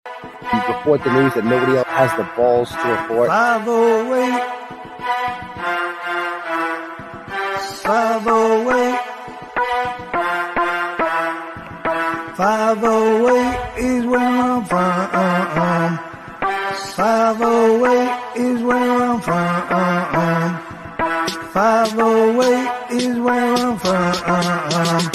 You report the news that nobody else has the balls to report. 508. 508. 508 is where I'm from. 508 is where I'm from. 508 is where I'm from.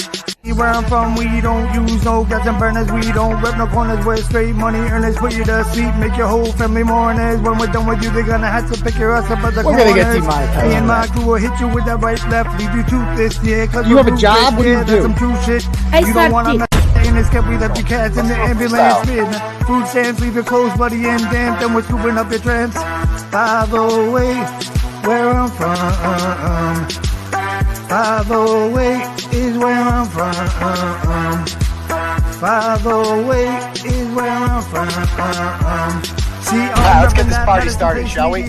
Where I'm from, we don't use no gas and burners. We don't rep no corners. We're straight money earners. Put you to sleep, make your whole family mourners. When we're done with you, they're gonna have to pick your ass up at the corners. We're gonna get demonetized. Me and my crew will hit you with that right, left, leave you toothless. Yeah, cause you have a job. What do you do? Some true shit. You don't wanna mess in this cup. We left you cats in the ambulance. Food stamps, leave your clothes bloody and damp. Then we're scooping up your tramps. 508, where I'm from. 508 is where I'm from. 508 is where I'm from. See, let's get this party started, shall we?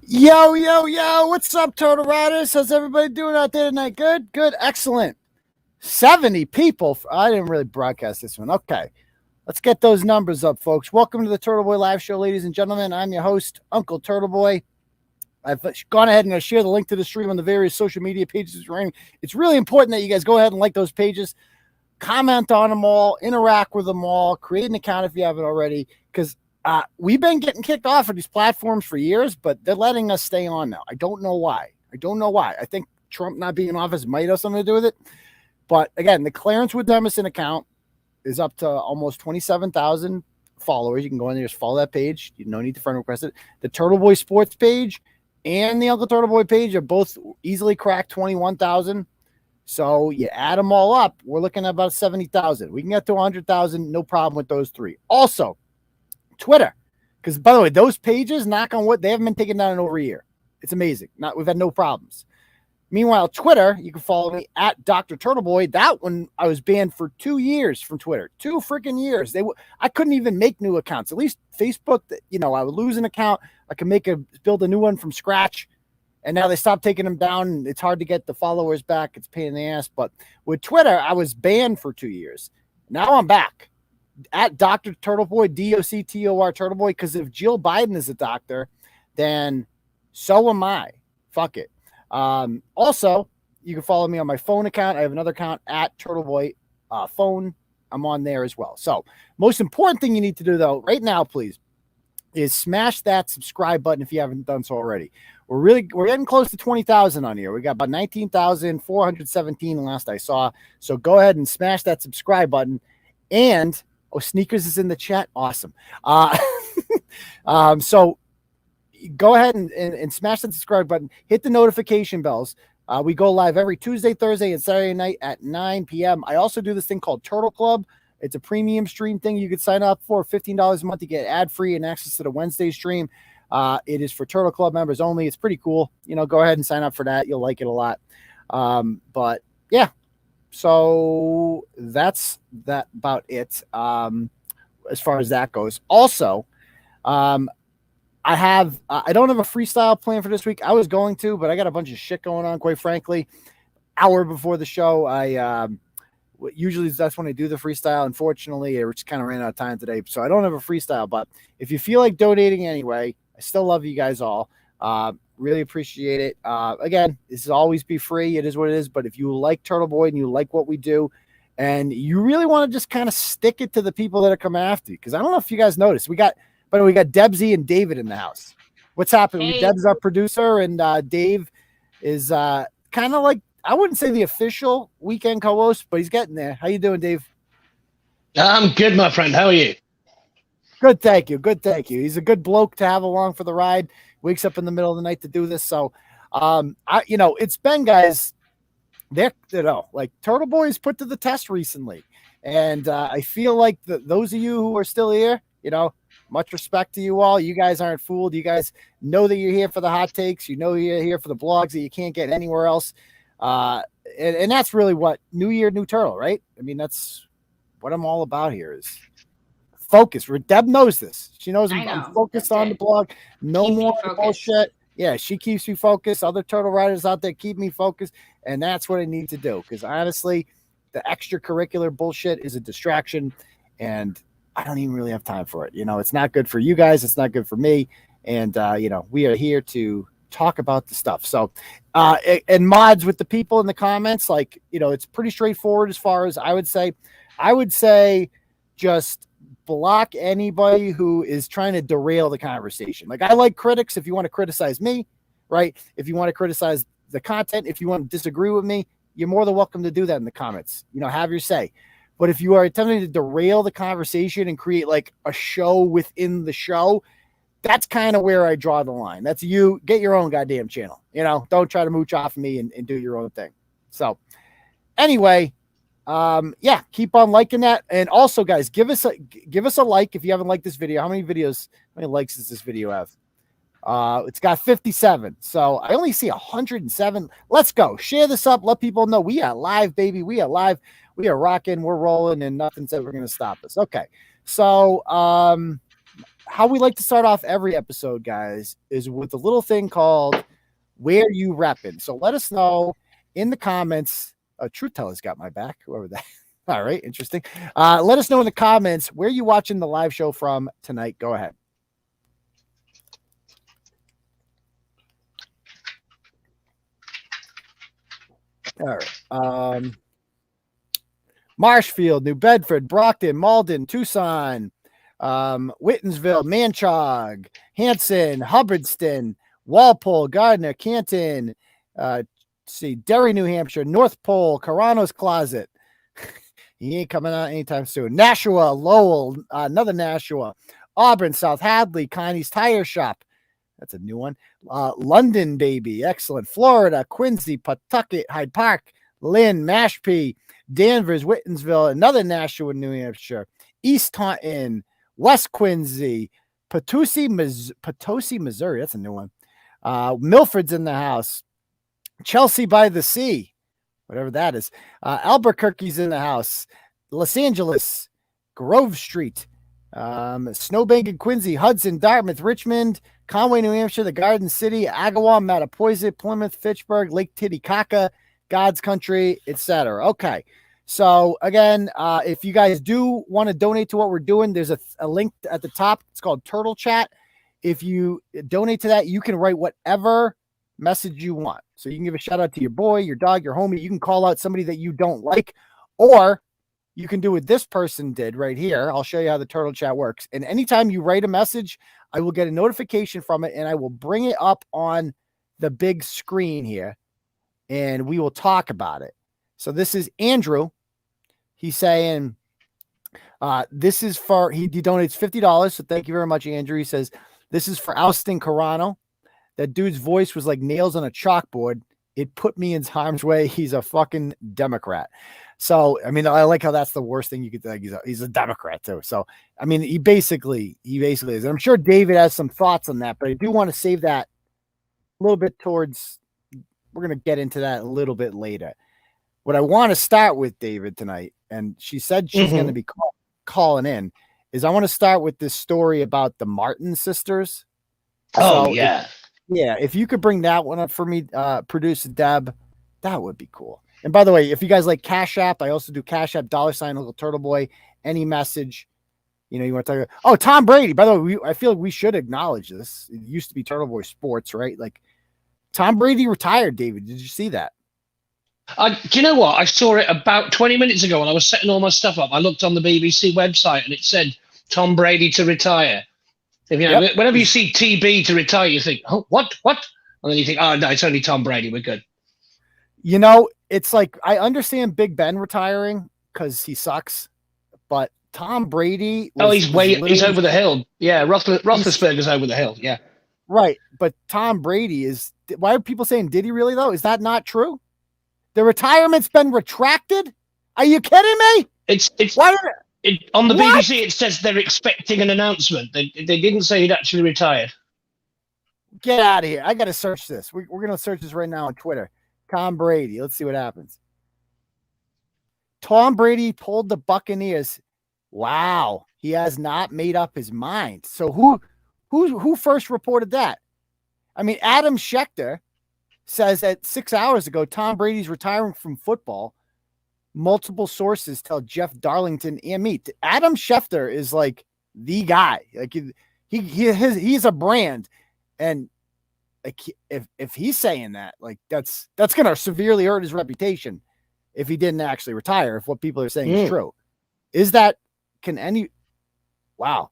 Yo, what's up, Turtle Riders? How's everybody doing out there tonight? Good, excellent. 70 people. I didn't really broadcast this one. Okay, let's get those numbers up, folks. Welcome to the Turtleboy Live Show, ladies and gentlemen. I'm your host, Uncle Turtleboy. I've gone ahead and share the link to the stream on the various social media pages. It's really important that you guys go ahead and like those pages, comment on them all, interact with them all, create an account if you haven't already, because we've been getting kicked off of these platforms for years, but they're letting us stay on now. I don't know why. I think Trump not being in office might have something to do with it. But again, the Clarence with Demison account is up to almost 27,000 followers. You can go in there, just follow that page. You no need to friend request it. The Turtleboy Sports page and the Uncle Turtleboy page are both easily cracked 21,000. So you add them all up, we're looking at about 70,000. We can get to 100,000, no problem with those three. Also, Twitter, because by the way, those pages, knock on wood, they haven't been taken down in over a year. It's amazing. We've had no problems. Meanwhile, Twitter, you can follow me at Dr. Turtleboy. That one, I was banned for 2 years from Twitter. 2 freaking years. I couldn't even make new accounts. At least Facebook, I would lose an account. I could build a new one from scratch. And now they stopped taking them down. It's hard to get the followers back. It's a pain in the ass. But with Twitter, I was banned for 2 years. Now I'm back at Dr. Turtleboy, DOCTOR Turtleboy, because if Jill Biden is a doctor, then so am I. Fuck it. Also, you can follow me on my phone account. I have another account at Turtleboy phone. I'm on there as well. So most important thing you need to do though, right now, please, is smash that subscribe button if you haven't done so already. We're getting close to 20,000 on here. We got about 19,417 last I saw. So go ahead and smash that subscribe button. And Sneakers is in the chat. Awesome. So go ahead and smash that subscribe button. Hit the notification bells. We go live every Tuesday, Thursday, and Saturday night at 9 p.m. I also do this thing called Turtleclub. It's a premium stream thing you could sign up for. $15 a month to get ad-free and access to the Wednesday stream. It is for Turtleclub members only. It's pretty cool. Go ahead and sign up for that. You'll like it a lot. But yeah, so that's about it as far as that goes. Also, I don't have a freestyle plan for this week. I was going to, but I got a bunch of shit going on, quite frankly. Hour before the show, usually that's when I do the freestyle. Unfortunately, it just kind of ran out of time today, so I don't have a freestyle. But if you feel like donating anyway, I still love you guys all. Really appreciate it. Again, this will always be free. It is what it is. But if you like Turtleboy and you like what we do, and you really want to just kind of stick it to the people that are coming after you, because I don't know if you guys noticed, we got Deb Z and David in the house. What's happening? Hey. Deb's our producer, and Dave is kind of like, I wouldn't say the official weekend co-host, but he's getting there. How you doing, Dave? I'm good, my friend. How are you? Good, thank you. He's a good bloke to have along for the ride. Wakes up in the middle of the night to do this. So, it's been, guys, like Turtleboy's put to the test recently. And I feel like those of you who are still here, much respect to you all. You guys aren't fooled. You guys know that you're here for the hot takes. You know you're here for the blogs that you can't get anywhere else. And that's really what New Year, New Turtle, right? I mean, that's what I'm all about here is focus. Deb knows this. She knows I'm focused on the blog. No Keep more bullshit. Yeah, she keeps me focused. Other Turtle Riders out there keep me focused. And that's what I need to do. Because honestly, the extracurricular bullshit is a distraction, and I don't even really have time for it. It's not good for you guys. It's not good for me. And, we are here to talk about the stuff. So, and mods with the people in the comments, like, it's pretty straightforward as far as I would say just block anybody who is trying to derail the conversation. Like, I like critics. If you want to criticize me, right? If you want to criticize the content, if you want to disagree with me, you're more than welcome to do that in the comments. Have your say. But if you are attempting to derail the conversation and create like a show within the show, that's kind of where I draw the line. That's you get your own goddamn channel. Don't try to mooch off me and do your own thing. So anyway, keep on liking that. And also, guys, give us a like if you haven't liked this video. How many likes does this video have? It's got 57. So I only see 107. Let's go. Share this up. Let people know we are live, baby. We are live. We are rocking. We're rolling, and nothing's ever going to stop us. Okay. So, how we like to start off every episode, guys, is with a little thing called Where You Reppin'. So let us know in the comments. Truth Teller's got my back, whoever that. All right, interesting. Let us know in the comments where you watching the live show from tonight. Go ahead. All right. Marshfield, New Bedford, Brockton, Malden, Tucson, Whitensville, Manchog, Hanson, Hubbardston, Walpole, Gardner, Canton, Derry, New Hampshire, North Pole, Carono's Closet. He ain't coming out anytime soon. Nashua, Lowell, another Nashua, Auburn, South Hadley, Connie's Tire Shop. That's a new one. London, baby. Excellent. Florida, Quincy, Pawtucket, Hyde Park, Lynn, Mashpee, Danvers, Whitensville, another Nashua, New Hampshire, East Taunton, West Quincy, Potosi, Missouri. That's a new one. Milford's in the house. Chelsea by the Sea, whatever that is. Albuquerque's in the house. Los Angeles, Grove Street, Snowbank and Quincy, Hudson, Dartmouth, Richmond, Conway, New Hampshire, the Garden City, Agawam, Mattapoisett, Plymouth, Fitchburg, Lake Titicaca, God's Country, etc. Okay. So again, if you guys do want to donate to what we're doing, there's a link at the top. It's called Turtle Chat. If you donate to that, you can write whatever message you want. So you can give a shout out to your boy, your dog, your homie. You can call out somebody that you don't like, or you can do what this person did right here. I'll show you how the Turtle Chat works. And anytime you write a message, I will get a notification from it, and I will bring it up on the big screen here, and we will talk about it. So this is Andrew. He's saying this is for, he donates $50. So thank you very much, Andrew. He says, this is for ousting Carono. That dude's voice was like nails on a chalkboard. It put me in harm's way. He's a fucking Democrat. So, I mean, I like how that's the worst thing you could think. He's a Democrat too. So, I mean, he basically is. And I'm sure David has some thoughts on that, but I do want to save that a little bit towards, we're going to get into that a little bit later. What I want to start with, David, tonight, and she said she's going to be calling in, is I want to start with this story about the Martin sisters. Oh, yeah. If you could bring that one up for me, producer Deb, that would be cool. And by the way, if you guys like Cash App, I also do Cash App, $ Uncle Turtleboy, any message, you want to talk about. Oh, Tom Brady. By the way, I feel like we should acknowledge this. It used to be Turtleboy Sports, right? Like, Tom Brady retired, David. Did you see that? Do you know what? I saw it about 20 minutes ago when I was setting all my stuff up. I looked on the BBC website and it said Tom Brady to retire. Whenever you see TB to retire, you think, oh, what? And then you think, oh, no, it's only Tom Brady. We're good. It's like, I understand Big Ben retiring because he sucks, but Tom Brady. He's over the hill. Yeah, Roethlisberger's over the hill. Yeah. Right. But Tom Brady is, why are people saying, did he really though? Is that not true? The retirement's been retracted? Are you kidding me? On the BBC, it says they're expecting an announcement. They didn't say he'd actually retired. Get out of here. I got to search this. We're going to search this right now on Twitter. Tom Brady. Let's see what happens. Tom Brady pulled the Buccaneers. Wow. He has not made up his mind. So who first reported that? I mean, Adam Schefter says that 6 hours ago, Tom Brady's retiring from football. multiple sources tell Jeff Darlington and me. Adam Schefter is like the guy. Like he's a brand, and like if he's saying that, like that's gonna severely hurt his reputation if he didn't actually retire. If what people are saying is true, is that wow?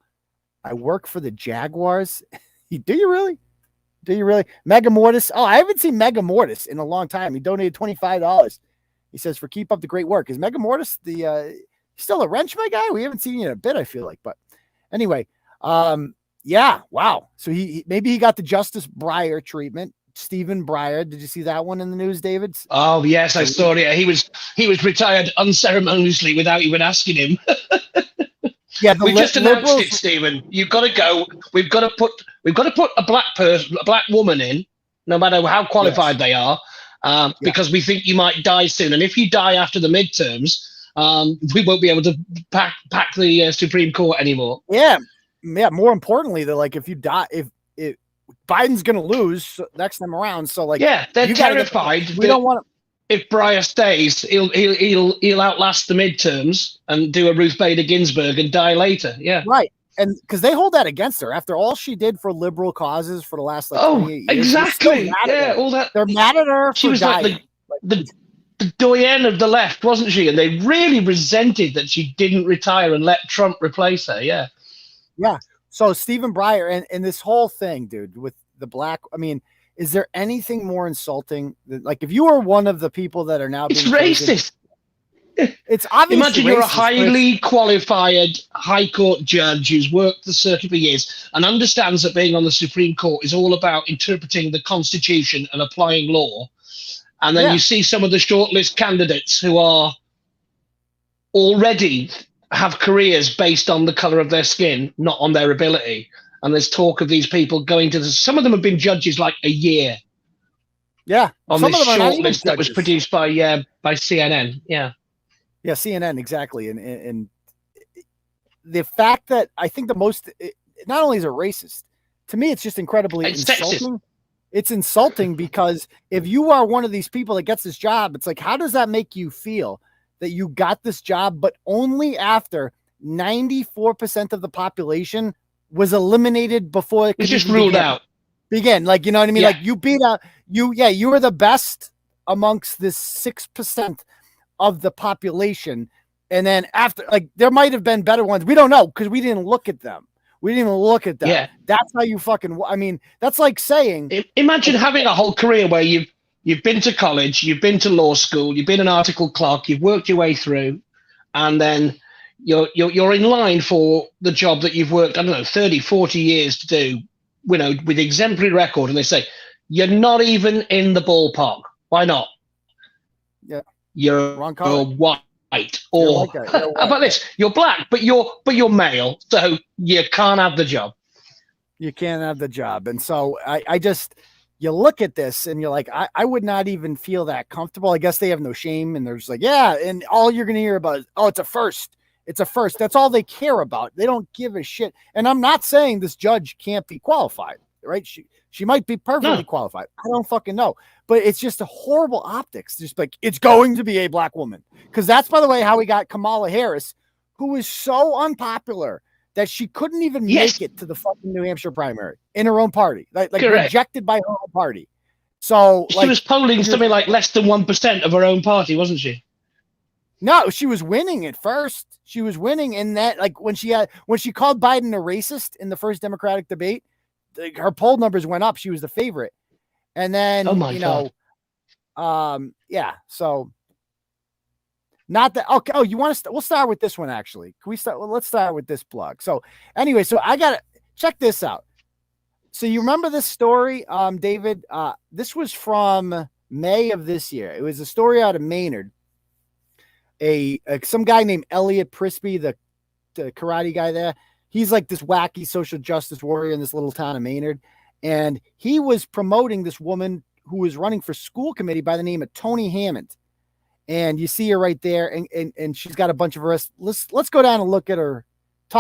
I work for the Jaguars. Do you really? Do you really? Mega Mortis. Oh, I haven't seen Mega Mortis in a long time. He donated $25. He says, for keep up the great work. Is Mega Mortis still a wrench, my guy? We haven't seen you in a bit, I feel like. But anyway, yeah, wow. So he maybe he got the Justice Breyer treatment. Stephen Breyer. Did you see that one in the news, David? Oh, yes, I saw it. He was retired unceremoniously without even asking him. Yeah, we just announced it, Stephen. You've got to go. We've got to put a black person, a black woman in, no matter how qualified they are, because we think you might die soon. And if you die after the midterms, we won't be able to pack the Supreme Court anymore. Yeah. More importantly, they're like, if you die, if Biden's going to lose next time around, so like, yeah, they're terrified. We don't want to. If Breyer stays, he'll outlast the midterms and do a Ruth Bader Ginsburg and die later. Yeah, right. And because they hold that against her after all she did for liberal causes for the last 28 years. Exactly. Yeah, all that. They're mad at her. She was dying. Like the doyenne of the left, wasn't she? And they really resented that she didn't retire and let Trump replace her. Yeah. Yeah. So Stephen Breyer and this whole thing, dude, with the black. I mean, is there anything more insulting than, like, if you are one of the people that are now being racist? It's obviously imagine you're a highly qualified high court judge who's worked the circuit for years and understands that being on the Supreme Court is all about interpreting the Constitution and applying law. And then you see some of the shortlist candidates who are already have careers based on the color of their skin, not on their ability. And there's talk of these people going to some of them have been judges like a year. Yeah. On this shortlist that was produced by CNN. Yeah. Yeah, CNN, exactly. And the fact that I think not only is it racist, to me, it's just incredibly insulting. Sexist. It's insulting because if you are one of these people that gets this job, it's like, how does that make you feel that you got this job, but only after 94% of the population was eliminated before it could just ruled out. Begin. Like, you know what I mean? Yeah. Like you beat out you were the best amongst this 6% of the population. And then after, like, there might have been better ones. We don't know because we didn't look at them. Yeah. That's how you I mean, that's like saying, imagine having a whole career where you've been to college, you've been to law school, you've been an article clerk, you've worked your way through, and then you're in line for the job that you've worked, I don't know, 30, 40 years to do, you know, with exemplary record. And they say, you're not even in the ballpark. Why not? Yeah. You're white. Or how about this? You're black, but you're male. So you can't have the job. You can't have the job. And so I just, you look at this and you're like, I would not even feel that comfortable. I guess they have no shame. And they're just like, yeah. And all you're going to hear about is, oh, it's a first. It's a first. That's all they care about. They don't give a shit. And I'm not saying this judge can't be qualified, right? She might be perfectly qualified. I don't fucking know. But it's just a horrible optics. Just like, it's going to be a black woman. Because that's, by the way, how we got Kamala Harris, who is so unpopular that she couldn't even make it to the fucking New Hampshire primary in her own party. Like rejected by her own party. So she was polling something like less than 1% of her own party, wasn't she? No, she was winning at first. She was winning in that, like when she called Biden a racist in the first Democratic debate, her poll numbers went up. She was the favorite. And then, so not that, okay. Oh, you want to, we'll start with this one. Actually, can we start? Well, let's start with this plug. So anyway, so I got to check this out. So you remember this story, David, this was from May of this year. It was a story out of Maynard. Some guy named Elliot Prisby, the karate guy there. He's like this wacky social justice warrior in this little town of Maynard. And he was promoting this woman who was running for school committee by the name of Toni Hammond. And you see her right there. And she's got a bunch of arrests. Let's go down and look at her.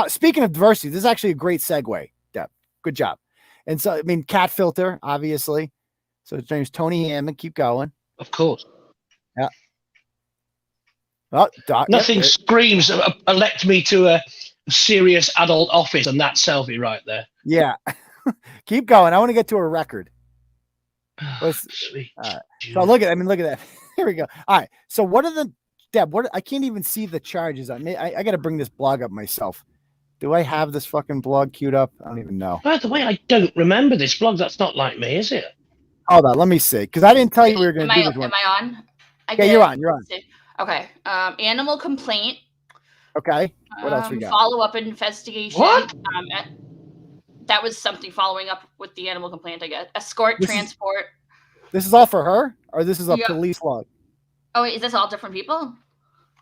Speaking of diversity, this is actually a great segue, Deb. Good job. And so, I mean, cat filter, obviously. So his name's Toni Hammond. Keep going. Of course. Yeah. Oh, Doc, Nothing screams elect me to a serious adult office than that selfie right there. Yeah. Keep going. I want to get to a record. Sweet. So look at that. Here we go. All right. So what are the Deb? I can't even see the charges. I got to bring this blog up myself. Do I have this fucking blog queued up? I don't even know. By the way, I don't remember this blog. That's not like me, is it? Hold on. Let me see. Because I didn't tell you we were going to do this one. Am I on? Yeah, you're on. You're on. Okay. Animal complaint. Okay. What else we got? Follow-up investigation. What? That was something following up with the animal complaint, I guess. Escort, transport. This is all for her? Or this is a police log? Oh, wait, is this all different people?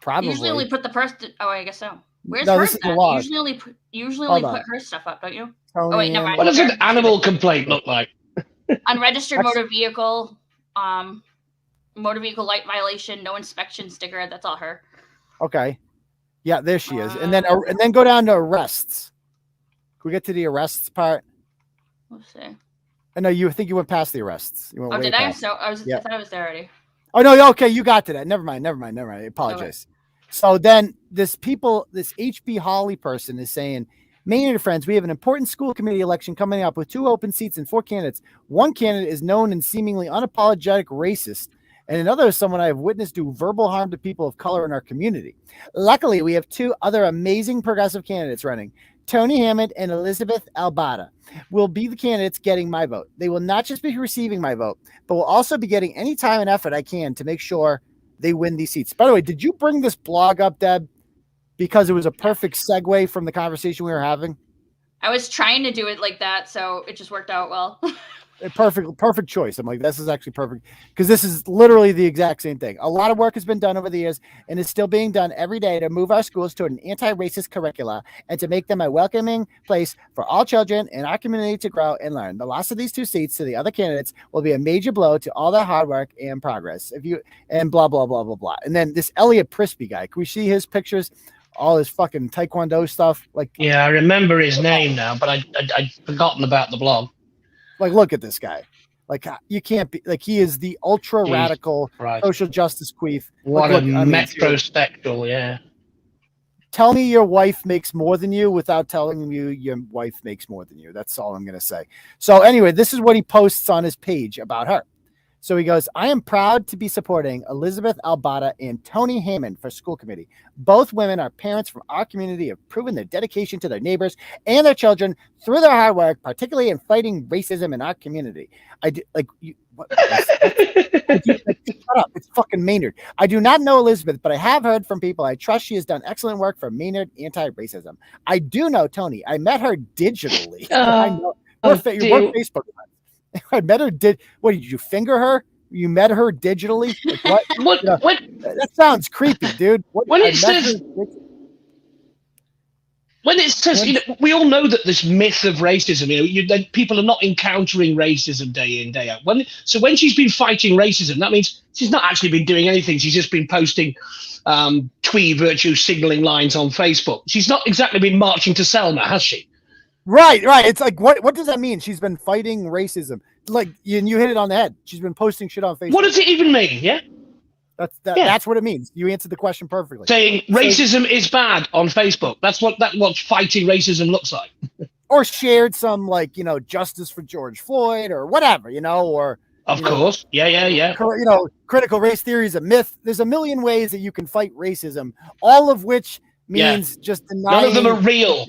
Probably. Usually only put the person. Oh, I guess so. Where's no, hers this is then? the log. Usually only put her stuff up, don't you? Oh, wait, never mind. What does an animal complaint look like? Unregistered motor vehicle, motor vehicle light violation, no inspection sticker. That's all her. Okay. Yeah, there she is. And then go down to arrests. Can we get to the arrests part? Let's see. I know you think you went past the arrests. You went did I? past. So I thought I was there already. Oh no, okay, you got to that. Never mind. I apologize. Okay. So then this HB Holly person is saying, Maynard friends, we have an important school committee election coming up with 2 open seats and 4 candidates. One candidate is known and seemingly unapologetic racist, and another is someone I have witnessed do verbal harm to people of color in our community. Luckily, we have 2 other amazing progressive candidates running. Toni Hammond and Elizabeth Albada will be the candidates getting my vote. They will not just be receiving my vote, but will also be getting any time and effort I can to make sure they win these seats. By the way, did you bring this blog up, Deb? Because it was a perfect segue from the conversation we were having. I was trying to do it like that, so it just worked out well. Perfect choice. I'm like, this is actually perfect because this is literally the exact same thing. A lot of work has been done over the years and is still being done every day to move our schools toward an anti-racist curricula and to make them a welcoming place for all children in our community to grow and learn. The loss of these 2 seats to the other candidates will be a major blow to all their hard work and progress. And blah, blah, blah, blah, blah. And then this Elliot Prispy guy, can we see his pictures? All his fucking Taekwondo stuff. Yeah, I remember his name now, but I'd forgotten about the blog. Look at this guy. You can't be he is the ultra radical social justice queef. What a metrosexual, yeah. Tell me your wife makes more than you without telling you your wife makes more than you. That's all I'm going to say. So anyway, this is what he posts on his page about her. So he goes, I am proud to be supporting Elizabeth Albada and Toni Hammond for school committee. Both women are parents from our community, have proven their dedication to their neighbors and their children through their hard work, particularly in fighting racism in our community. Shut up. It's fucking Maynard. I do not know Elizabeth, but I have heard from people I trust she has done excellent work for Maynard anti-racism. I do know Toni. I met her digitally. I know. We're Facebook friends. I met her. What did you finger her? You met her digitally? What? That sounds creepy, dude. When it says, we all know that this myth of racism, people are not encountering racism day in, day out. When she's been fighting racism, that means she's not actually been doing anything. She's just been posting twee virtue signaling lines on Facebook. She's not exactly been marching to Selma, has she? Right. It's what does that mean? She's been fighting racism. You hit it on the head. She's been posting shit on Facebook. What does it even mean? Yeah. That's what it means. You answered the question perfectly. Saying racism is bad on Facebook. That's what fighting racism looks like. Or shared some justice for George Floyd or whatever, or of course. Yeah. Critical race theory is a myth. There's a million ways that you can fight racism, all of which means just denying none of them are real.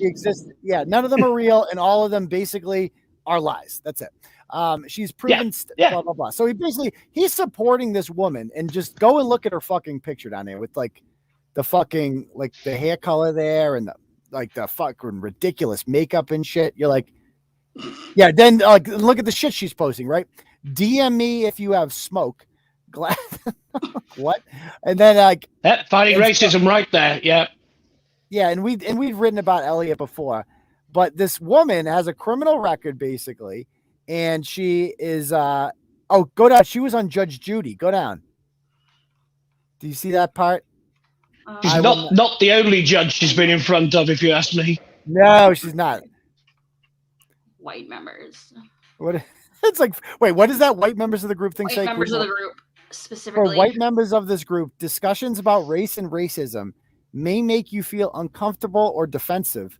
None of them are real, and all of them basically are lies. That's it. She's proven blah blah blah. So he's supporting this woman, and just go and look at her fucking picture down there with the fucking the hair color there and the fucking ridiculous makeup and shit. You're like, yeah. Then look at the shit she's posting. Right? DM me if you have smoke. Glad what? And then fighting racism right there. Yeah. Yeah, and we've written about Elliot before, but this woman has a criminal record basically, and she is go down. She was on Judge Judy. Go down. Do you see that part? She's not the only judge she's been in front of, if you ask me. No, she's not. White members. What? It's wait, what does that white members of the group thing say? Members of the group. specifically. For white members of this group, discussions about race and racism may make you feel uncomfortable or defensive.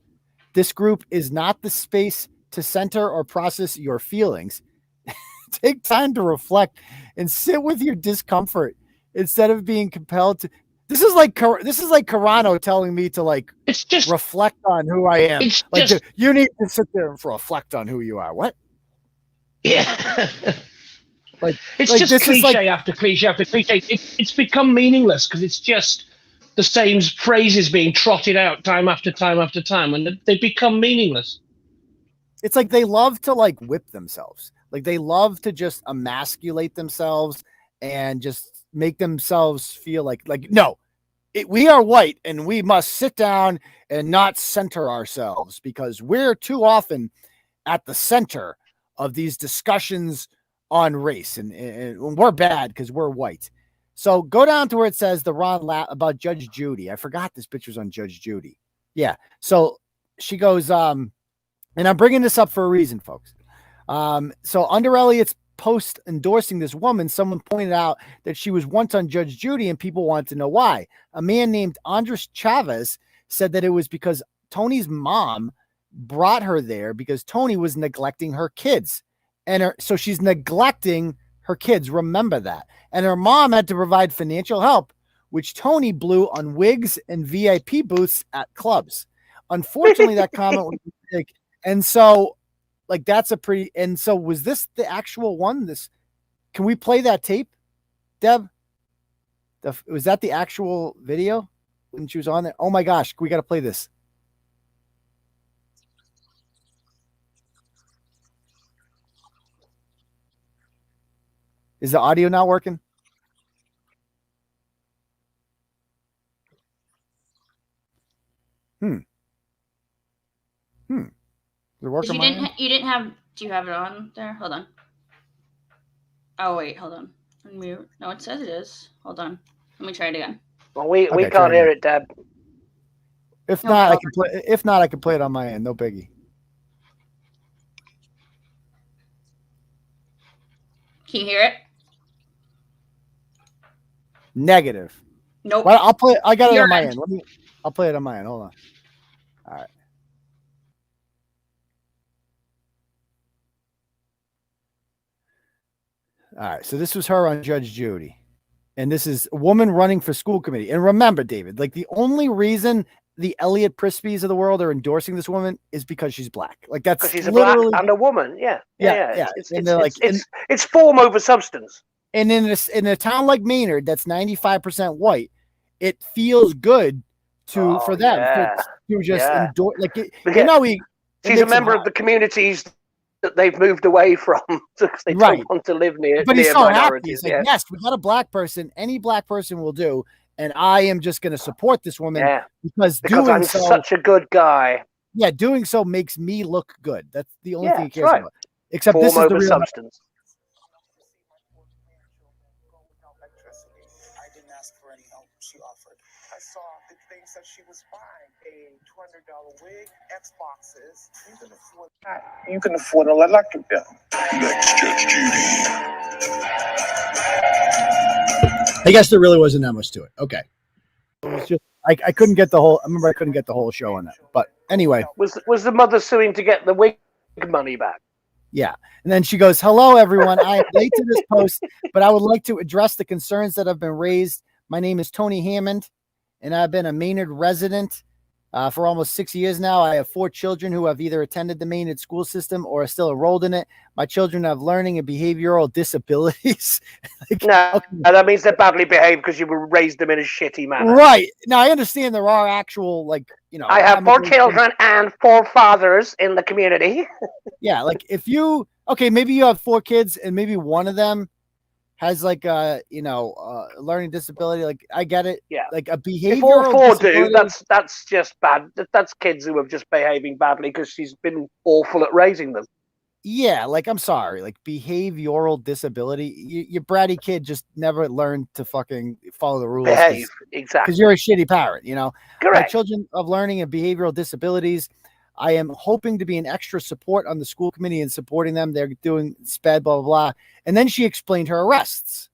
This group is not the space to center or process your feelings. Take time to reflect and sit with your discomfort instead of being compelled to. This is like Carono telling me to like It's just reflect on who I am. It's Like just you need to sit there and reflect on who you are. What? yeah. Like It's like, just this is cliche like after cliche after cliche. It's become meaningless because it's just the same phrases being trotted out time after time after time, and they become meaningless. it's like they love to like whip themselves. Like they love to just emasculate themselves and just make themselves feel like no, we are white and we must sit down and not center ourselves because we're too often at the center of these discussions on race and we're bad because we're white. So go down to where it says the Ron about Judge Judy. I forgot this picture's on Judge Judy. Yeah. So she goes, and I'm bringing this up for a reason, folks. So under Elliot's post endorsing this woman, someone pointed out that she was once on Judge Judy and people wanted to know why. A man named Andres Chavez said that it was because Toni's mom brought her there because Toni was neglecting her kids. So she's neglecting her kids. Remember that. And her mom had to provide financial help, which Toni blew on wigs and VIP booths at clubs. Unfortunately, that comment was big. And so, like, that's a pretty. And so, was this the actual one? Can we play that tape, Deb? Was that the actual video when she was on there? Oh my gosh, we got to play this. Is the audio not working? Is it working? You didn't have. Do you have it on there? Hold on. Oh wait, hold on. Mute. No, it says it is. Hold on. Let me try it again. Well, we can't hear it, Deb. If not, I can play. If not, I can play it on my end. No biggie. Can you hear it? Negative. Nope. Well, I'll play. I got it Your on my end. end. I'll play it on my end. Hold on. All right. All right. So this was her on Judge Judy. And this is a woman running for school committee. And remember, David, like the only reason the Elliot Prispys of the world are endorsing this woman is because she's black. Like that's Because she's a literally black and a woman. Yeah. It's form over substance. And in a town like Maynard, that's 95% white, it feels good for them to just endorse. Like she's a member of the communities that they've moved away from because they don't want to live near. But he's so happy. He's like, yes, we got a black person. Any black person will do, and I am just going to support this woman because doing I'm so, such a good guy. Yeah, doing so makes me look good. That's the only thing he cares about. Except form this is over the real substance. She offered. I saw the things that she was buying: a $200 wig, Xboxes. You can afford that. You can afford an electric bill. Next, Judge Judy. I guess there really wasn't that much to it. Okay, it was just I couldn't get the whole. I remember I couldn't get the whole show on that. But anyway, was the mother suing to get the wig money back? Yeah. And then she goes, "Hello, everyone. I am late to this post, but I would like to address the concerns that have been raised. My name is Toni Hammond, and I've been a Maynard resident for almost 6 years now. I have 4 children who have either attended the Maynard school system or are still enrolled in it. My children have learning and behavioral disabilities." That means they're badly behaved because you raised them in a shitty manner. Right. Now, I understand there are actual, I have 4 children and 4 fathers in the community. Yeah, like if you, maybe you have 4 kids and maybe one of them has learning disability. Like I get it. Yeah. Like a behavioral. If all 4 do, that's just bad. That's kids who are just behaving badly because she's been awful at raising them. Yeah, like I'm sorry, like behavioral disability. Your bratty kid just never learned to fucking follow the rules. Behave, exactly. Because you're a shitty parent, Correct. My children of learning and behavioral disabilities. I am hoping to be an extra support on the school committee and supporting them. They're doing SPED, blah, blah, blah. And then she explained her arrests.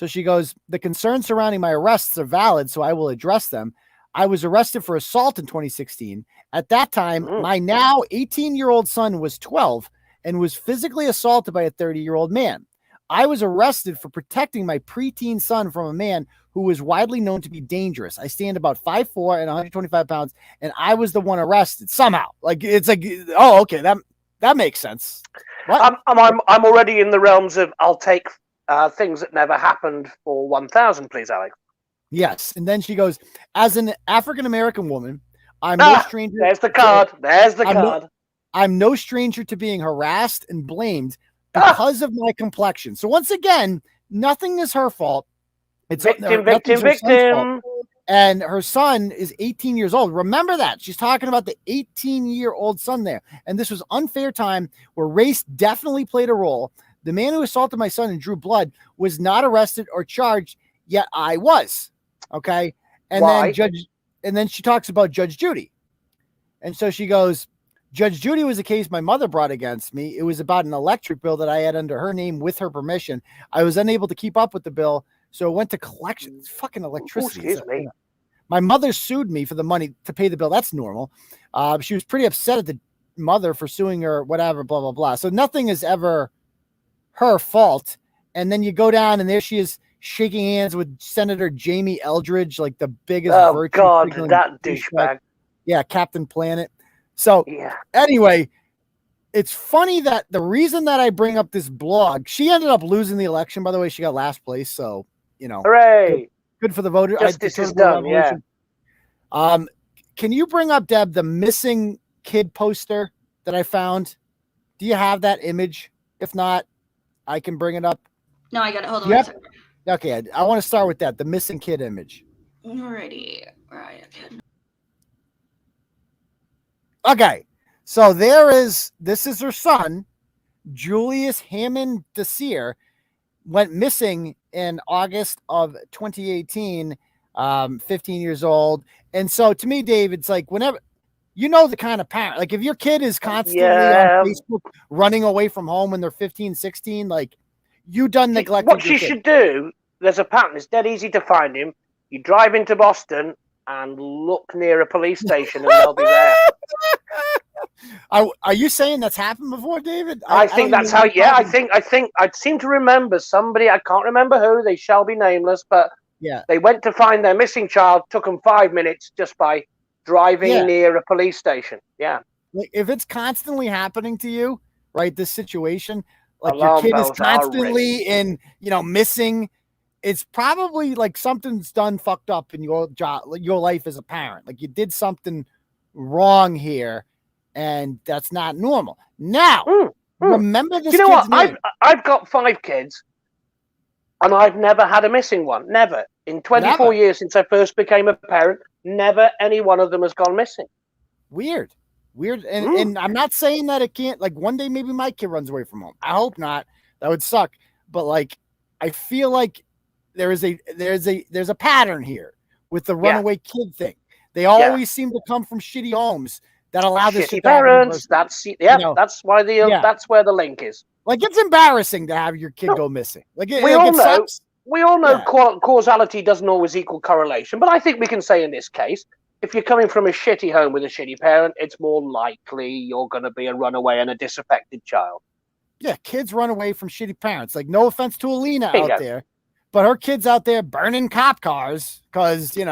So she goes, the concerns surrounding my arrests are valid, so I will address them. I was arrested for assault in 2016. At that time, my now 18-year-old son was 12 and was physically assaulted by a 30-year-old man. I was arrested for protecting my preteen son from a man who was widely known to be dangerous. I stand about 5'4" and 125 pounds, and I was the one arrested somehow. Like, it's like, oh, okay, that makes sense. What? I'm already in the realms of I'll take things that never happened for 1,000, please, Alex. Yes. And then she goes, as an African-American woman, I'm no stranger. There's the card. There's the card. I'm no stranger to being harassed and blamed because of my complexion. So once again, nothing is her fault. It's victim. And her son is 18 years old. Remember that. She's talking about the 18-year-old son there. And this was unfair time where race definitely played a role. The man who assaulted my son and drew blood was not arrested or charged, yet I was. Okay. And Why? then she talks about Judge Judy. And so she goes, Judge Judy was a case my mother brought against me. It was about an electric bill that I had under her name with her permission. I was unable to keep up with the bill, so it went to collection. It's fucking electricity. Excuse me. My mother sued me for the money to pay the bill. That's normal. She was pretty upset at the mother for suing her, whatever, blah, blah, blah. So nothing is ever her fault. And then you go down and there she is shaking hands with Senator Jamie Eldridge, like the biggest virtue. Oh, God, that douchebag. Yeah, Captain Planet. So yeah. Anyway, it's funny that the reason that I bring up this blog, she ended up losing the election. By the way, she got last place. So, hooray. Good for the voter. Justice is done, yeah. Can you bring up, Deb, the missing kid poster that I found? Do you have that image? If not, I can bring it up. No, I got it. Hold on. Yep. Okay, I want to start with that, the missing kid image. Alrighty. Right. Okay, so this is her son, Julius Hammond Desir, went missing in August of 2018, 15 years old. And so to me, Dave, it's like whenever, the kind of parent, like if your kid is constantly on Facebook running away from home when they're 15, 16, like you done neglected what she should do, there's a pattern, it's dead easy to find him. You drive into Boston and look near a police station and they'll be there. Are you saying that's happened before, David? I think that's how. Yeah, I think I seem to remember somebody. I can't remember who. They shall be nameless. But yeah, they went to find their missing child. Took them 5 minutes just by driving near a police station. Yeah. Like if it's constantly happening to you, right? This situation, like Alarm your kid is bells are constantly missing. It's probably like something's done fucked up in your job, your life as a parent. Like you did something wrong here, and that's not normal. Now, remember this. You know what? I've got 5 kids, and I've never had a missing one. Never in 24 years since I first became a parent. Never any one of them has gone missing. Weird, and I'm not saying that it can't. Like one day, maybe my kid runs away from home. I hope not. That would suck. But like, I feel like there's a pattern here with the runaway kid thing. They always seem to come from shitty homes that allow this shit to parents. That's why that's where the link is. Like it's embarrassing to have your kid go missing. Like we all know causality doesn't always equal correlation, but I think we can say in this case, if you're coming from a shitty home with a shitty parent, it's more likely you're going to be a runaway and a disaffected child. Yeah, kids run away from shitty parents. Like no offense to Alina out there. But her kid's out there burning cop cars because, dancing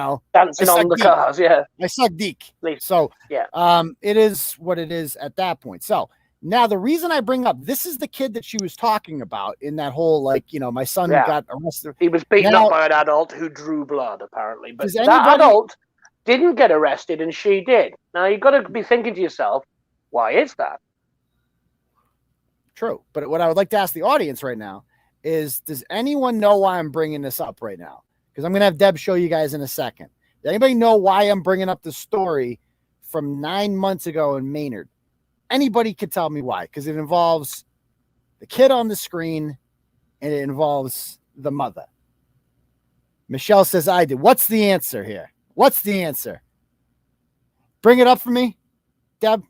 on the cars, I suck dick. So, it is what it is at that point. So, now the reason I bring up, this is the kid that she was talking about in that whole, my son got arrested. He was beaten up by an adult who drew blood, apparently. But that adult didn't get arrested and she did. Now, you've got to be thinking to yourself, why is that? True. But what I would like to ask the audience right now is, does anyone know why I'm bringing this up right now? Because I'm going to have Deb show you guys in a second. Does anybody know why I'm bringing up the story from 9 months ago in Maynard? Anybody could tell me why, because it involves the kid on the screen and it involves the mother. Michelle says I did. What's the answer here? What's the answer? Bring it up for me, Deb.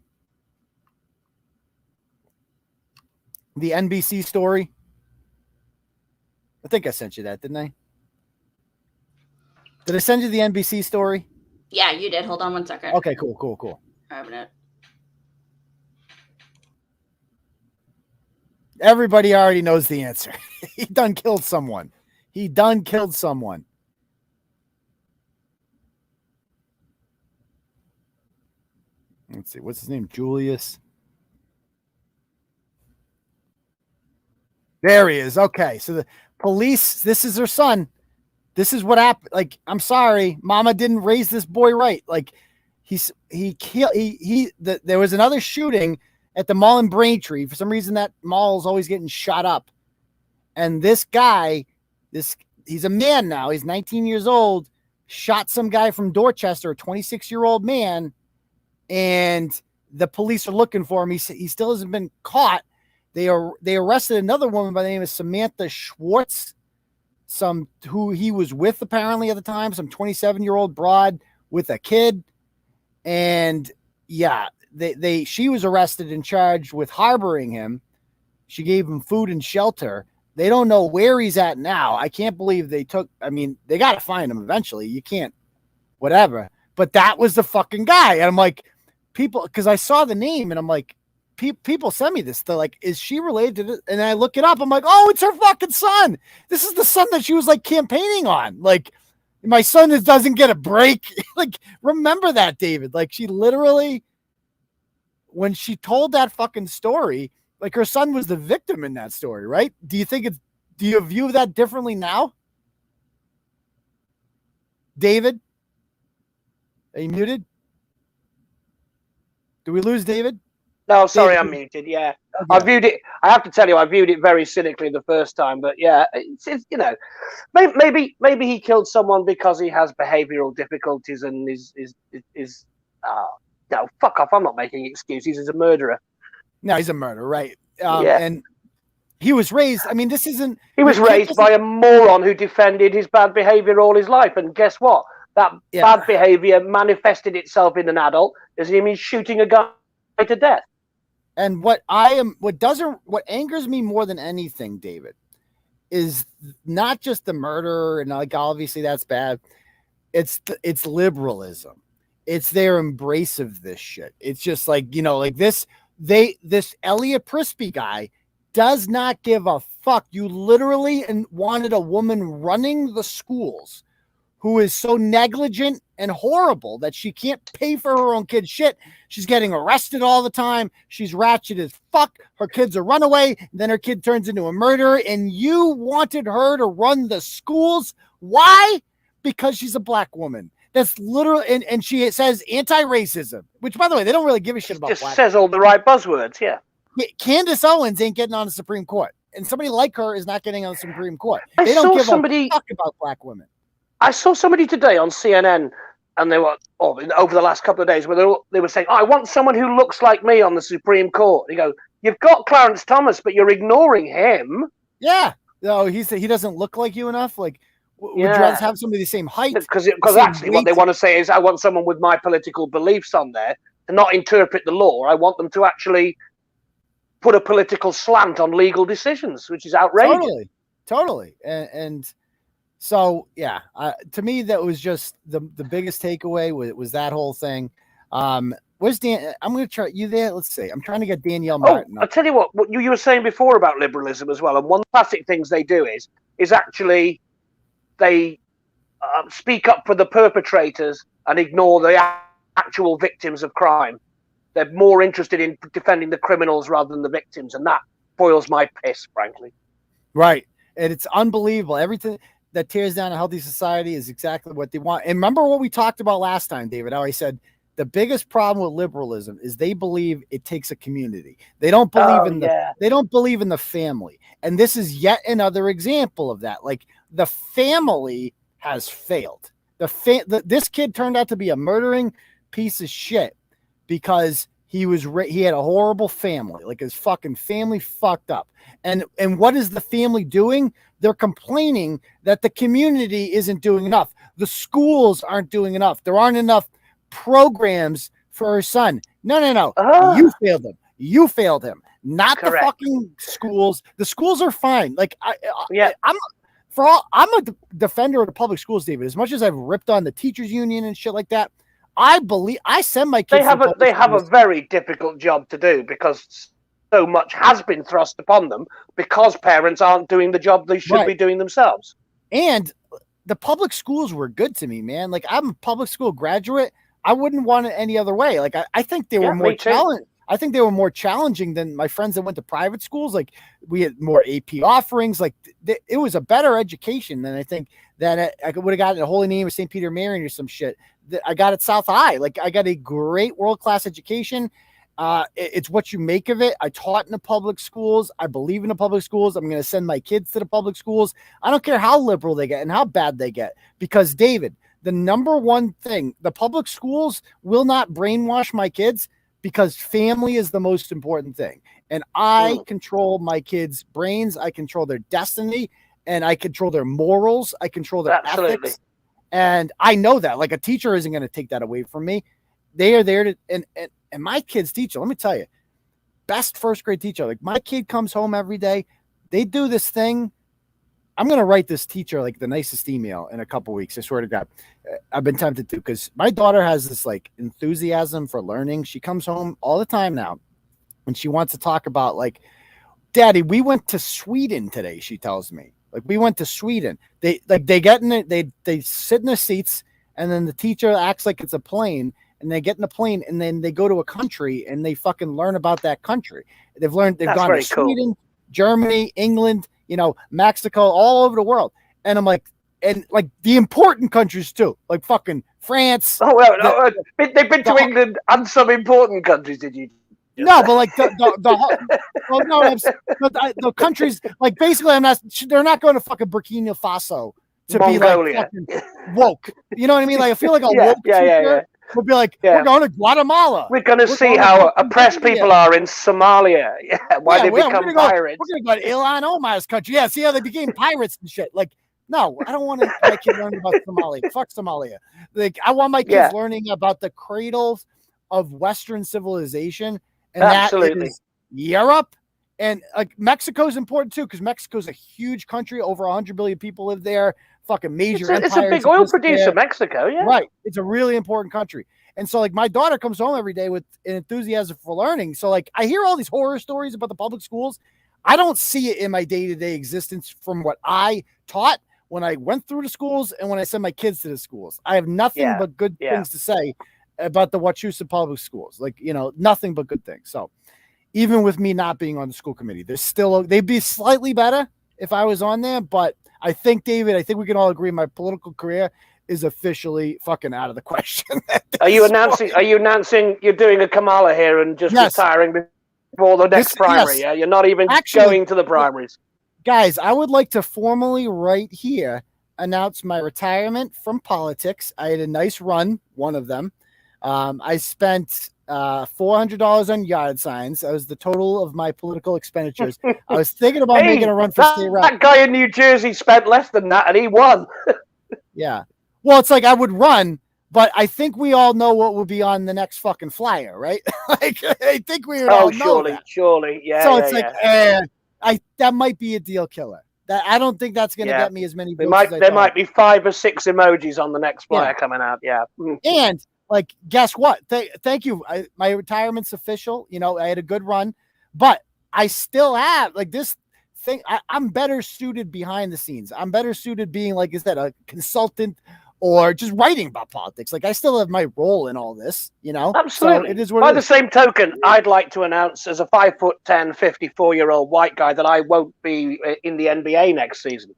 The NBC story. I think I sent you that, didn't I? Did I send you the NBC story? Yeah, you did. Hold on 1 second. Okay, cool. Grabbing it. Everybody already knows the answer. He done killed someone. Let's see. What's his name? Julius. There he is. Okay. So the police, this is her son. This is what happened. Like, I'm sorry. Mama didn't raise this boy right. Like, there was another shooting at the mall in Braintree. For some reason, that mall is always getting shot up. And this guy, he's a man now. He's 19 years old, shot some guy from Dorchester, a 26-year-old man. And the police are looking for him. He still hasn't been caught. They arrested another woman by the name of Samantha Schwartz, who he was with apparently at the time, some 27-year-old broad with a kid. And yeah, she was arrested and charged with harboring him. She gave him food and shelter. They don't know where he's at now. I can't believe they got to find him eventually. You can't, whatever. But that was the fucking guy. And I'm like, because I saw the name and I'm like, people send me this. They're like, is she related to this? And I look it up. I'm like, oh, it's her fucking son. This is the son that she was like campaigning on. Like, my son doesn't get a break. Like, remember that, David. Like, she literally, when she told that fucking story, like, her son was the victim in that story, right? Do you view that differently now? David? Are you muted? Do we lose David? No, sorry, I'm muted. Yeah, okay. I have to tell you, I viewed it very cynically the first time. But yeah, it's maybe he killed someone because he has behavioural difficulties and no, fuck off. I'm not making excuses. He's a murderer. No, he's a murderer, right? Yeah. And he was raised. I mean, He was raised by a moron who defended his bad behaviour all his life. And guess what? That bad behaviour manifested itself in an adult as him shooting a guy to death. And what angers me more than anything, David, is not just the murder, and like obviously that's bad. It's liberalism. It's their embrace of this shit. It's just like, like this Elliot Prispy guy does not give a fuck. You literally wanted a woman running the schools who is so negligent and horrible that she can't pay for her own kid's shit. She's getting arrested all the time. She's ratchet as fuck. Her kid's a runaway. Then her kid turns into a murderer. And you wanted her to run the schools. Why? Because she's a black woman. That's literally, and she says anti-racism, which, by the way, they don't really give a shit about. Just says all the right buzzwords, yeah. Candace Owens ain't getting on the Supreme Court. And somebody like her is not getting on the Supreme Court. They don't give a fuck about black women. I saw somebody today on CNN, and they were over the last couple of days, where they were saying, "I want someone who looks like me on the Supreme Court." You go, "You've got Clarence Thomas, but you're ignoring him." Yeah, no, he doesn't look like you enough. Like, would you rather have somebody the same height? Because actually, what they want to say is, "I want someone with my political beliefs on there to not interpret the law. I want them to actually put a political slant on legal decisions," which is outrageous. Totally, and. So yeah, to me that was just the biggest takeaway was that whole thing. Where's Dan? I'm going to try you there. Let's see. I'm trying to get Danielle Martin. I'll tell you what you were saying before about liberalism as well. And one of the classic things they do is actually they speak up for the perpetrators and ignore the actual victims of crime. They're more interested in defending the criminals rather than the victims, and that boils my piss, frankly. Right, and it's unbelievable. Everything that tears down a healthy society is exactly what they want. And remember what we talked about last time, David, how I said the biggest problem with liberalism is they believe it takes a community. They don't believe they don't believe in the family. And this is yet another example of that. Like, the family has failed. This kid turned out to be a murdering piece of shit because he had a horrible family. Like, his fucking family fucked up. And what is the family doing? They're complaining that the community isn't doing enough. The schools aren't doing enough. There aren't enough programs for her son. No. You failed him. You failed him. Not correct. The fucking schools. The schools are fine. Like, I'm a defender of the public schools, David. As much as I've ripped on the teachers union and shit like that, I send my kids. They have a very difficult job to do because so much has been thrust upon them because parents aren't doing the job they should be doing themselves. And the public schools were good to me, man. Like, I'm a public school graduate. I wouldn't want it any other way. Like, I think they were more challenging. I think they were more challenging than my friends that went to private schools. Like, we had more AP offerings. Like, it was a better education than I think that I would have gotten at Holy Name of St. Peter Marian or some shit that I got at South High. Like, I got a great world-class education. It's what you make of it. I taught in the public schools. I believe in the public schools. I'm going to send my kids to the public schools. I don't care how liberal they get and how bad they get, because David, the number one thing, the public schools will not brainwash my kids because family is the most important thing. And I control my kids' brains. I control their destiny, and I control their morals. I control their ethics. And I know that, like, a teacher isn't going to take that away from me. They are there to, and my kid's teacher, let me tell you, best first grade teacher. Like, my kid comes home every day. They do this thing. I'm going to write this teacher like the nicest email in a couple weeks. I swear to God. I've been tempted to, because my daughter has this like enthusiasm for learning. She comes home all the time now and she wants to talk about, like, Daddy, we went to Sweden today. She tells me, like, we went to Sweden. They get in it. They sit in their seats, and then the teacher acts like it's a plane, and they get in the plane, and then they go to a country and they fucking learn about that country. They've gone to Sweden, Germany, England, Mexico, all over the world. And I'm like, and like the important countries too, like fucking France. Oh, well, they've been to England and some important countries, did you? No, but like the countries, like, basically, they're not going to fucking Burkina Faso to Mongolia. Be like fucking woke. You know what I mean? Like, I feel like a woke teacher would be like, we're going to Guatemala. We're going to see how oppressed people are in Somalia. Yeah, why they become pirates. We're going to go to Ilhan Omar's country. Yeah, see how they became pirates and shit. Like, no, I don't want my kid learning about Somalia. Fuck Somalia. Like, I want my kids learning about the cradles of Western civilization, and that is Europe. And like, Mexico's important too, because Mexico's a huge country. Over 100 billion people live there. Fucking major empires. It's a big oil producer, Mexico. Yeah, right. It's a really important country. And so, like, my daughter comes home every day with an enthusiasm for learning. So, like, I hear all these horror stories about the public schools. I don't see it in my day-to-day existence from what I taught when I went through the schools and when I send my kids to the schools. I have nothing but good things to say about the Wachusett public schools. Like, nothing but good things. So even with me not being on the school committee, they'd be slightly better if I was on there. But I think, David, we can all agree my political career is officially fucking out of the question. Are you announcing you're doing a Kamala here and just retiring before the next primary? Yeah, you're not even going to the primaries. Guys, I would like to formally right here announce my retirement from politics. I had a nice run, one of them. I spent $400 on yard signs. That was the total of my political expenditures. I was thinking about making a run for state rep. That guy in New Jersey spent less than that, and he won. Yeah. Well, it's like I would run, but I think we all know what will be on the next fucking flyer, right? Like, I think we would all know that. Surely. Yeah. So it's that might be a deal killer. That I don't think that's going to get me as many votes. There might be 5 or 6 emojis on the next flyer coming out. Yeah. And like, guess what? Thank you. My retirement's official. I had a good run, but I still have like this thing. I'm better suited behind the scenes. I'm better suited being, like, is that a consultant or just writing about politics? Like, I still have my role in all this, Absolutely. So it is what By the same token, I'd like to announce as a 5'10", 54-year-old white guy that I won't be in the NBA next season.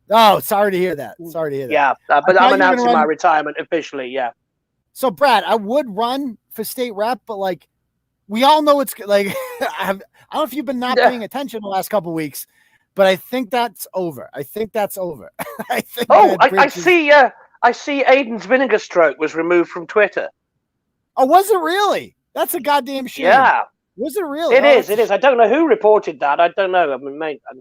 Oh, sorry to hear that. Yeah, but I'm announcing my retirement officially. Yeah. So, Brad, I would run for state rep, but like, we all know it's like, I don't know if you've been not paying attention the last couple of weeks, but I think that's over. I think I see Aidan's vinegar stroke was removed from Twitter. Oh, was it really? That's a goddamn shame. Yeah. Was it really? It is. I don't know who reported that. I don't know. I mean, mate, I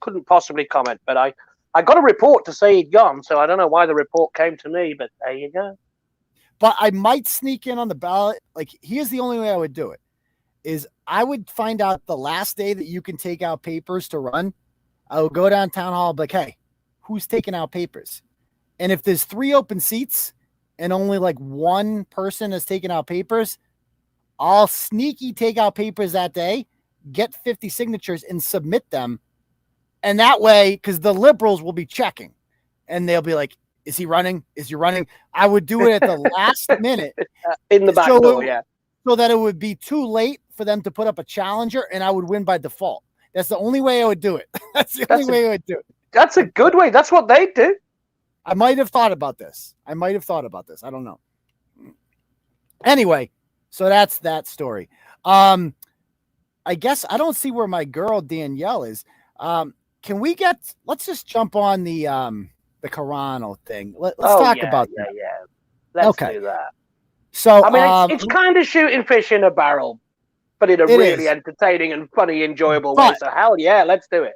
couldn't possibly comment, but I got a report to say he'd gone, so I don't know why the report came to me, but there you go. But I might sneak in on the ballot. Like, here's the only way I would do it, is I would find out the last day that you can take out papers to run. I would go down town hall, like, hey, who's taking out papers. And if there's 3 open seats and only like 1 person is taking out papers, I'll sneaky take out papers that day, get 50 signatures and submit them. And that way, because the liberals will be checking and they'll be like, is he running? Is he running? I would do it at the last minute. In the back door, yeah. So that it would be too late for them to put up a challenger and I would win by default. That's the only way I would do it. That's the only way I would do it. That's a good way. That's what they do. I might have thought about this. I don't know. Anyway, so that's that story. I guess I don't see where my girl Danielle is. Let's just jump on the Carono thing. Let's talk about that. Yeah. Let's do that. So I mean, it's kind of shooting fish in a barrel, but in a really entertaining and funny, enjoyable way. So hell yeah, let's do it.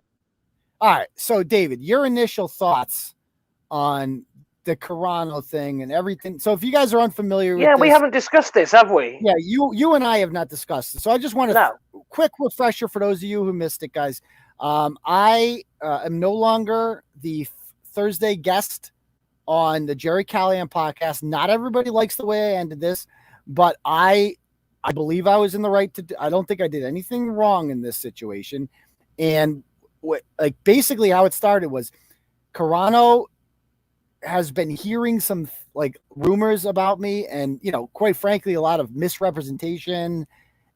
All right. So David, your initial thoughts on the Carono thing and everything. So if you guys are unfamiliar with we haven't discussed this, have we? Yeah, you and I have not discussed it. So I just want to quick refresher for those of you who missed it, guys. I am no longer the Thursday guest on the Jerry Callahan podcast. Not everybody likes the way I ended this, but I believe I was in the right I don't think I did anything wrong in this situation. And basically how it started was Carono has been hearing some like rumors about me and, quite frankly, a lot of misrepresentation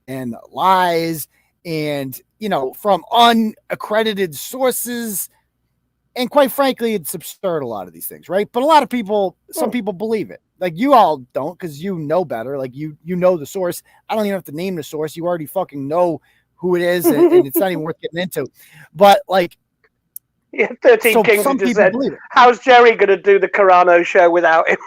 and lies and, from unaccredited sources. And quite frankly, it's absurd, a lot of these things, right? But a lot of people, some people believe it. Like you all don't, because you know better. Like you know the source. I don't even have to name the source. You already fucking know who it is, and it's not even worth getting into. But like, 13 Kings just said, how's Jerry going to do the Carono show without him?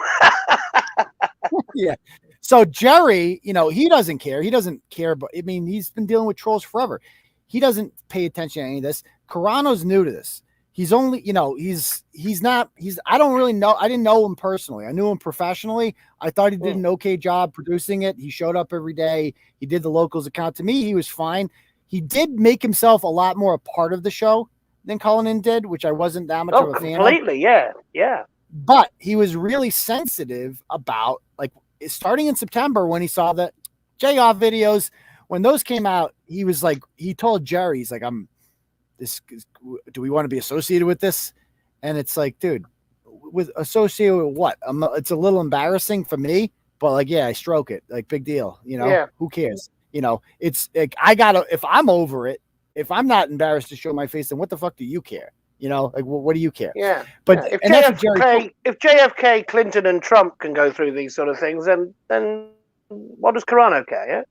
Yeah. So Jerry, he doesn't care. He doesn't care. But I mean, he's been dealing with trolls forever. He doesn't pay attention to any of this. Carono's new to this. He's only, I don't really know. I didn't know him personally. I knew him professionally. I thought he did an okay job producing it. He showed up every day. He did the locals account. To me, he was fine. He did make himself a lot more a part of the show than Cullinan did, which I wasn't that much of a fan of. Completely, yeah. But he was really sensitive about, like, starting in September when he saw the J-Off videos. When those came out, he was like, he told Jerry, he's like, do we want to be associated with this? And it's like, dude, with associated with what? It's a little embarrassing for me, but like, yeah, I stroke it, like big deal, who cares? It's like, if I'm over it, if I'm not embarrassed to show my face, then what the fuck do you care? Like, what do you care? Yeah. But if JFK, Clinton and Trump can go through these sort of things, then what does Carono care? Yeah.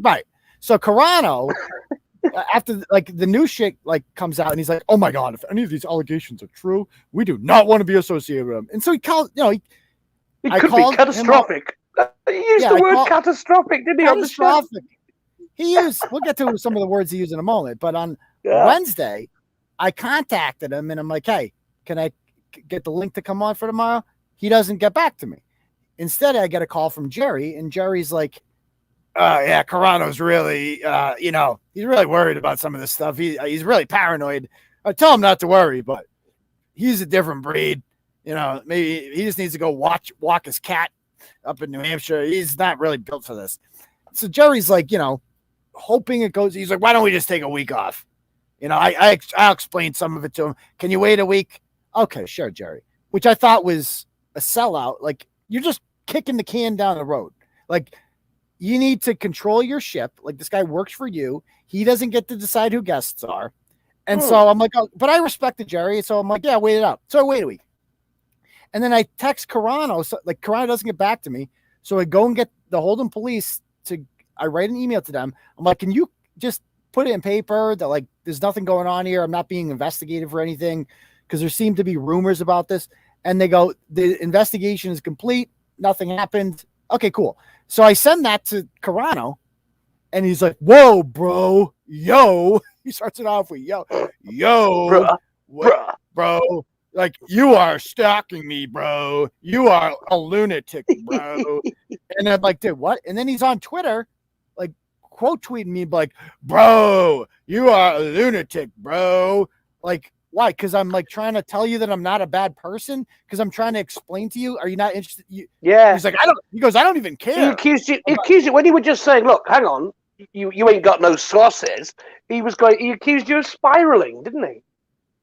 Right. So Carono, after like the new shit like comes out and he's like, oh my God, if any of these allegations are true, we do not want to be associated with them. And so he called, it could be catastrophic. He used the word catastrophic, didn't he? On the show? We'll get to some of the words he used in a moment, but on Wednesday, I contacted him and I'm like, hey, can I get the link to come on for tomorrow? He doesn't get back to me. Instead, I get a call from Jerry and Jerry's like, yeah, Carono's really, he's really worried about some of this stuff. He's really paranoid. I tell him not to worry, but he's a different breed. Maybe he just needs to go walk his cat up in New Hampshire. He's not really built for this. So Jerry's like, hoping it goes. He's like, why don't we just take a week off? I'll explain some of it to him. Can you wait a week? Okay, sure, Jerry. Which I thought was a sellout. Like, you're just kicking the can down the road. Like, you need to control your ship. Like, this guy works for you. He doesn't get to decide who guests are. And so I'm like, oh, but I respected Jerry. So I'm like, yeah, wait it out. So I wait a week. And then I text Carono. So, like, Carono doesn't get back to me. So I go and get the Holden police I write an email to them. I'm like, can you just put it in paper that, like, there's nothing going on here. I'm not being investigated for anything because there seem to be rumors about this. And they go, the investigation is complete. Nothing happened. Okay, cool. So I send that to Carono and he's like, whoa, bro, yo. He starts it off with, yo, bro. Like, you are stalking me, bro. You are a lunatic, bro. And I'm like, dude, what? And then he's on Twitter, like, quote tweeting me, like, bro, you are a lunatic, bro. Like, Why? Because I'm like trying to tell you that I'm not a bad person. Because I'm trying to explain to you. Are you not interested? Yeah. He's like, I don't. He goes, I don't even care. He accused you when you were just saying, look, hang on, you ain't got no sources. He accused you of spiraling, didn't he?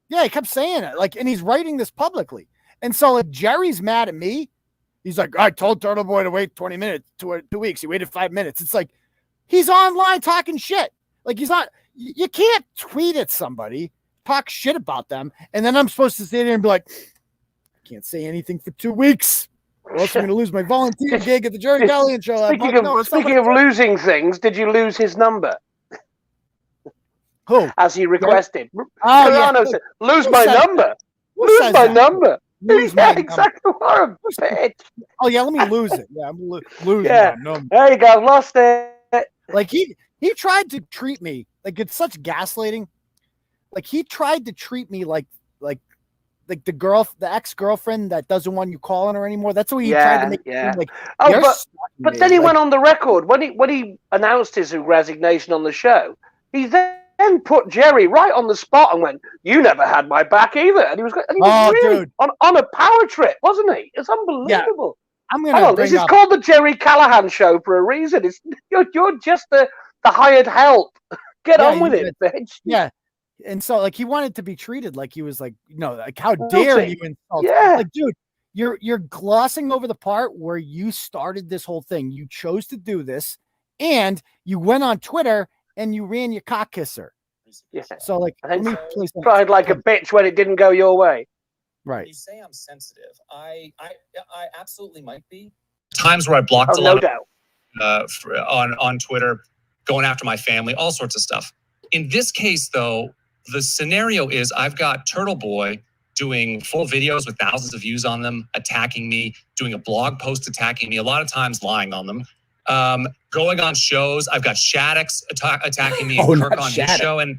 Yeah, he kept saying it. Like, and he's writing this publicly. And so like Jerry's mad at me. He's like, I told Turtleboy to wait 20 minutes, 2 weeks. He waited 5 minutes. It's like, he's online talking shit. Like, he's not, you can't tweet at somebody, talk shit about them, and then I'm supposed to sit there and be like, I can't say anything for 2 weeks. Or else I'm going to lose my volunteer gig at the Jerry Gallion show. Speaking of losing things, did you lose his number? Who? As he requested. Carano said, lose my number. Lose my number. Yeah, exactly. What a bitch. Oh, yeah, let me lose it. Yeah, I'm losing my number. There you go. Lost it. Like, he tried to treat me, like, it's such gaslighting. Like, he tried to treat me like the ex-girlfriend that doesn't want you calling her anymore. That's what he tried to make me like. But then he went on the record when he announced his resignation on the show. He then put Jerry right on the spot and went, "You never had my back either." And he was really on a power trip, wasn't he? It's unbelievable. Yeah. This is called the Jerry Callahan show for a reason. You're just the hired help. Get on with it, bitch. Yeah. And so, like, he wanted to be treated like he was like, like, how dare you insult? Yeah. Like, dude, you're glossing over the part where you started this whole thing. You chose to do this, and you went on Twitter and you ran your cock kisser. Yeah. So, like, let me play some. Cried like a bitch when it didn't go your way. Right. You say I'm sensitive. I absolutely might be. Times where I blocked a lot doubt. On Twitter, going after my family, all sorts of stuff. In this case, though, the scenario is I've got Turtleboy doing full videos with thousands of views on them, attacking me, doing a blog post attacking me, a lot of times lying on them, going on shows. I've got Shaddix attacking me and Kirk on his show. And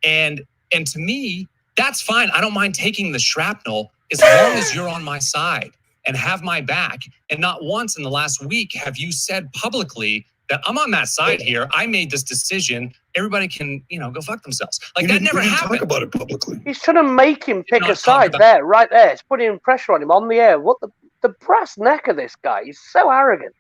to me, that's fine. I don't mind taking the shrapnel as long as you're on my side and have my back. And not once in the last week have you said publicly that I'm on that side here. I made this decision. Everybody can, go fuck themselves. Like, that never happened. Talk about it publicly. He's trying to make him pick a side there, right there. It's putting pressure on him on the air. What the brass neck of this guy? He's so arrogant.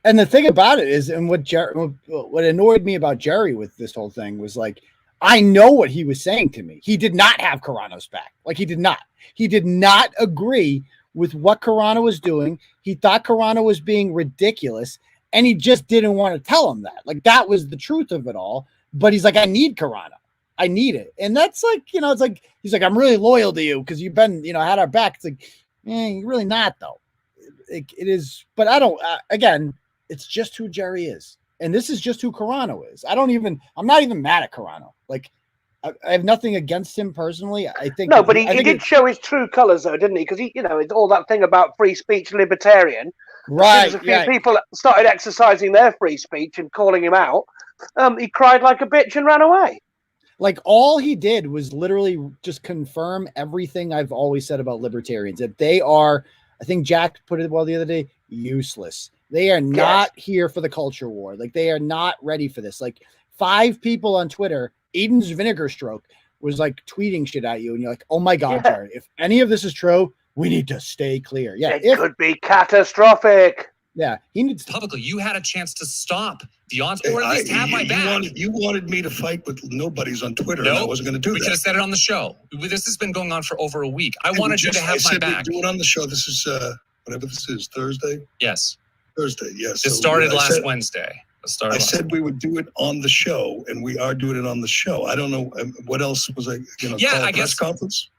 And the thing about it is, and what annoyed me about Jerry with this whole thing was, like, I know what he was saying to me. He did not have Carano's back. Like, he did not. He did not agree with what Carano was doing. He thought Carano was being ridiculous. And he just didn't want to tell him that. Like, that was the truth of it all. But he's like, I need Carano. I need it. And that's like, it's like, he's like, I'm really loyal to you because you've been, had our back. It's like, you're really not, though. It is. But I don't, again, it's just who Jerry is. And this is just who Carano is. I'm not even mad at Carano. Like, I have nothing against him personally. I think. No, but he did show his true colors, though, didn't he? Because it's all that thing about free speech, libertarian. Right. As a few people started exercising their free speech and calling him out, he cried like a bitch and ran away. Like, all he did was literally just confirm everything I've always said about libertarians, that they are, I think Jack put it well the other day, useless. They are not here for the culture war. Like, they are not ready for this. Like, 5 people on Twitter, Aidan's vinegar stroke, was like tweeting shit at you. And you're like, oh my God, Jared, if any of this is true, we need to stay clear. Yeah. It could be catastrophic. Yeah. He needs publicly. You had a chance to stop the onslaught, or at least have my back. You wanted me to fight with nobodies on Twitter. No, and I wasn't going to do that. We could have said it on the show. This has been going on for over a week. I wanted you to have my back. Do it on the show. This is whatever this is, Thursday? Yes. Thursday, yes. It started last Wednesday. I said we would do it on the show, and we are doing it on the show. I don't know what else was I. I guess press conference.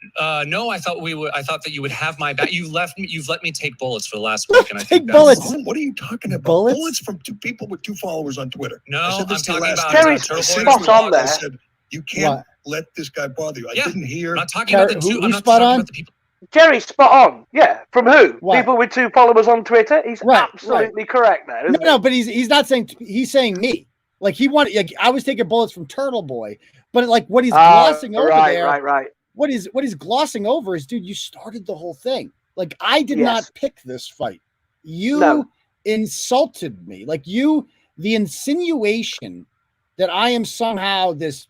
No, I thought that you would have my back. You've let me take bullets for the last week, and I think bullets. What are you talking about? Bullets from 2 people with 2 followers on Twitter. No, I'm talking about Jerry's spot on there. I said you can't let this guy bother you. I didn't hear. I'm not talking about the 2. I'm not talking about the people. Jerry's spot on. Yeah. From who? What? People with 2 followers on Twitter. He's absolutely correct there. No, but he's not saying. He's saying me. Like, he wanted. Like, I was taking bullets from Turtleboy, but like what he's glossing over there. Right. What he's glossing over is, dude, you started the whole thing. Like, I did not pick this fight. You insulted me. Like, the insinuation that I am somehow this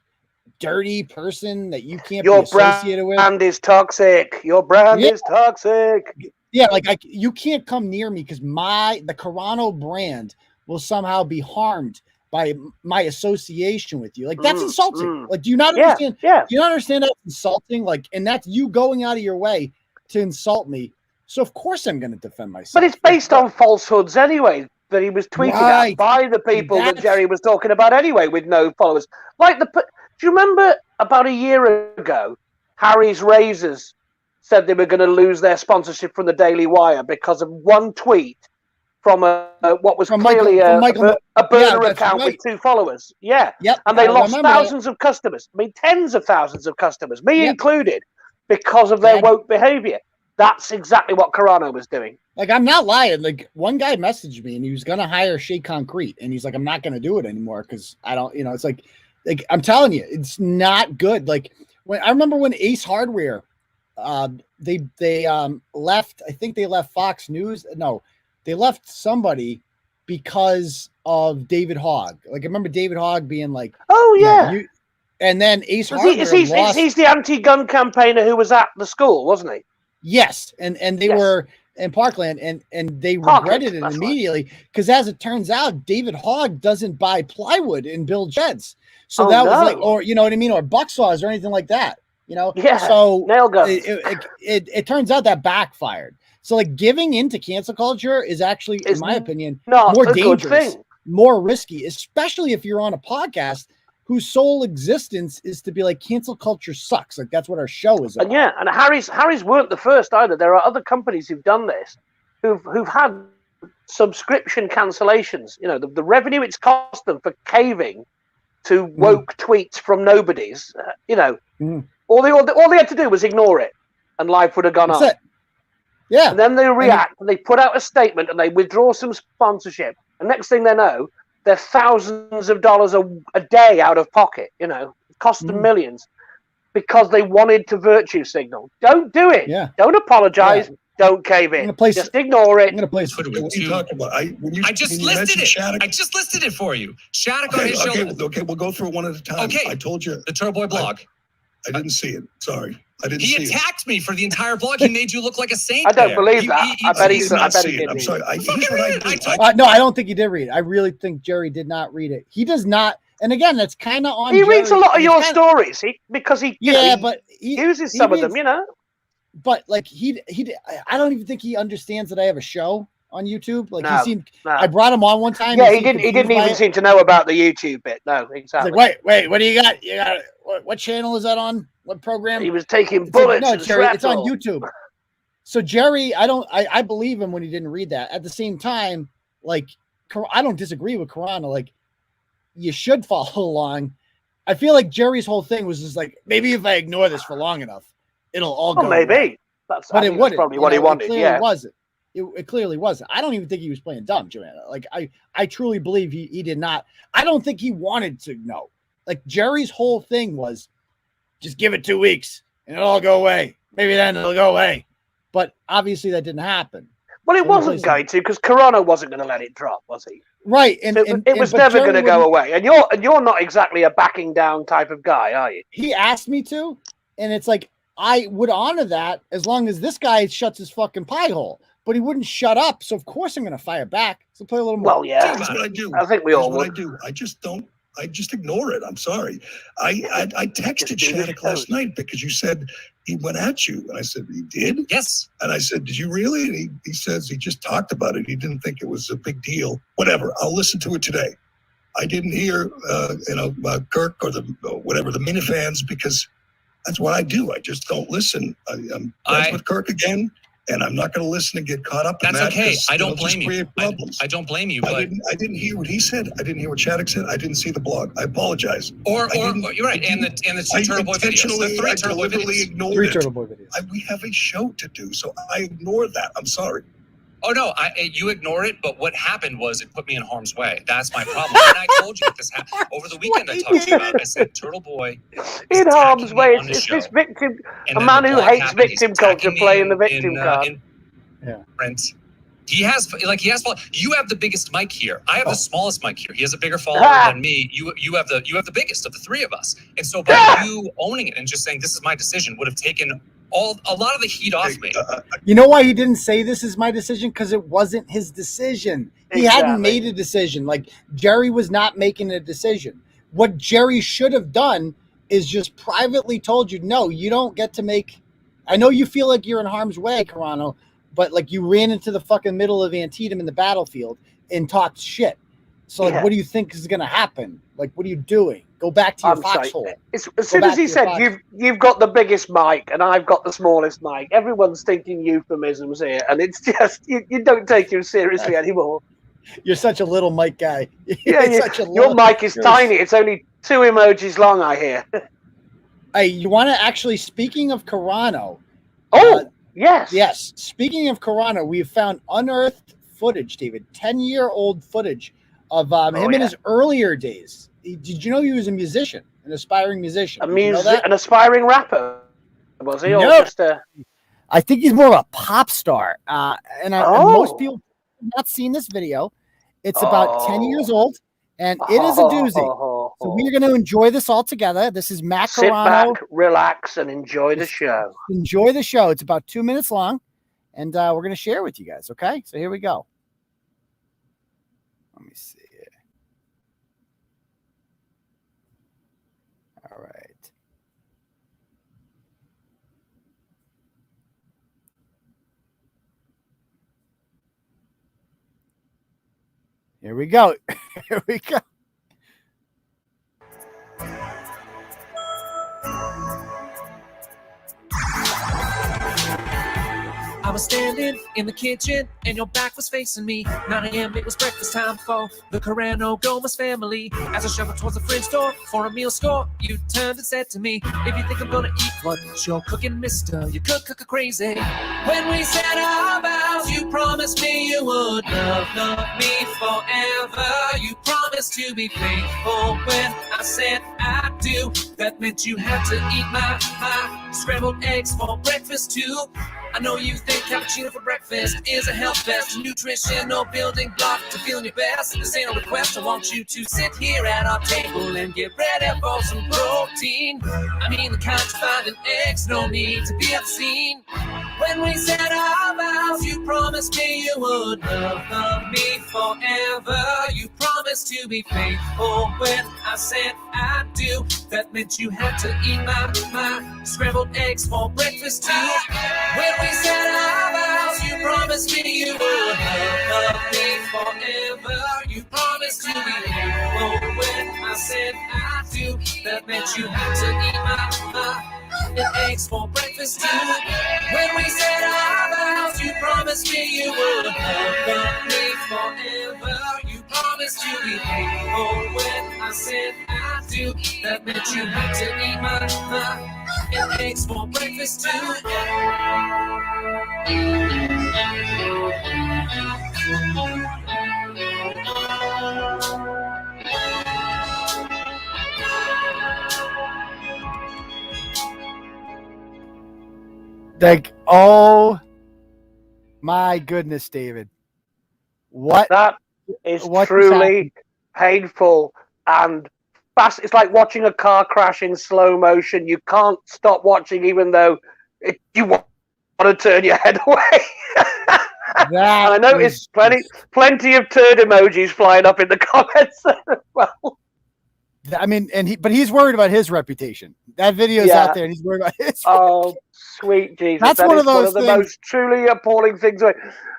dirty person that you can't Your be associated with. Your brand is toxic. Your brand is toxic. Yeah, like you can't come near me because the Carono brand will somehow be harmed by my association with you. Like that's insulting. Like, do you not understand? Yeah. Do you not understand that's insulting? Like, and that's you going out of your way to insult me. So of course I'm going to defend myself. But it's based on falsehoods anyway that he was tweeted at by the people that Jerry was talking about anyway with no followers. Like do you remember about a year ago, Harry's Razors said they were going to lose their sponsorship from the Daily Wire because of one tweet from what was clearly a burner account with 2 followers. Yeah. Yep. And they lost thousands of customers. I mean, tens of thousands of customers, me included, because of their woke behavior. That's exactly what Carono was doing. Like, I'm not lying. Like, one guy messaged me and he was going to hire Shea Concrete. And he's like, I'm not going to do it anymore because I don't, it's like I'm telling you, it's not good. Like, I remember when Ace Hardware, they left, I think they left Fox News. No, they left somebody because of David Hogg. Like, I remember David Hogg being like, oh, yeah. And then Ace Hardware he's the anti-gun campaigner who was at the school, wasn't he? Yes, and they were in Parkland, and they regretted it immediately because, as it turns out, David Hogg doesn't buy plywood and build sheds, so was like, or you know what I mean, or buck saws or anything like that, So nail guns. It turns out that backfired. So like giving into cancel culture is actually, in my opinion, more dangerous, more risky, especially if you're on a podcast whose sole existence is to be like, cancel culture sucks. Like, that's what our show is about. And Harry's weren't the first either. There are other companies who've done this, who've had subscription cancellations. The revenue it's cost them for caving to woke tweets from nobodies. All they had to do was ignore it, and life would have gone on. Yeah. And then they react, and they put out a statement, and they withdraw some sponsorship. And next thing they know, they're thousands of dollars a day out of pocket, it cost them millions because they wanted to virtue signal. Don't do it. Yeah. Don't apologize. Yeah. Don't cave in. Just ignore it. I'm going to play What are you talking about? I just listed it. Shattuck, I just listed it for you. Shattuck on his show. Okay, we'll go through it one at a time. Okay. I told you. The Turtleboy blog. I didn't see it. Sorry. I didn't see it. He attacked me for the entire blog. He made you look like a saint. I don't believe that. I bet he did. I'm sorry. No, I don't think he did read it. I really think Jerry did not read it. He does not. And again, that's kind of on. He reads a lot of your stories because he uses some of them, But like I don't even think he understands that I have a show on YouTube. Like I brought him on one time. Yeah, he didn't even seem to know about the YouTube bit. No, exactly. Like, wait, what do you got? You got what channel is that on? What program? He was taking bullets. No, Jerry, it's on YouTube. So Jerry, I believe him when he didn't read that. At the same time, like, I don't disagree with Carono. Like, you should follow along. I feel like Jerry's whole thing was just like, maybe if I ignore this for long enough, it'll all go. Maybe. But it wouldn't. Probably what he wanted. It wasn't. It clearly wasn't. I don't even think he was playing dumb, Joanna. Like, I truly believe he did not. I don't think he wanted to know. Like, Jerry's whole thing was, just give it 2 weeks and it'll all go away. Maybe then it'll go away. But obviously that didn't happen. Well, it wasn't going to, because Carono wasn't going to let it drop, was he? Right. It was never going to go away. And you're not exactly a backing down type of guy, are you? He asked me to, and it's like, I would honor that as long as this guy shuts his fucking pie hole. But he wouldn't shut up, so of course I'm going to fire back. So play a little more. Well, yeah. That's what I do. I think we all would. I do. I just ignore it. I'm sorry. I texted Shattuck last night because you said he went at you. And I said, he did? Yes. And I said, did you really? And he says he just talked about it. He didn't think it was a big deal. Whatever. I'll listen to it today. I didn't hear, Kirk or the minifans, because that's what I do. I just don't listen. I'm friends with Kirk again. And I'm not going to listen and get caught up in that. That's okay. I don't blame you. I don't blame you. But I didn't hear what he said. I didn't hear what Shattuck said. I didn't see the blog. I apologize. Or you're right. And the Turtleboy videos. The three Turtleboy videos. We have a show to do, so I ignored that. I'm sorry. Oh no, you ignore it. But what happened was it put me in harm's way. That's my problem. And I told you that this happened over the weekend. I talked to you about it. I said Turtleboy in harm's way. It's this victim, a man who hates victim culture, playing the victim card. Print He has you have the biggest mic here. I have the smallest mic here. He has a bigger follower than me. You have the biggest of the three of us. And so by you owning it and just saying this is my decision would have taken a lot of the heat off me. You know why he didn't say this is my decision? Because it wasn't his decision. He hadn't made a decision. Like, Jerry was not making a decision. What Jerry should have done is just privately told you, no, you don't get to make. I know you feel like you're in harm's way, Carono, but like you ran into the fucking middle of Antietam in the battlefield and talked shit. So like, what do you think is going to happen? Like, what are you doing? Go back to your foxhole. As soon as he said, you've got the biggest mic and I've got the smallest mic, everyone's thinking euphemisms here. And it's just, you don't take you seriously anymore. You're such a little mic guy. Your mic is tiny. It's only 2 emojis long, I hear. Hey, you want to actually, speaking of Carono. Yes. Yes. Speaking of Carono, we've found unearthed footage, David, 10-year-old footage of him in his earlier days. Did you know he was a musician, an aspiring musician? An aspiring rapper, was he? No. Or just I think he's more of a pop star. And most people have not seen this video. It's about 10 years old, and it is a doozy. So we are going to enjoy this all together. This is Matt Carano. Sit back, relax, and enjoy the show. Enjoy the show. It's about 2 minutes long, and we're going to share it with you guys, okay? So here we go. Let me see. All right. Here we go. Here we go. I was standing in the kitchen and your back was facing me. 9 a.m. it was breakfast time for the Carono Gomez family. As I shuffled towards the fridge door for a meal score, you turned and said to me, if you think I'm gonna eat what you're cooking, mister, you cook crazy. When we said our vows, you promised me you would love me forever. You promised to be faithful when I said I do. That meant you had to eat my scrambled eggs for breakfast too. I know you think cappuccino for breakfast is a health best, nutritional building block to feeling your best. This ain't a request. I want you to sit here at our table and get ready for some protein. I mean the kind you find in eggs, no need to be obscene. When we said our vows, you promised me you would love me forever. You promised to be faithful when I said I do. That meant you had to eat my scrambled eggs for breakfast too. When we said our vows, you promised me you would love me forever. You promised to be faithful when I said I do. That meant you had to eat my eggs for breakfast too. When we said our vows, you promised me you would love me forever. You promised to be faithful when I said I do. That meant you had to eat my eggs for breakfast too. Like, oh my goodness, David. That is truly painful and fast. It's like watching a car crash in slow motion. You can't stop watching even though you want to turn your head away. And I noticed plenty of turd emojis flying up in the comments as well. I mean, but he's worried about his reputation. That video's out there, and he's worried about his. Oh, sweet Jesus! That's one of the most truly appalling things. What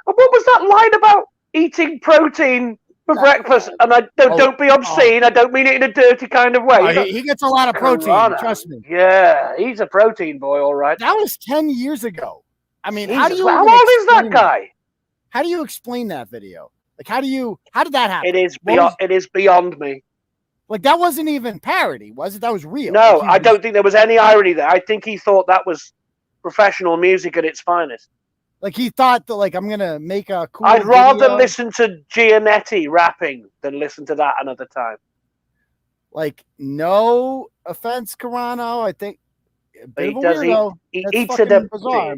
was that line about eating protein for breakfast? And don't be obscene. I don't mean it in a dirty kind of way. He gets a lot of protein. Trust me. Yeah, he's a protein boy, all right. That was 10 years ago. I mean, how old is that guy? How do you explain that video? Like, how did that happen? It is beyond me. Like, that wasn't even parody, was it? That was real. No, I don't think there was any irony there. I think he thought that was professional music at its finest. Like, he thought that, like, I'm going to make a cool I'd rather video. listen to Giannetti rapping than listen to that another time. Like, no offense, Carono. I think a bit of a weirdo. He eats it up. Bizarre.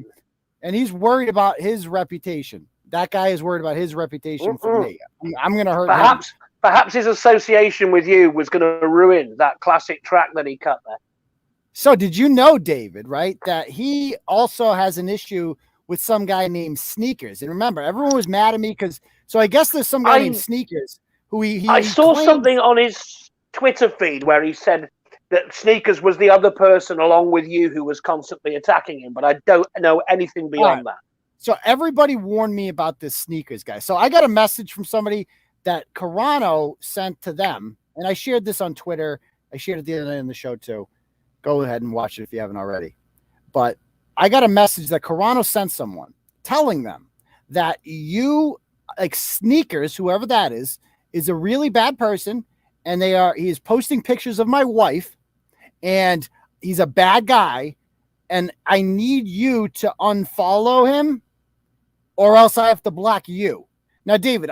And he's worried about his reputation. that guy is worried about his reputation for me. I'm going to hurt him. Perhaps his association with you was going to ruin that classic track that he cut there. So did you know, David, right, that he also has an issue with some guy named Sneakers? And remember, everyone was mad at me because, so I guess there's some guy named Sneakers who I saw something on his Twitter feed where he said that Sneakers was the other person along with you who was constantly attacking him, but I don't know anything beyond that. So everybody warned me about this Sneakers guy. So I got a message from somebody that Carono sent to them, and I shared this on Twitter. I shared it the other night in the show too. Go ahead and watch it if you haven't already. But I got a message that Carono sent someone telling them that you, like Sneakers, whoever that is a really bad person, and he is posting pictures of my wife, and he's a bad guy, and I need you to unfollow him, or else I have to block you. Now, David,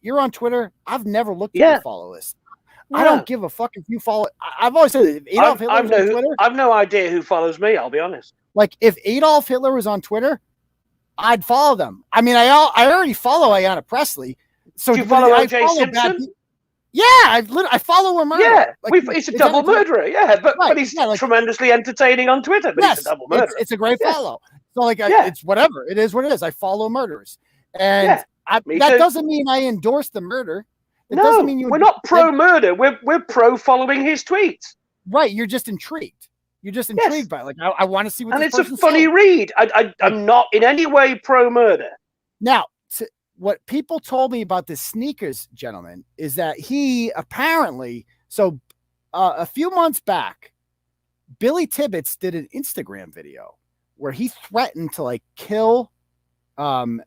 you're on Twitter. I've never looked at your follow list. I don't give a fuck if you follow. I've always said if Adolf Hitler was on Twitter, I've no idea who follows me. I'll be honest. Like if Adolf Hitler was on Twitter, I'd follow them. I mean, I already follow Ayanna Presley. So do you follow O.J. Simpson? Yeah, I follow a murderer. Yeah, he's a double murderer. Yeah, but he's tremendously entertaining on Twitter. But he's a double murderer. It's a great follow. So it's whatever. It is what it is. I follow murderers, and that doesn't mean I endorse the murder. Doesn't mean we're not pro-murder. We're pro-following his tweets. Right. You're just intrigued. You're just intrigued by it. Like I want to see what. And it's a funny read. I'm not in any way pro-murder. Now, what people told me about this Sneakers gentleman is that he apparently, a few months back, Billy Tibbetts did an Instagram video where he threatened to kill Kirk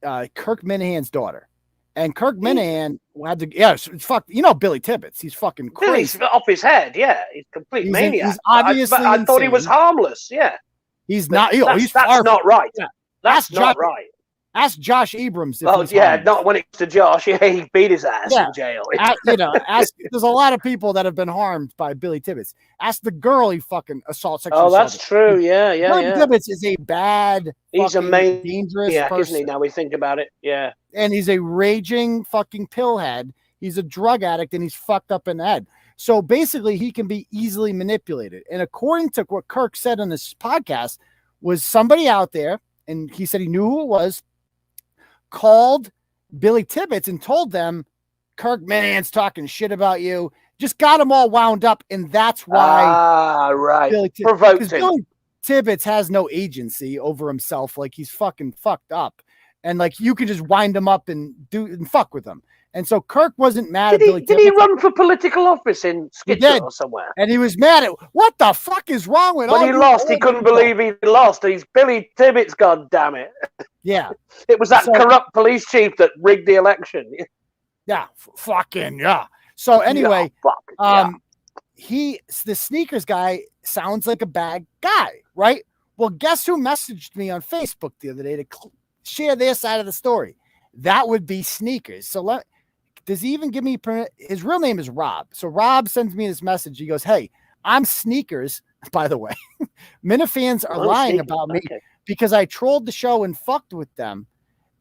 Minahan's daughter. And Kirk Minahan had to, Billy Tibbetts. He's fucking crazy. Billy's off his head. Yeah. He's a complete maniac. He's obviously I thought he was harmless. Yeah. He's not. That's not right. Yeah. That's not right. Ask Josh Abrams. Not when it's to Josh. Yeah, he beat his ass in jail. There's a lot of people that have been harmed by Billy Tibbetts. Ask the girl he fucking assaulted. Oh, that's true. Yeah. Billy Tibbetts is a bad, he's a dangerous person, isn't he? Now we think about it. Yeah. And he's a raging fucking pillhead. He's a drug addict, and he's fucked up in the head. So basically, he can be easily manipulated. And according to what Kirk said on this podcast, was somebody out there, and he said he knew who it was, called Billy Tibbetts and told them Kirk Minahan's talking shit about you. Just got them all wound up, and that's why. Right. Billy Tibbetts has no agency over himself. Like he's fucking fucked up, and you can just wind him up and fuck with him. And so Kirk wasn't mad at Billy Tibbetts. Did he run for political office in Skidmore or somewhere? And he was mad at what the fuck is wrong with? When he lost, he couldn't believe he lost. He's Billy Tibbetts. God damn it! Yeah, it was that corrupt police chief that rigged the election. Yeah, fucking yeah. So anyway, the Sneakers guy sounds like a bad guy, right? Well, guess who messaged me on Facebook the other day to share their side of the story? That would be Sneakers. So does he even give me his real name is Rob. So Rob sends me this message. He goes, "Hey, I'm Sneakers, by the way. Minifans are lying about me because I trolled the show and fucked with them.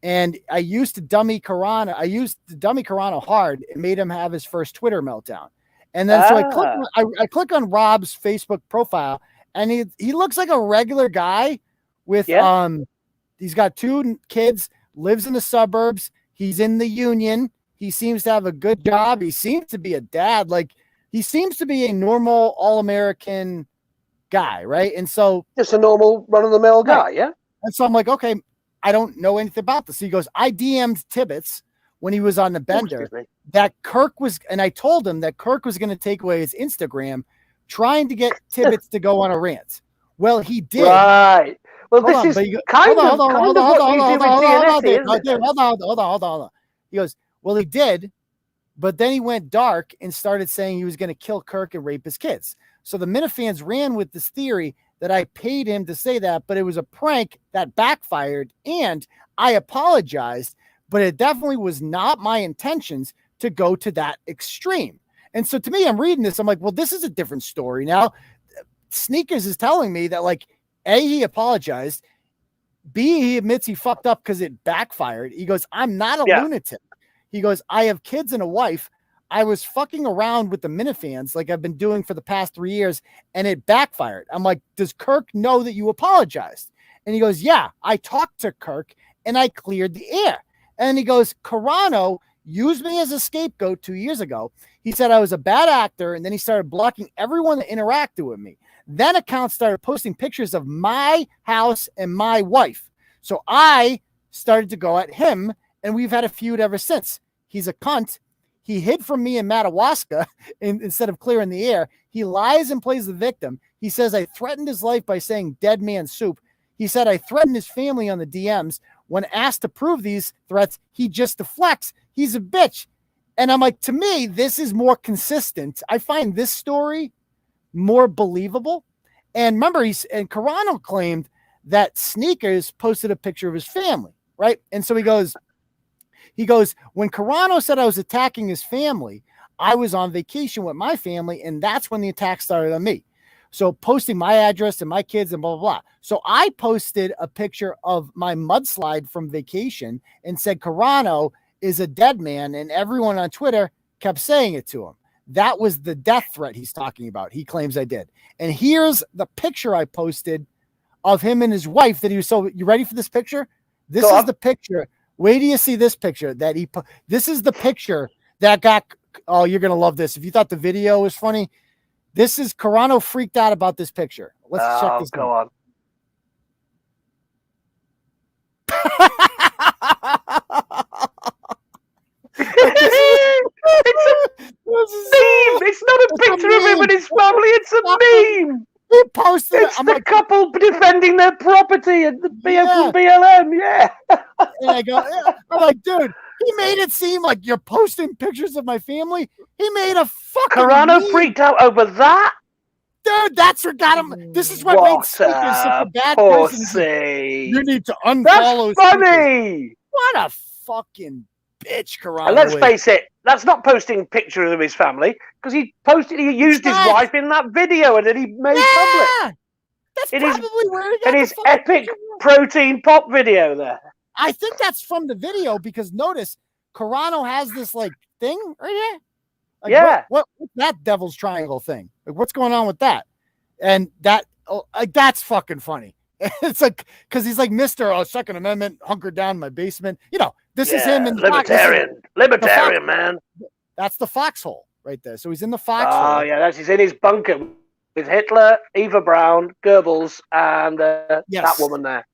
And I used to dummy Carono. I used to dummy Carono hard and made him have his first Twitter meltdown. And then so I click on Rob's Facebook profile, and he looks like a regular guy with he's got 2 kids, lives in the suburbs, he's in the union, he seems to have a good job, he seems to be a dad, he seems to be a normal all-American guy, right? And so just a normal run-of-the-mill guy, yeah. And so I'm like, okay, I don't know anything about this. He goes, I DM'd Tibbetts when he was on the bender that Kirk was, and I told him that Kirk was going to take away his Instagram, trying to get Tibbetts to go on a rant. Well, he did. Right. Well, this is kind of what you do with DNS. Hold on. He goes, well, he did, but then he went dark and started saying he was going to kill Kirk and rape his kids. So the Minifans ran with this theory that I paid him to say that, but it was a prank that backfired, and I apologized, but it definitely was not my intentions to go to that extreme. And so to me, I'm reading this, I'm like, well, this is a different story. Now, Sneakers is telling me that, he apologized. B, he admits he fucked up because it backfired. He goes, I'm not a lunatic. He goes, I have kids and a wife. I was fucking around with the minifans like I've been doing for the past 3 years, and it backfired. I'm like, does Kirk know that you apologized? And he goes, yeah, I talked to Kirk and I cleared the air. And he goes, Carono used me as a scapegoat 2 years ago. He said I was a bad actor, and then he started blocking everyone that interacted with me. Then accounts started posting pictures of my house and my wife. So I started to go at him, and we've had a feud ever since. He's a cunt. He hid from me in Madawaska instead of clearing the air. He lies and plays the victim. He says I threatened his life by saying dead man soup. He said I threatened his family on the DMs. When asked to prove these threats, he just deflects. He's a bitch. And I'm like, to me, this is more consistent. I find this story more believable. And remember, Carono claimed that Sneakers posted a picture of his family, right? And so he goes, when Carono said I was attacking his family, I was on vacation with my family, and that's when the attack started on me. So posting my address and my kids and blah, blah, blah. So I posted a picture of my mudslide from vacation and said Carono is a dead man, and everyone on Twitter kept saying it to him. That was the death threat he's talking about. He claims I did. And here's the picture I posted of him and his wife that he was so, you ready for this picture? This is the picture. Wait till you see this picture that this is the picture that got, oh, you're going to love this. If you thought the video was funny, this is Carono freaked out about this picture. Let's check this go out. It's not a picture of him and his family. It's a meme. He posted it's the couple defending their property and the BLM. Yeah. And I go, I'm like, dude, he made it seem like you're posting pictures of my family. He made a fucking Carono meme. freaked out over that. Dude, that's what got him. This is what made Sneakers such a bad person. You need to unfollow. That's funny. Sneakers. What a fucking bitch, Carono. And let's face it, that's not posting pictures of his family because he used his wife in that video and then he made public. That's probably where he got in his epic protein pop video there. I think that's from the video because notice Carono has this like thing right here. Like, yeah. What's that devil's triangle thing? Like, what's going on with that? And that's fucking funny. It's like, because he's like Mr. Second Amendment, hunkered down in my basement. You know, this is him in Libertarian, man. That's the Foxhole right there. So he's in the Foxhole. Oh, yeah, he's in his bunker with Hitler, Eva Braun, Goebbels, and that woman there.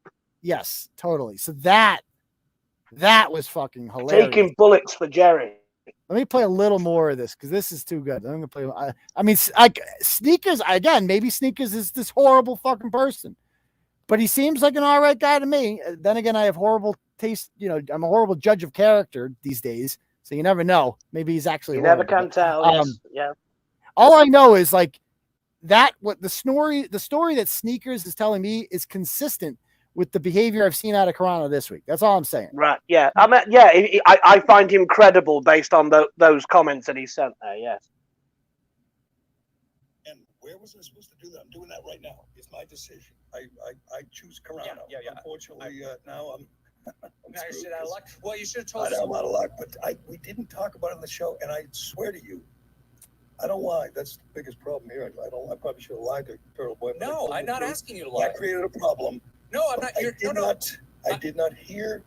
Yes, totally. So that was fucking hilarious. Taking bullets for Jerry. Let me play a little more of this because this is too good. I'm gonna play. I mean, Sneakers again. Maybe Sneakers is this horrible fucking person, but he seems like an all right guy to me. Then again, I have horrible taste. You know, I'm a horrible judge of character these days, so you never know. Maybe he's actually. You never can tell. Yes. Yeah. All I know is like that. What the story that Sneakers is telling me is consistent with the behavior I've seen out of Carono this week. That's all I'm saying. Right. Yeah. I find him credible based on those comments that he sent there. Yes. And where was I supposed to do that? I'm doing that right now. It's my decision. I choose Carono. Yeah. Unfortunately, now I'm shit out of luck. Well, you should have told us. I'm out of luck, but we didn't talk about it on the show, and I swear to you, I don't lie. That's the biggest problem here. I probably should have lied to Turtleboy. No, I'm not asking you to lie. That created a problem. No, I'm not. I did not hear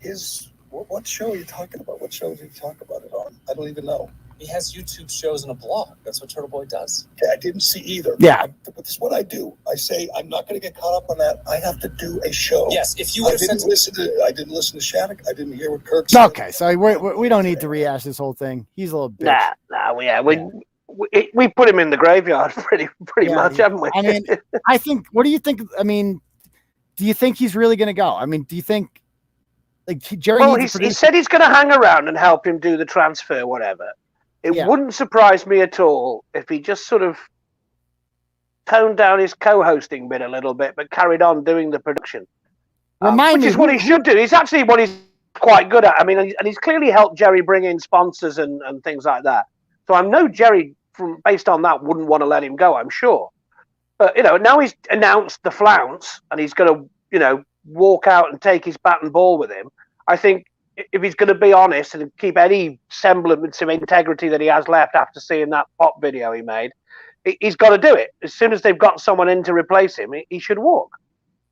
his. What show are you talking about? What show did he talk about it on? I don't even know. He has YouTube shows and a blog. That's what Turtleboy does. Yeah, I didn't see either. Yeah. But this is what I do. I say I'm not going to get caught up on that. I have to do a show. Yes, if you I didn't listen to Shattuck. I didn't hear what Kirk said. Okay, so we don't need to rehash this whole thing. He's a little bitch. We put him in the graveyard pretty much, haven't we? I mean, I think. What do you think? I mean, do you think he's really going to go? I mean, do you think like Jerry? Well, he said he's going to hang around and help him do the transfer, whatever. It wouldn't surprise me at all if he just sort of toned down his co-hosting bit a little bit, but carried on doing the production, which is what he should do. He's actually what he's quite good at. I mean, and he's clearly helped Jerry bring in sponsors and things like that. So I know Jerry, based on that, wouldn't want to let him go, I'm sure. But, now he's announced the flounce and he's going to, walk out and take his bat and ball with him. I think if he's going to be honest and keep any semblance of integrity that he has left after seeing that pop video he made, he's got to do it. As soon as they've got someone in to replace him, he should walk.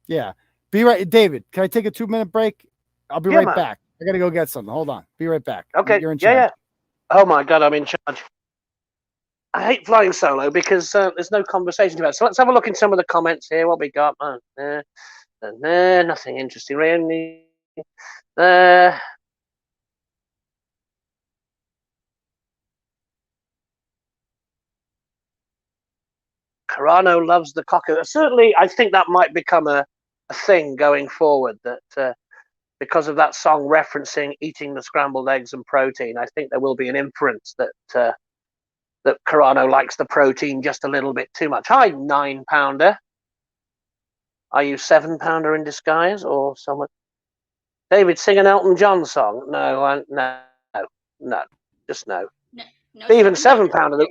Yeah. Be right. David, can I take a 2-minute break? I'll be right back. I got to go get something. Hold on. Be right back. Okay. You're in charge. Yeah. Oh, my God, I'm in charge. I hate flying solo because there's no conversation about it. So let's have a look in some of the comments here. What we got? Nothing interesting, really. Carono loves the cocker. Certainly, I think that might become a thing going forward, that because of that song referencing eating the scrambled eggs and protein, I think there will be an inference that that Carono likes the protein just a little bit too much. Hi, 9-pounder. Are you 7-pounder in disguise or someone? David, sing an Elton John song. No, just no. No, Even 7-pounder.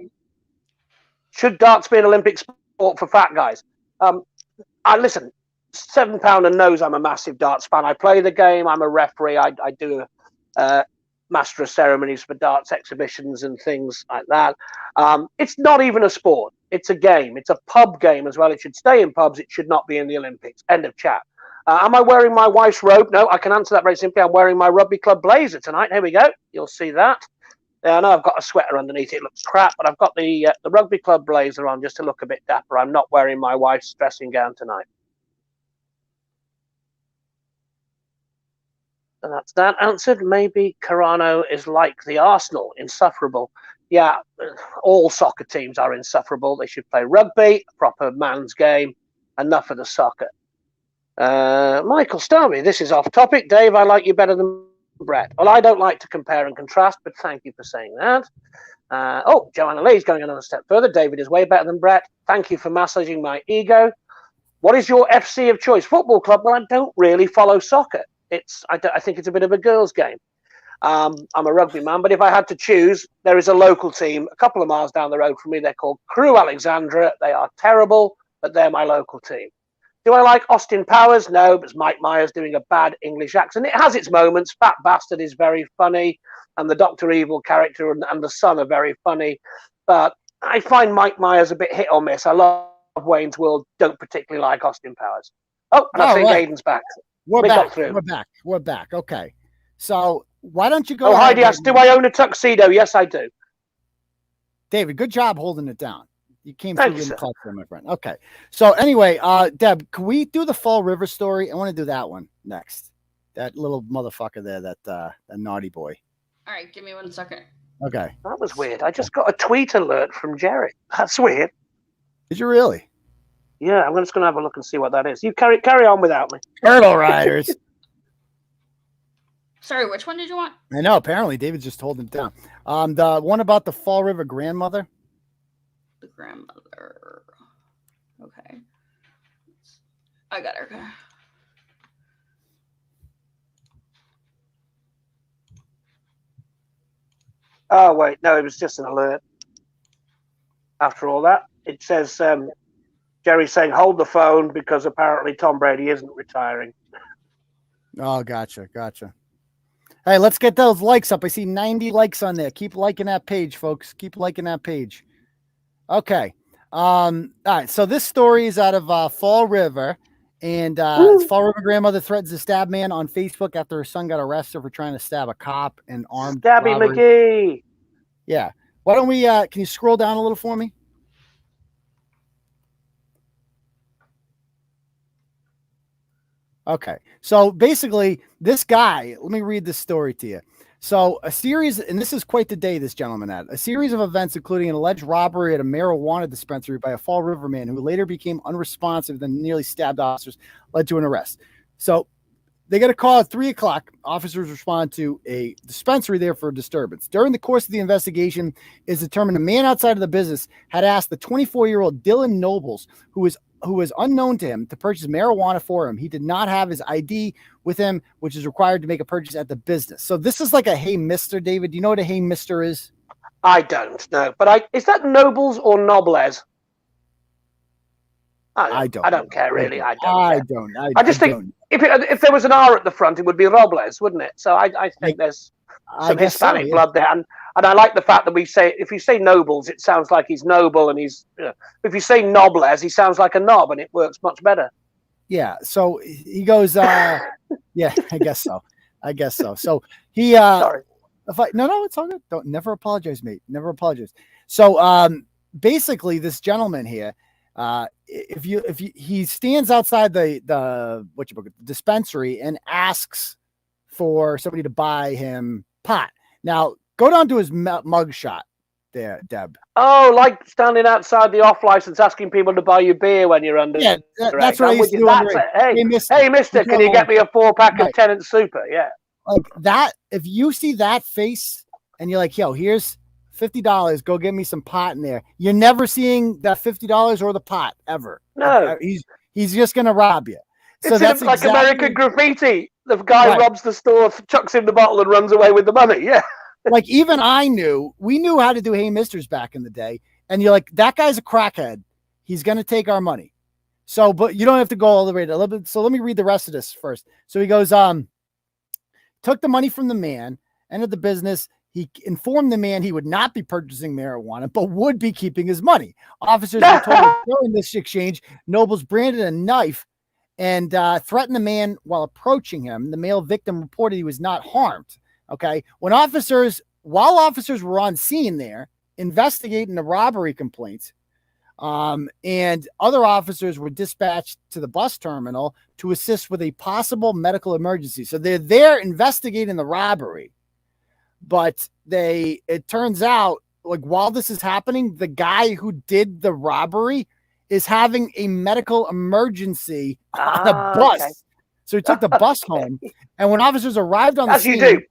Should darts be an Olympic sport for fat guys? Listen, 7-pounder knows I'm a massive darts fan. I play the game. I'm a referee. I do master of ceremonies for darts exhibitions and things like that. It's not even a sport. It's a game. It's a pub game as well. It should stay in pubs. It should not be in the Olympics. End of chat. Am I wearing my wife's robe? No, I can answer that very simply. I'm wearing my rugby club blazer tonight. Here we go. You'll see that. I know I've got a sweater underneath. It looks crap, but I've got the rugby club blazer on just to look a bit dapper. I'm not wearing my wife's dressing gown tonight. And that's that answered. Maybe Carono is like the Arsenal, insufferable. Yeah, all soccer teams are insufferable. They should play rugby, a proper man's game. Enough of the soccer. Michael Starby, this is off topic. Dave, I like you better than Brett. Well, I don't like to compare and contrast, but thank you for saying that. Joanna Lee's going another step further. David is way better than Brett. Thank you for massaging my ego. What is your FC of choice? Football club? Well, I don't really follow soccer. I think it's a bit of a girls' game. I'm a rugby man, but if I had to choose, there is a local team a couple of miles down the road from me. They're called Crew Alexandra. They are terrible, but they're my local team. Do I like Austin Powers? No, but it's Mike Myers doing a bad English accent. It has its moments. Fat Bastard is very funny, and the Dr. Evil character and the son are very funny. But I find Mike Myers a bit hit or miss. I love Wayne's World, don't particularly like Austin Powers. Oh, and I think Aidan's back. We're back. Okay. So why don't you go? Oh, Heidi asked, do I own a tuxedo? Yes, I do. David, good job holding it down. You came through in the clutch there, my friend. Okay. So anyway, Deb, can we do the Fall River story? I want to do that one next. That little motherfucker there, that naughty boy. All right, give me 1 second. Okay. That was weird. I just got a tweet alert from Jerry. That's weird. Did you really? Yeah, I'm just going to have a look and see what that is. You carry on without me. Turtle Riders. Sorry, which one did you want? I know. Apparently, David's just holding it down. The one about the Fall River grandmother. The grandmother. Okay. I got her. Oh, wait. No, it was just an alert. After all that, it says Jerry saying, hold the phone because apparently Tom Brady isn't retiring. Oh, gotcha. Hey, let's get those likes up. I see 90 likes on there. Keep liking that page, folks. Keep liking that page. Okay. All right. So this story is out of Fall River. And Fall River grandmother threatens to stab man on Facebook after her son got arrested for trying to stab a cop and armed Stabby robbery. McGee. Yeah. Why don't we, can you scroll down a little for me? Okay. So basically this guy, let me read this story to you. So a series, and this is quite the day this gentleman had, a series of events, including an alleged robbery at a marijuana dispensary by a Fall River man who later became unresponsive and nearly stabbed officers, led to an arrest. So they got a call at 3:00. Officers respond to a dispensary there for a disturbance. During the course of the investigation, it's determined a man outside of the business had asked the 24-year-old Dillon Nobles, who was unknown to him, to purchase marijuana for him. He did not have his ID with him, which is required to make a purchase at the business. So this is like a hey, Mr. David. Do you know what a hey, Mr. is? I don't know. But is that Nobles or Nobles? I don't. I don't care really. I don't. I just think don't. if there was an R at the front, it would be Robles, wouldn't it? So I think there's some Hispanic blood there, and I like the fact that we say if you say Nobles, it sounds like he's noble, and he's. If you say Nobles, he sounds like a knob, and it works much better. Yeah. So he goes. Yeah, I guess so. So he. Sorry. No, it's all good. Never apologize, mate. Never apologize. So basically, this gentleman here. If he stands outside the dispensary and asks for somebody to buy him pot. Now go down to his mug shot there, Deb. Oh, like standing outside the off license asking people to buy you beer when you're under. Yeah, that's what I used to do. Hey, mister, can you get me a 4-pack of Tenant Super? Yeah. Like that. If you see that face and you're like, yo, here's $50, go get me some pot in there. You're never seeing that $50 or the pot ever. No, he's just gonna rob you. So that's like American Graffiti. The guy robs the store, chucks in the bottle, and runs away with the money. Yeah. Like even we knew how to do hey misters back in the day, and you're like, that guy's a crackhead. He's gonna take our money. So, but you don't have to go all the way to a little bit. So let me read the rest of this first. So he goes, took the money from the man, entered the business. He informed the man he would not be purchasing marijuana, but would be keeping his money. Officers were told during this exchange, Nobles branded a knife and threatened the man while approaching him. The male victim reported he was not harmed. Okay. While officers were on scene there investigating the robbery complaints, and other officers were dispatched to the bus terminal to assist with a possible medical emergency. So they're there investigating the robbery. But it turns out, like, while this is happening, the guy who did the robbery is having a medical emergency on the bus. Okay. So he took the bus home. And when officers arrived on the scene. As you do.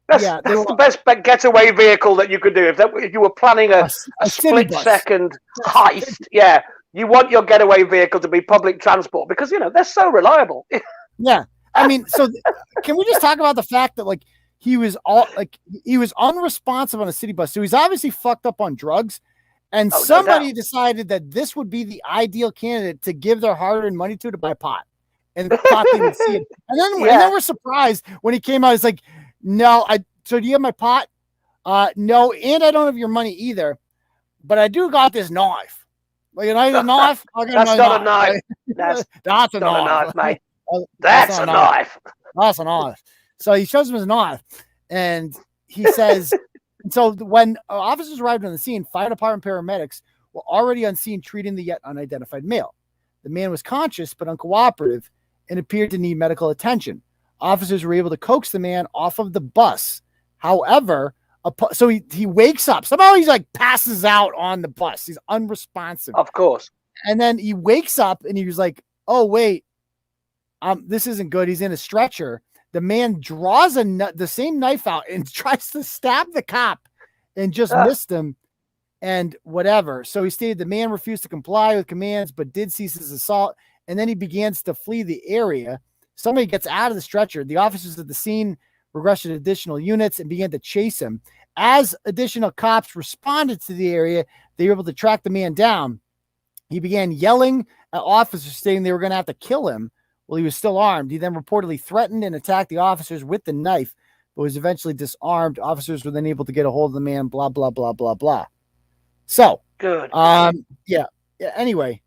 That's the best getaway vehicle that you could do. If you were planning a split-second heist, you want your getaway vehicle to be public transport because, they're so reliable. Yeah. I mean, so can we just talk about the fact that, like, he was unresponsive on a city bus. So he's obviously fucked up on drugs. And somebody decided that this would be the ideal candidate to give their hard-earned money to buy pot. And thought they would see it. And then we're surprised when he came out. It's like, no, so do you have my pot? No, and I don't have your money either. But I do got this knife. Like, a knife? That's not a knife. That's a knife, mate. That's a knife. That's a knife. So he shows him his knife, and he says, and so when officers arrived on the scene, fire department paramedics were already on scene treating the yet unidentified male. The man was conscious but uncooperative and appeared to need medical attention. Officers were able to coax the man off of the bus. However, so he wakes up. Somehow he's like passes out on the bus. He's unresponsive. Of course. And then he wakes up and he was like, oh, wait, this isn't good. He's in a stretcher. The man draws the same knife out and tries to stab the cop and just missed him and whatever. So he stated the man refused to comply with commands, but did cease his assault. And then he begins to flee the area. Somebody gets out of the stretcher. The officers at the scene requested additional units and began to chase him. As additional cops responded to the area, they were able to track the man down. He began yelling at officers, stating they were going to have to kill him. Well, he was still armed. He then reportedly threatened and attacked the officers with the knife, but was eventually disarmed. Officers were then able to get a hold of the man, blah, blah, blah, blah, blah. So, good. Yeah. Anyway,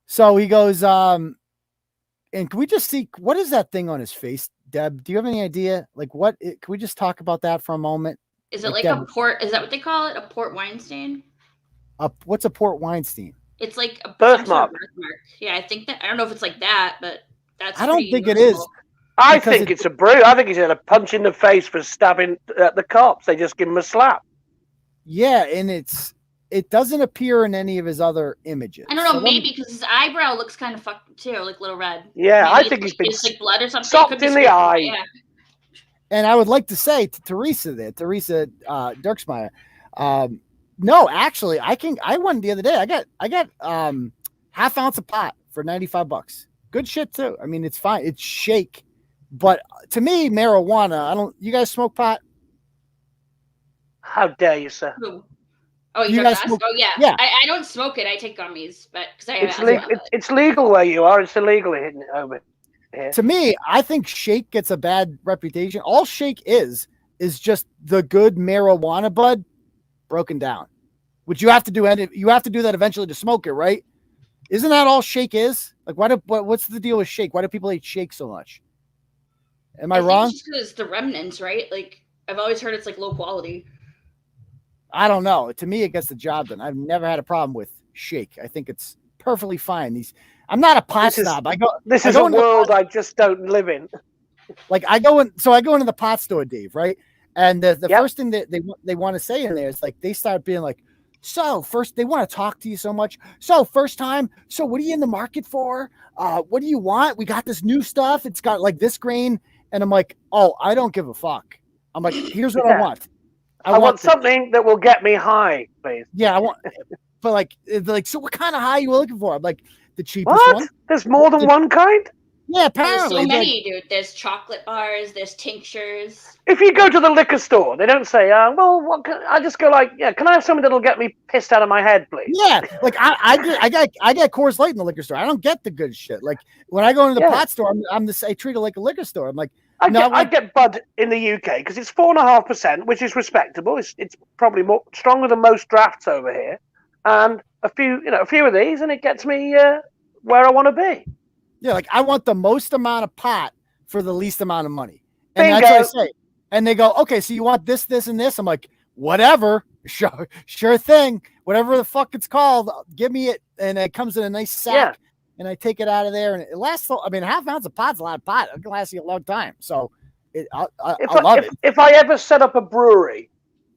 so he goes, and can we just see, what is that thing on his face, Deb? Do you have any idea? Like, can we just talk about that for a moment? Is it like Deb, a port? Is that what they call it? A port wine stain? What's a port wine stain? It's like a birthmark. Yeah, I think that. I don't know if it's like that, but that's. I don't think it is. I think it's a brew. I think he's had a punch in the face for stabbing the cops. They just give him a slap. Yeah, and it doesn't appear in any of his other images. I don't know, so maybe because his eyebrow looks kind of fucked tue, like little red. Yeah, maybe I think he's been like blood or something. Socked in the eye. Yeah. And I would like to say to Teresa Dirksmeyer, no, actually, I won the other day. I got half ounce of pot for $95. Good shit too. I mean, it's fine. It's shake, but to me, marijuana. You guys smoke pot? How dare you, sir? Oh, you You took guys that? smoke- Oh, yeah. yeah. I don't smoke it. I take gummies, but because I have It's, asthma. it's legal where you are. It's illegal over here. To me, I think shake gets a bad reputation. All shake is just the good marijuana bud broken down, which you have to do. You have to do that eventually to smoke it, right? Isn't that all shake is? Like, what's the deal with shake? Why do people hate shake so much? Am I wrong? It's just because the remnants, right? Like, I've always heard it's like low quality. I don't know. To me, it gets the job done. I've never had a problem with shake. I think it's perfectly fine. I'm not a pot snob. This is a world I just don't live in. Like I go into the pot store, Dave, right? And the first thing that they want to say in there is like they start being like, so first they want to talk to you so much. So first time, so what are you in the market for? What do you want? We got this new stuff. It's got like this grain. And I'm like, oh, I don't give a fuck. I'm like, here's what I want. I want something that will get me high, please. Yeah, I want but like so what kind of high you looking for? I'm like the cheapest one. There's more than one kind? Yeah, apparently. There's so many, dude. There's chocolate bars, there's tinctures. If you go to the liquor store, they don't say, well, what I just go like, yeah, can I have something that'll get me pissed out of my head, please? Yeah, like I get Coors Light in the liquor store. I don't get the good shit. Like when I go into the pot store, I treat it like a liquor store. I'm like, I get Bud in the UK because it's 4.5%, which is respectable. It's probably stronger than most drafts over here, and a few of these, and it gets me where I want to be. Yeah, like I want the most amount of pot for the least amount of money, and Bingo. that's what I say. And they go, okay, so you want this, this, and this? I'm like, whatever, sure thing, whatever the fuck it's called, give me it, and it comes in a nice sack. Yeah. And I take it out of there, and it lasts. I mean, half ounce of pot's a lot of pot. It can last you a long time. So, I love it. If I ever set up a brewery,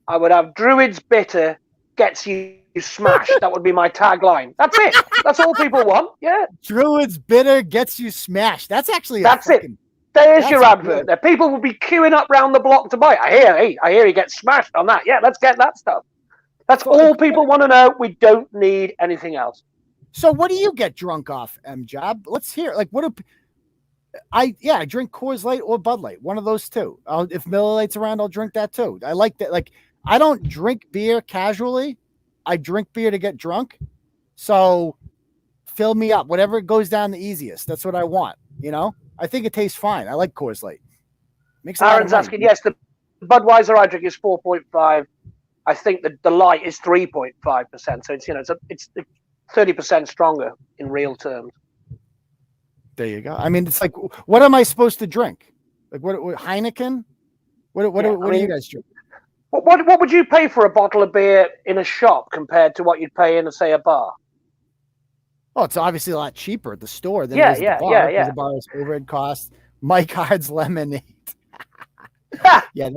I would have Druid's bitter gets you smashed. That would be my tagline. That's it. That's all people want. Yeah. Druid's bitter gets you smashed. That's actually it. There's your advert. There, people will be queuing up round the block to buy it. I hear he gets smashed on that. Yeah, let's get that stuff. That's all people want to know. We don't need anything else. So what do you get drunk off, M-Job? Let's hear. Like, I drink Coors Light or Bud Light. One of those two. If Miller Lite's around, I'll drink that too. I like that. Like, I don't drink beer casually. I drink beer to get drunk. So fill me up. Whatever goes down the easiest. That's what I want. You know? I think it tastes fine. I like Coors Light. Aaron's asking, yes, the Budweiser I drink is 4.5. I think the light is 3.5%. So it's 30% stronger in real terms. There you go. I mean, it's like, what am I supposed to drink? Like, what Heineken? What do you guys drink? What would you pay for a bottle of beer in a shop compared to what you'd pay in, say, a bar? Oh, it's obviously a lot cheaper at the store than it is the bar. Yeah. The bar is overhead costs. Mike Hard's lemonade. Yeah.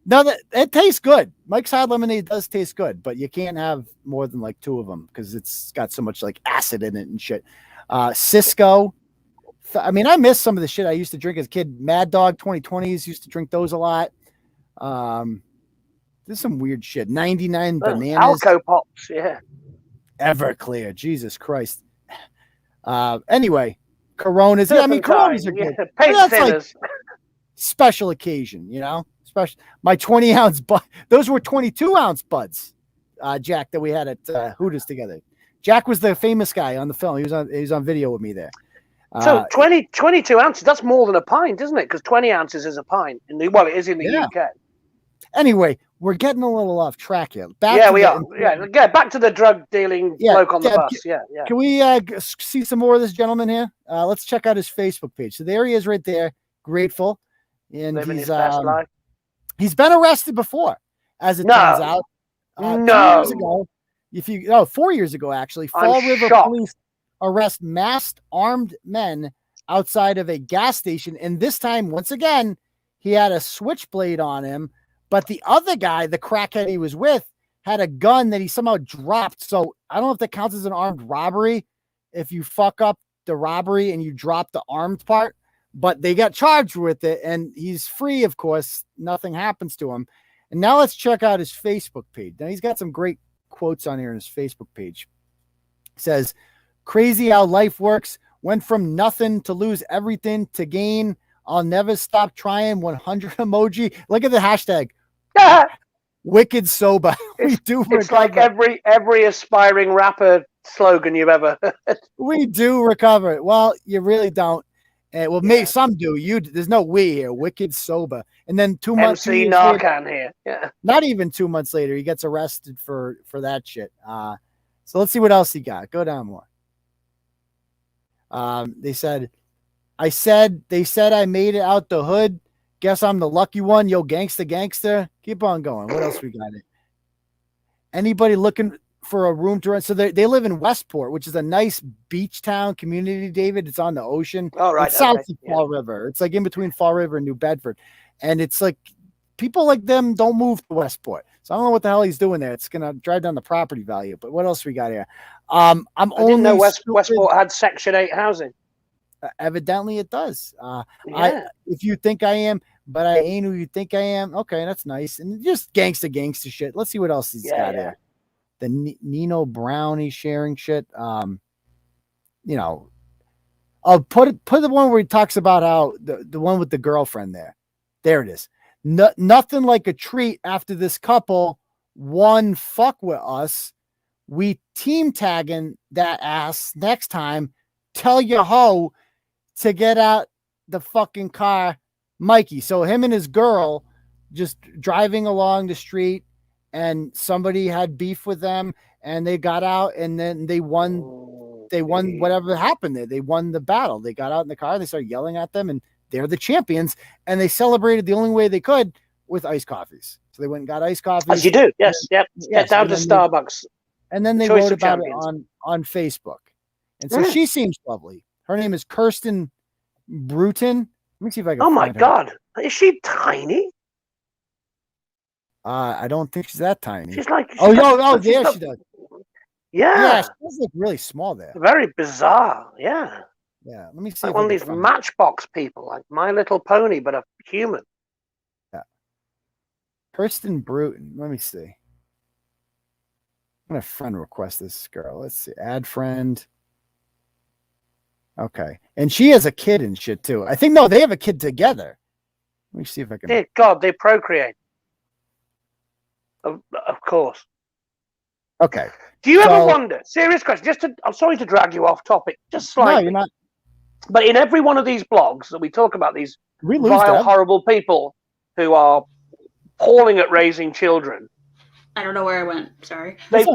No, it tastes good. Mike's Hard lemonade does taste good, but you can't have more than like two of them because it's got so much like acid in it and shit. Cisco. I mean, I miss some of the shit I used to drink as a kid. Mad Dog 2020s, used to drink those a lot. There's some weird shit. 99 bananas. Alco Pops, yeah. Everclear. Jesus Christ. Anyway, Coronas. Yeah, I mean, Coronas are good. That's like special occasion, you know? My 20-ounce bud. Those were 22-ounce buds, Jack, that we had at Hooters together. Jack was the famous guy on the film. He was on video with me there. So 22 ounces, that's more than a pint, isn't it? Because 20 ounces is a pint. It is in the UK. Anyway, we're getting a little off track here. We are. Yeah, back to the drug dealing bloke on the bus. Yeah. Can we see some more of this gentleman here? Let's check out his Facebook page. So there he is right there, grateful. And living his best life. He's been arrested before, as it turns out. 2 years ago. 4 years ago, actually. Fall River Police arrest masked armed men outside of a gas station. And this time, once again, he had a switchblade on him. But the other guy, the crackhead he was with, had a gun that he somehow dropped. So I don't know if that counts as an armed robbery if you fuck up the robbery and you drop the armed part. But they got charged with it, and he's free, of course. Nothing happens to him. And now let's check out his Facebook page. Now, he's got some great quotes on here on his Facebook page. It says, crazy how life works. Went from nothing to lose everything to gain. I'll never stop trying. 100 emoji. Look at the hashtag. Wicked sober. We do recover. It's like every aspiring rapper slogan you've ever heard. We do recover. Well, you really don't. Well, maybe some do. There's no we here. Wicked sober. And then 2 months. MC Narcan here. Yeah. Not even 2 months later, he gets arrested for that shit. So let's see what else he got. Go down more. They said I made it out the hood. Guess I'm the lucky one. Yo, gangster. Keep on going. What else we got? Anybody looking for a room to rent? So they live in Westport, which is a nice beach town community, David. It's on the ocean. All right. It's south of Fall River. It's like in between Fall River and New Bedford. And it's like people like them don't move to Westport. So I don't know what the hell he's doing there. It's going to drive down the property value. But what else we got here? I didn't know Westport had Section 8 housing. Evidently it does. If you think I am, but I ain't who you think I am. Okay, that's nice. And just gangster shit. Let's see what else he's got here. The Nino Brown, he's sharing shit. I'll put the one where he talks about how the one with the girlfriend there. There it is. Nothing like a treat after this couple one fuck with us. We team tagging that ass next time. Tell your hoe to get out the fucking car, Mikey. So him and his girl just driving along the street, and somebody had beef with them, and they got out, and then they won whatever happened there. They won the battle. They got out in the car, they started yelling at them, and they're the champions, and they celebrated the only way they could with iced coffees. So they went and got iced coffees. As you do, yes. Get down to Starbucks. And then they wrote about it on Facebook. And so she seems lovely. Her name is Kirsten Brewton. Let me see if I can find her. Oh, my God. Is she tiny? I don't think she's that tiny. She's like... There she does. Yeah. She does look really small there. Very bizarre. Yeah. Yeah. Let me see. Like one of these Matchbox people, like My Little Pony, but a human. Yeah. Kirsten Brewton. Let me see. I'm going to friend request this girl. Let's see. Add friend. Okay. And she has a kid and shit too. I think, no, they have a kid together. Let me see if I can. Dear God, they procreate. Of course. Okay. Do you ever wonder, serious question, I'm sorry to drag you off topic, just slightly. No, you're not. But in every one of these blogs that we talk about, these vile, horrible people who are appalling at raising children. I don't know where I went. Sorry. They've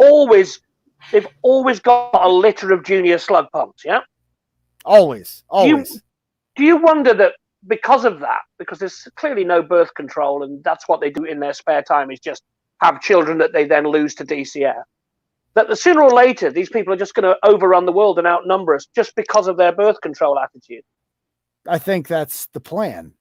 always got a litter of junior slug pumps, yeah? Always. Do you wonder that because of that, because there's clearly no birth control and that's what they do in their spare time is just have children that they then lose to DCF, that sooner or later these people are just going to overrun the world and outnumber us just because of their birth control attitude? I think that's the plan.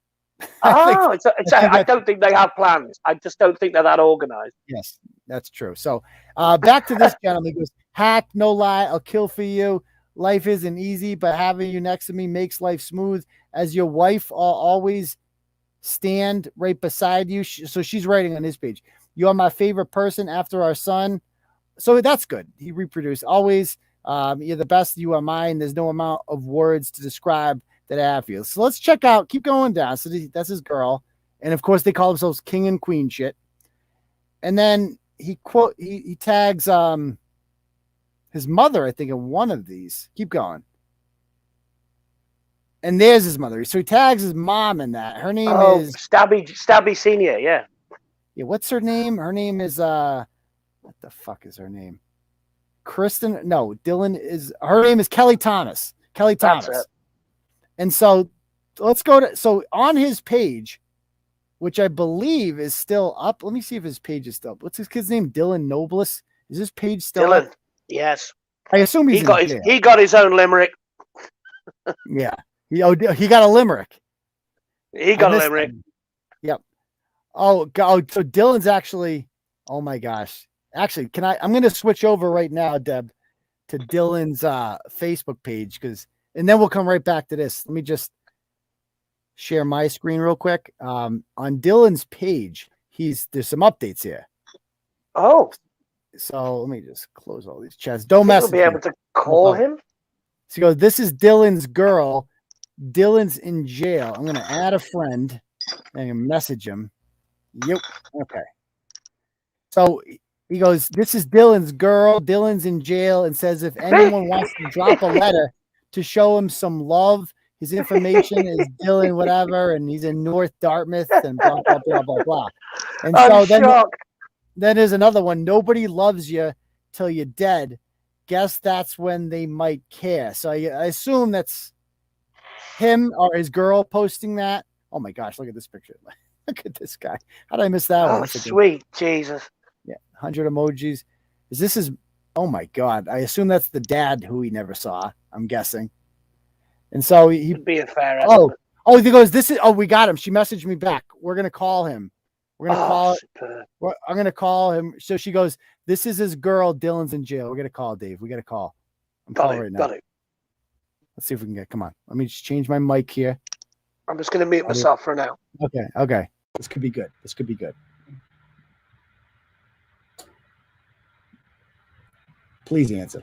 I don't think they have plans. I just don't think they're that organized. Yes, that's true. So back to this gentleman. He goes, hack, no lie, I'll kill for you. Life isn't easy, but having you next to me makes life smooth. As your wife, I'll always stand right beside you. So she's writing on his page. You are my favorite person after our son. So that's good. He reproduced. Always, you're the best. You are mine. There's no amount of words to describe that I have for you. So let's check out. Keep going down. So that's his girl. And, of course, they call themselves king and queen shit. And then he tags his mother, I think, in one of these. Keep going. And there's his mother. So he tags his mom in that. Her name is Stabby Senior. Yeah. Yeah. What's her name? Her name is what the fuck is her name? Kirsten. No, Dillon is. Her name is Kelly Thomas. Kelly Thomas. That's it. And so let's go to. So on his page, which I believe is still up. Let me see if his page is still up. What's his kid's name? Dillon Nobles. Is his page still Dillon? Up? Yes. I assume he got his own limerick. Yeah. He got a limerick. He got a limerick. Yep. Oh, God. So Dillon's actually, oh my gosh. Actually, I'm going to switch over right now, Deb, to Dillon's Facebook page and then we'll come right back to this. Let me just share my screen real quick. On Dillon's page, there's some updates here. Oh. So let me just close all these chats. Don't mess with me. You'll be able to call him? So he goes, this is Dillon's girl. Dillon's in jail. I'm going to add a friend and message him. Yep. Okay. So he goes, this is Dillon's girl. Dillon's in jail and says if anyone wants to drop a letter to show him some love, his information is Dillon, whatever, and he's in North Dartmouth and blah, blah, blah, blah, blah. And so then there's another one. Nobody loves you till you're dead. Guess that's when they might care. So I assume that's him or his girl posting that. Oh my gosh, look at this picture. Look at this guy. How did I miss that one? Oh, sweet Jesus. Yeah, 100 emojis. This is, oh my God. I assume that's the dad who he never saw, I'm guessing. And so he'd be a fair estimate. He goes, we got him. She messaged me back. We're going to call him. We're going to I'm going to call him. So she goes, this is his girl. Dillon's in jail. We're going to call Dave. We got to call. I'm calling right now. Got it. Let's see if we can come on. Let me just change my mic here. I'm just going to mute myself for now. Okay. This could be good. Please answer.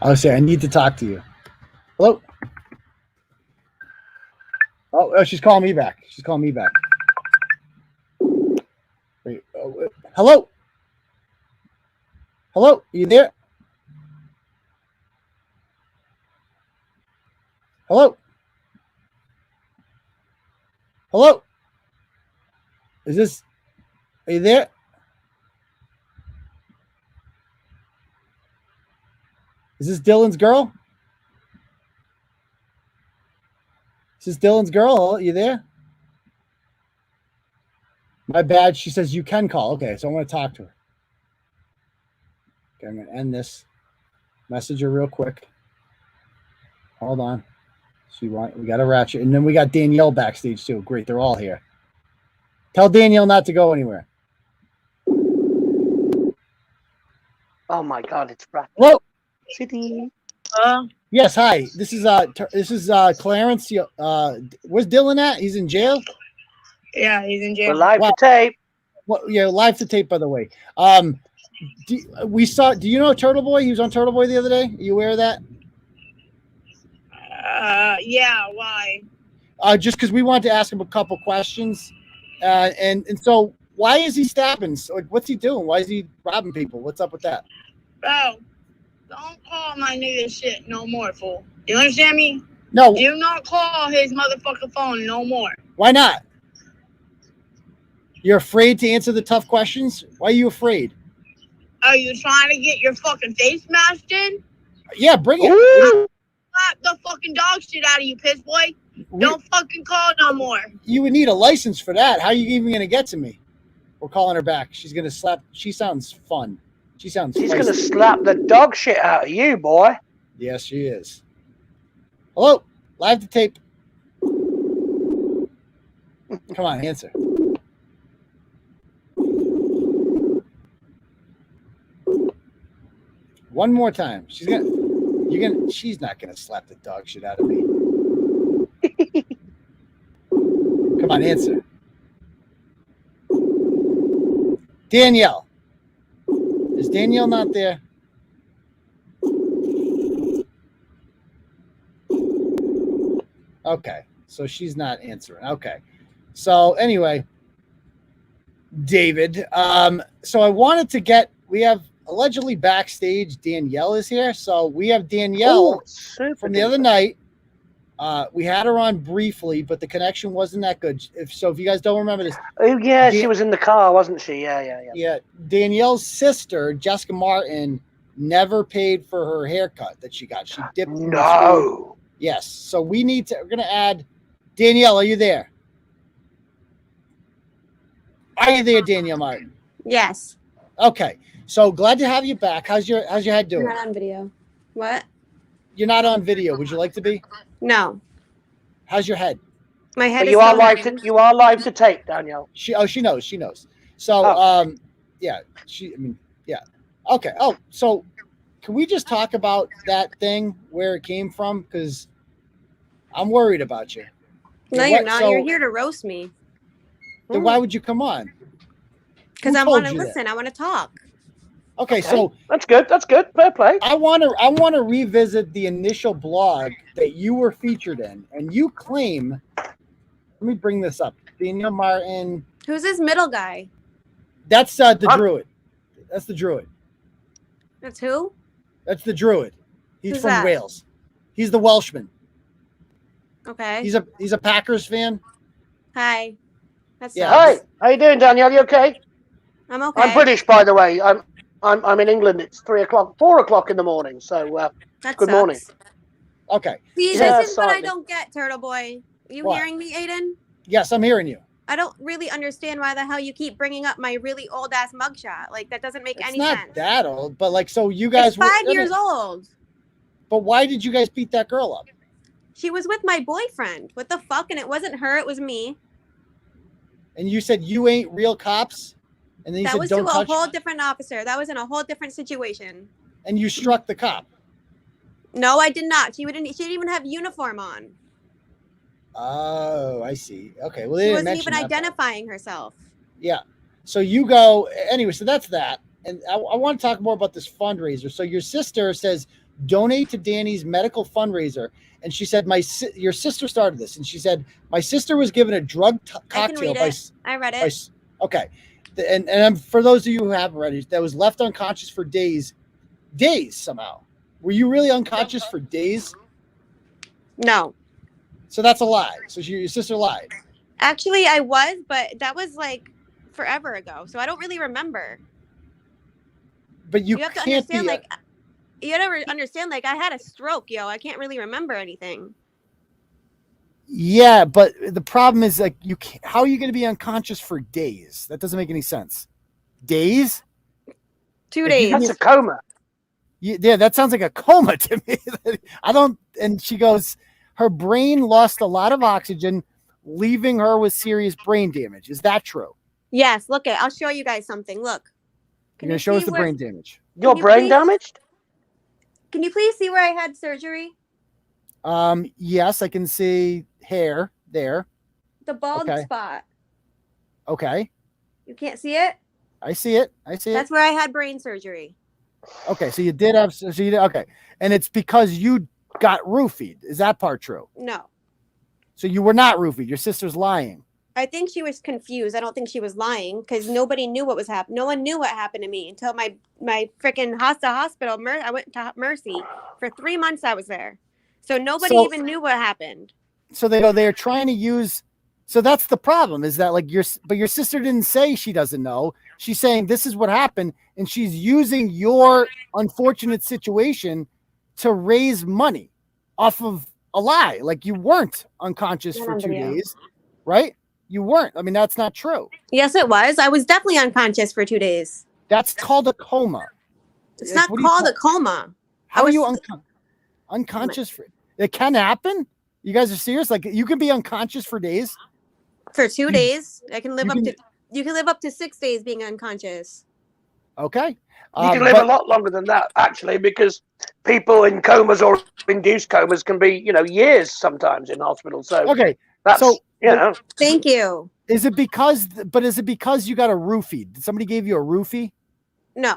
I'll say, I need to talk to you. Hello? Oh, she's calling me back. Wait, hello? Hello? Are you there? Hello? Hello? Are you there? Is this Dillon's girl? Are you there? My bad. She says you can call. Okay, so I'm going to talk to her. Okay, I'm going to end this. Message her real quick. Hold on. We got a ratchet. And then we got Danielle backstage too. Great, they're all here. Tell Danielle not to go anywhere. Oh my God, it's Brad. Hello? City. Yes, hi. This is Clarence. Where's Dillon at? He's in jail? Yeah, he's in jail. We're live to tape. Well, yeah, live to tape, by the way. Do you know Turtleboy? He was on Turtleboy the other day. Are you aware of that? Yeah, why? Just because we wanted to ask him a couple questions. And so why is he stabbing? Like, what's he doing? Why is he robbing people? What's up with that? Bro, don't call my nigga shit no more, fool. You understand me? No. Do not call his motherfucking phone no more. Why not? You're afraid to answer the tough questions? Why are you afraid? Are you trying to get your fucking face mashed in? Yeah, bring it. Slap the fucking dog shit out of you, piss boy. Don't fucking call no more. You would need a license for that. How are you even going to get to me? We're calling her back. She's going to slap. She sounds fun. She's going to slap the dog shit out of you, boy. Yes, she is. Hello? Live to tape. Come on, answer. One more time. She's not gonna slap the dog shit out of me. Come on, answer. Danielle. Is Danielle not there? Okay, so she's not answering. Okay. So anyway, David. So I wanted to we have allegedly backstage, Danielle is here. So we have Danielle from the other night. We had her on briefly, but the connection wasn't that good. If you guys don't remember this. Oh, yeah, she was in the car, wasn't she? Yeah. Yeah, Danielle's sister, Jessica Martin, never paid for her haircut that she got. She dipped. No. Yes. So we're going to add Danielle. Are you there? Are you there, Danielle Martin? Yes. Okay. So glad to have you back. How's your head doing? You're not on video. What? You're not on video. Would you like to be? No. How's your head? My head. You are live to tape, Danielle. She knows. So yeah. Okay. Oh, so can we just talk about that thing where it came from? Because I'm worried about you. No, you're not. You're here to roast me. Then why would you come on? Because Who I want to told you listen. I want to talk. Okay, so that's good. That's good. Fair play. I want to revisit the initial blog that you were featured in, and you claim. Let me bring this up. Danielle Martin. Who's this middle guy? That's the Druid. That's the Druid. That's who? That's the Druid. He's Who's from that? Wales. He's the Welshman. Okay. He's a Packers fan. Hi. That's Hi. How you doing, Danielle? You okay? I'm okay. I'm British, by the way. I'm in England. It's 4 o'clock in the morning. So That good morning. sucks. Okay. See, Yeah, this is what I sorry. don't get, Turtleboy. You What? hearing me, Aidan? Yes, I'm hearing you. I don't really understand why the hell you keep bringing up my really old ass mugshot. Like that doesn't make It's any not sense. that old, but like, so you guys It's 5 years old. But why did you guys beat that girl up? She was with my boyfriend. What the fuck? And it wasn't her. It was me. And you said you ain't real cops, and then you That said was to don't a touch. whole different officer. That was in a whole different situation. And you struck the cop. No, I did not. She didn't even have uniform on. Oh, I see. Okay, well, they She didn't wasn't mention even that part. identifying herself. Yeah. So you go anyway. So that's that. And I want to talk more about this fundraiser. So your sister says donate to Danny's medical fundraiser, and she said your sister started this, and she said my sister was given a drug I can cocktail read it. I read it. Okay, and for those of you who haven't read it, that was left unconscious for days somehow. Were you really unconscious for days? No. So that's a lie. So your sister lied. Actually, I was, but that was like forever ago. So I don't really remember. But you have to can't understand, be like, you never understand, like, I had a stroke, yo. I can't really remember anything. Yeah, but the problem is, like, you can't, how are you going to be unconscious for days? That doesn't make any sense. Days? 2 days. That's a coma. Yeah, that sounds like a coma to me. I don't. And she goes, her brain lost a lot of oxygen, leaving her with serious brain damage. Is that true? Yes, look it. I'll show you guys something. Look. You're going to show us the brain damage. Your brain damaged? Can you please see where I had surgery? Yes, I can see hair there. The bald Okay. spot. Okay. You can't see it? I see it. That's where I had brain surgery. Okay, so you did have, okay. And it's because you got roofied. Is that part true? No. So you were not roofied. Your sister's lying. I think she was confused. I don't think she was lying because nobody knew what was happening. No one knew what happened to me until my freaking hospital. I went to Mercy for 3 months. I was there, so nobody even knew what happened. So they're trying to use. So that's the problem. Is that like your sister didn't say she doesn't know. She's saying this is what happened, and she's using your unfortunate situation to raise money off of a lie. Like you weren't unconscious for 2 days, right? You weren't. I mean, that's not true. Yes, it was. I was definitely unconscious for 2 days. That's called a coma. It's not called a coma. How are you unconscious for? It can happen. You guys are serious? Like you can be unconscious for days? For 2 days, I can live you can live up to 6 days being unconscious. Okay. You can live a lot longer than that, actually, because people in comas or induced comas can be, years sometimes in hospital. So okay, that's Thank you. Is it because you got a roofie? Did somebody give you a roofie? No.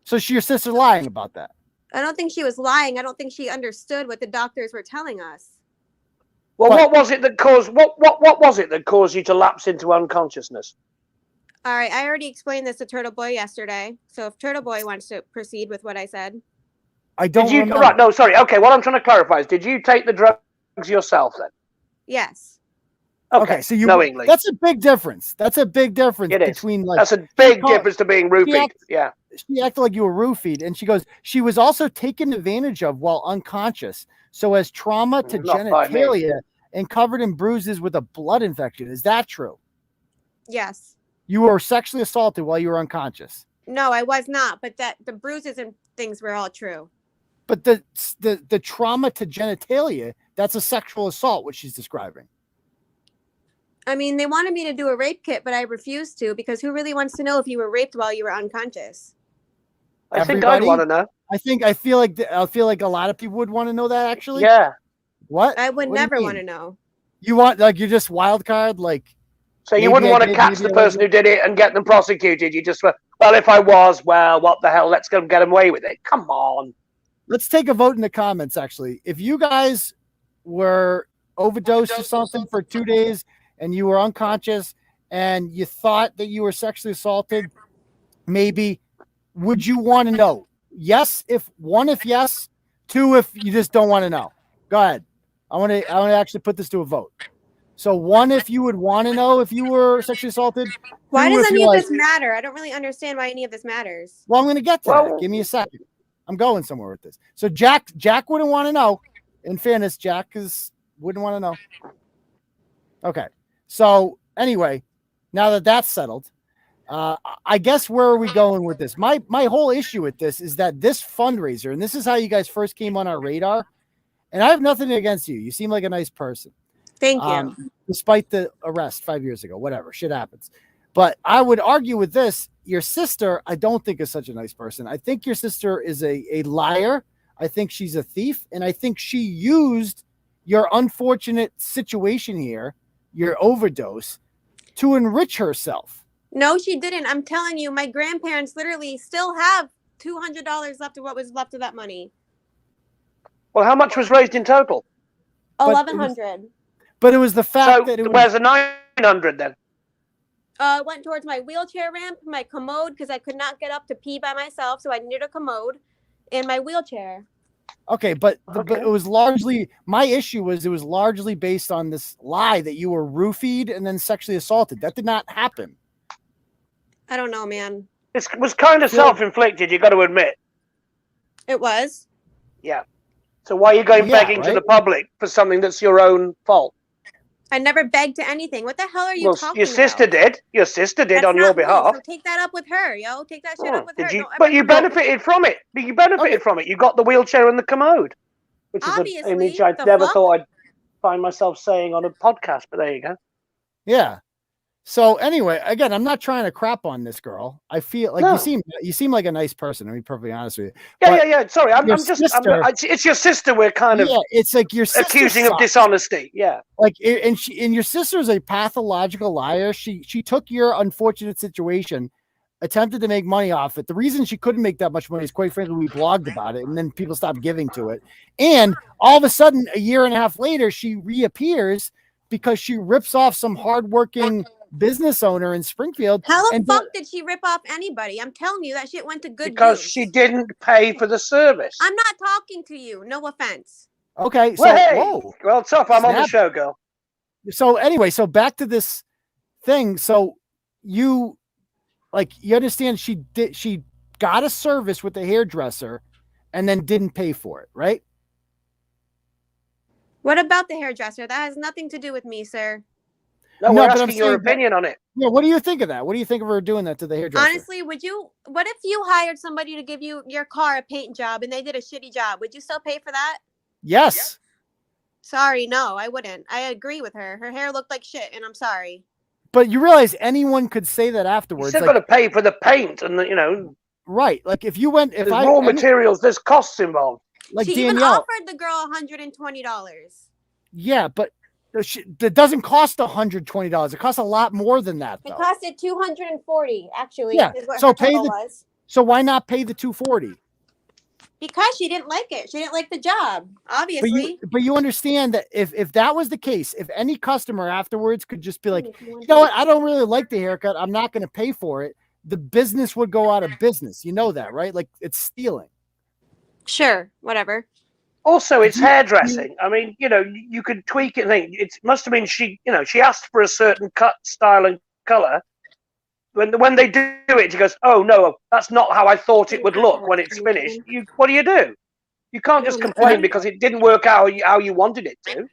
So your sister lying about that? I don't think she was lying. I don't think she understood what the doctors were telling us. Well, what was it that caused what was it that caused you to lapse into unconsciousness? All right, I already explained this to Turtleboy yesterday. So if Turtleboy wants to proceed with what I said. I don't remember. Right, no, sorry. Okay, what I'm trying to clarify is, did you take the drugs yourself then? Yes. Okay, so knowingly. That's a big difference. That's a big difference between like. That's a big difference to being roofied. Yeah. She acted like you were roofied, and she goes, she was also taken advantage of while unconscious, so as trauma to genitalia and covered in bruises with a blood infection. Is that true? Yes. You were sexually assaulted while you were unconscious. No, I was not, but that the bruises and things were all true. But the trauma to genitalia, that's a sexual assault, what she's describing. I mean, they wanted me to do a rape kit, but I refused to because who really wants to know if you were raped while you were unconscious? I think I'd want to know. I feel like a lot of people would want to know that actually. Yeah. What? I would What do you never mean? want to know. You want like you're just wild card like. So you maybe wouldn't I want to did, catch maybe the I person wasn't. who did it and get them prosecuted. You just went, well, if I was, well, what the hell? Let's go and get them away with it. Come on. Let's take a vote in the comments. Actually, if you guys were overdosed or something for 2 days and you were unconscious and you thought that you were sexually assaulted, maybe would you want to know? Yes, if yes, 2 if you just don't want to know. Go ahead. I want to actually put this to a vote. So 1 if you would want to know if you were sexually assaulted. Why 2 does if any you're of like, this matter? I don't really understand why any of this matters. well, I'm going to get to that. Give me a second. I'm going somewhere with this. So Jack wouldn't want to know. In fairness, Jack wouldn't want to know. Okay. So anyway, now that that's settled, I guess where are we going with this? My whole issue with this is that this fundraiser, and this is how you guys first came on our radar, and I have nothing against you. You seem like a nice person. Thank you. Despite the arrest 5 years ago, whatever, shit happens. But I would argue with this, your sister, I don't think is such a nice person. I think your sister is a liar. I think she's a thief. And I think she used your unfortunate situation here, your overdose, to enrich herself. No, she didn't. I'm telling you, my grandparents literally still have $200 left of what was left of that money. Well, how much was raised in total? $1,100. But it was the fact that it was... Where's the 900 then? Went towards my wheelchair ramp, my commode, because I could not get up to pee by myself, so I needed a commode, and my wheelchair. Okay, but it was largely, my issue was it was largely based on this lie that you were roofied and then sexually assaulted. That did not happen. I don't know, man. It was kind of self-inflicted, you got to admit. It was? Yeah. So why are you going begging to the public for something that's your own fault? I never begged to anything. What the hell are you talking about? Your sister did. Your sister did on your behalf. So take that up with her, yo. Take that shit up with her. But you benefited from it. You benefited from it. You got the wheelchair and the commode, which is an image I never thought I'd find myself saying on a podcast. But there you go. Yeah. So anyway, again, I'm not trying to crap on this girl. I feel like you seem like a nice person. To be perfectly honest with you. Yeah. Sorry, it's your sister. We're kind of it's like your sister accusing of dishonesty. Yeah. Like and your sister's a pathological liar. She took your unfortunate situation, attempted to make money off it. The reason she couldn't make that much money is quite frankly we blogged about it, and then people stopped giving to it. And all of a sudden, a year and a half later, she reappears because she rips off some hardworking business owner in Springfield. How the fuck did she rip off anybody? I'm telling you, that shit went to good because use. She didn't pay for the service. I'm not talking to you. No offense. Okay. So, whoa. Well, tough. I'm on the show, girl. So anyway, so back to this thing. So you understand she got a service with the hairdresser and then didn't pay for it, right? What about the hairdresser? That has nothing to do with me, sir. No, we're asking your opinion on it. Yeah, what do you think of that? What do you think of her doing that to the hairdresser? Honestly, what if you hired somebody to give you your car a paint job and they did a shitty job? Would you still pay for that? Yes. Sorry, no, I wouldn't. I agree with her. Her hair looked like shit, and I'm sorry. But you realize anyone could say that afterwards. You're still got to pay for the paint and Right. Like if you went, there's raw materials, there's costs involved. Like she Danielle, even offered the girl $120. Yeah, but it doesn't cost $120. It costs a lot more than that, though. It costed $240, actually. Yeah. Is what So her pay total the. was. So why not pay the $240? Because she didn't like it. She didn't like the job, obviously. But you understand that if that was the case, if any customer afterwards could just be like, you know what, I don't really like the haircut, I'm not going to pay for it, the business would go out of business. You know that, right? Like it's stealing. Sure, whatever. Also, it's hairdressing. I mean, you could tweak it and think it must have been she asked for a certain cut, style, and color. When they do it, she goes, "Oh no, that's not how I thought it would look when it's finished." What do? You can't just complain because it didn't work out how you wanted it to.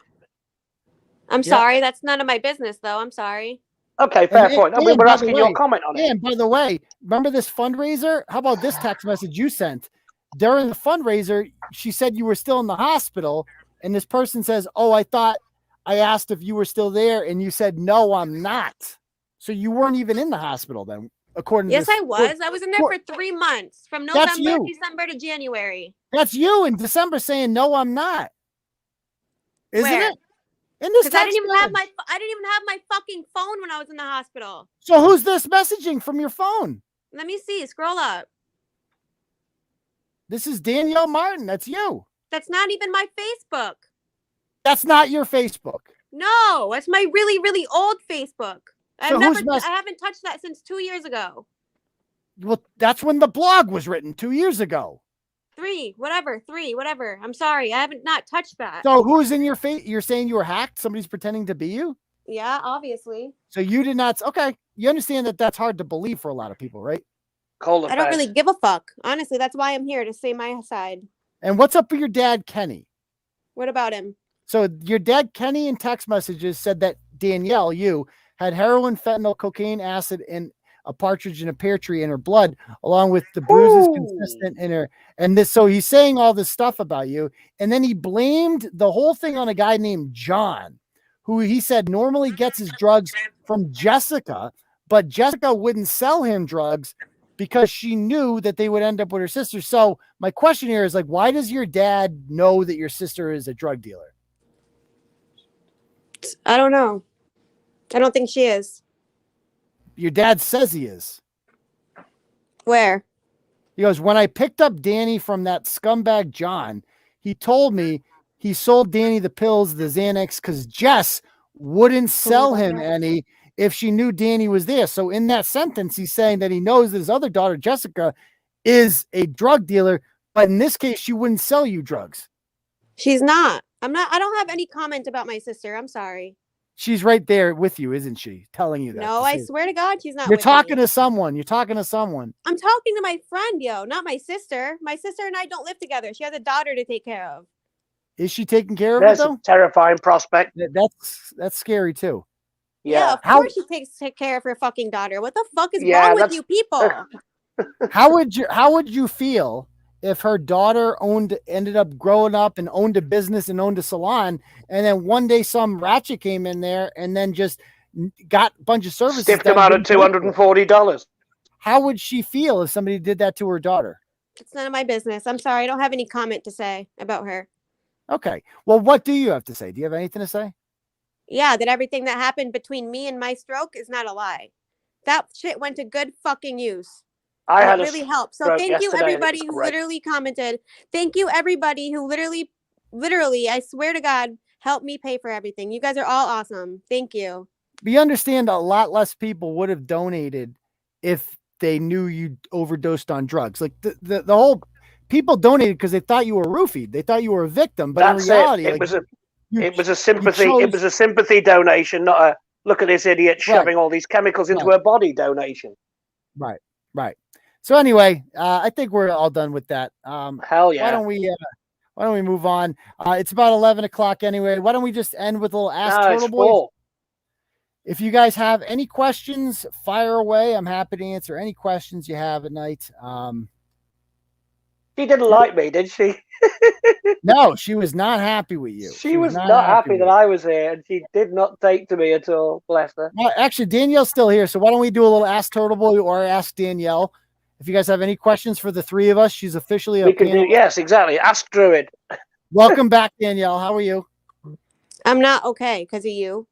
I'm sorry, that's none of my business, though. I'm sorry. Okay, fair point. I mean, we're asking your comment on it. And by the way, remember this fundraiser? How about this text message you sent? During the fundraiser, she said you were still in the hospital, and this person says, "Oh, I thought I asked if you were still there, and you said no, I'm not." So you weren't even in the hospital then. according Yes, to this. I was. I was in there for 3 months, from That's November, you. December to January. That's you in December saying, no, I'm not. Isn't Where? it? In this Because I text didn't even have message. I didn't even have my fucking phone when I was in the hospital. So who's this messaging from your phone? Let me see. Scroll up. This is Danielle Martin. That's you. That's not even my Facebook. That's not your Facebook. No, it's my really, really old Facebook. So I haven't touched that since 2 years ago. Well, that's when the blog was written 2 years ago. 3, whatever. I'm sorry. I haven't not touched that. So who's in your face? You're saying you were hacked? Somebody's pretending to be you? Yeah, obviously. So you did not. Okay. You understand that that's hard to believe for a lot of people, right? I don't really give a fuck. Honestly, that's why I'm here, to say my side. And what's up with your dad, Kenny? What about him? So your dad, Kenny, in text messages said that Danielle, you, had heroin, fentanyl, cocaine, acid, and a partridge and a pear tree in her blood, along with the bruises consistent in her. And this, so he's saying all this stuff about you. And then he blamed the whole thing on a guy named John, who he said normally gets his drugs from Jessica, but Jessica wouldn't sell him drugs because she knew that they would end up with her sister. So my question here is, like, why does your dad know that your sister is a drug dealer? I don't know. I don't think she is. Your dad says he is. Where? He goes, when I picked up Danny from that scumbag John, he told me he sold Danny the pills, the Xanax, because Jess wouldn't sell him any if she knew Danny was there. So in that sentence, he's saying that he knows that his other daughter, Jessica, is a drug dealer, but in this case, she wouldn't sell you drugs. She's not. I don't have any comment about my sister. I'm sorry. She's right there with you, isn't she? Telling you that. No, I swear to God, she's not. You're with talking me. to someone. You're talking to someone. I'm talking to my friend, yo, not my sister. My sister and I don't live together. She has a daughter to take care of. Is she taking care of That's it a though? terrifying prospect. That's scary too. Yeah, of course she take care of her fucking daughter. What the fuck is wrong with you people? How would you feel if her daughter ended up growing up and owned a business and owned a salon, and then one day some ratchet came in there and then just got a bunch of services? Stiffed them out at $240. How would she feel if somebody did that to her daughter? It's none of my business. I'm sorry. I don't have any comment to say about her. Okay. Well, what do you have to say? Do you have anything to say? Yeah, that everything that happened between me and my stroke is not a lie. That shit went to good fucking use. It really helped. So thank you everybody who literally commented. Thank you everybody who literally, I swear to God, helped me pay for everything. You guys are all awesome. Thank you. We understand a lot less people would have donated if they knew you overdosed on drugs. Like the whole people donated because they thought you were roofied. They thought you were a victim. But in reality, it was a sympathy. It was a sympathy donation, not a look at this idiot shoving all these chemicals into her body donation. Right. So anyway, I think we're all done with that. Hell yeah. Why don't we move on? It's about 11 o'clock anyway. Why don't we just end with a little Ask Turtleboy? If you guys have any questions, fire away. I'm happy to answer any questions you have at night. She didn't like me, did she? No, she was not happy with you. She was not happy that I was here, and she did not take to me at all. Bless her. Well, actually, Danielle's still here, so why don't we do a little Ask Turtleboy or Ask Danielle? If you guys have any questions for the three of us, she's officially a panelist. Yes, exactly. Ask Druid. Welcome back, Danielle. How are you? I'm not okay because of you.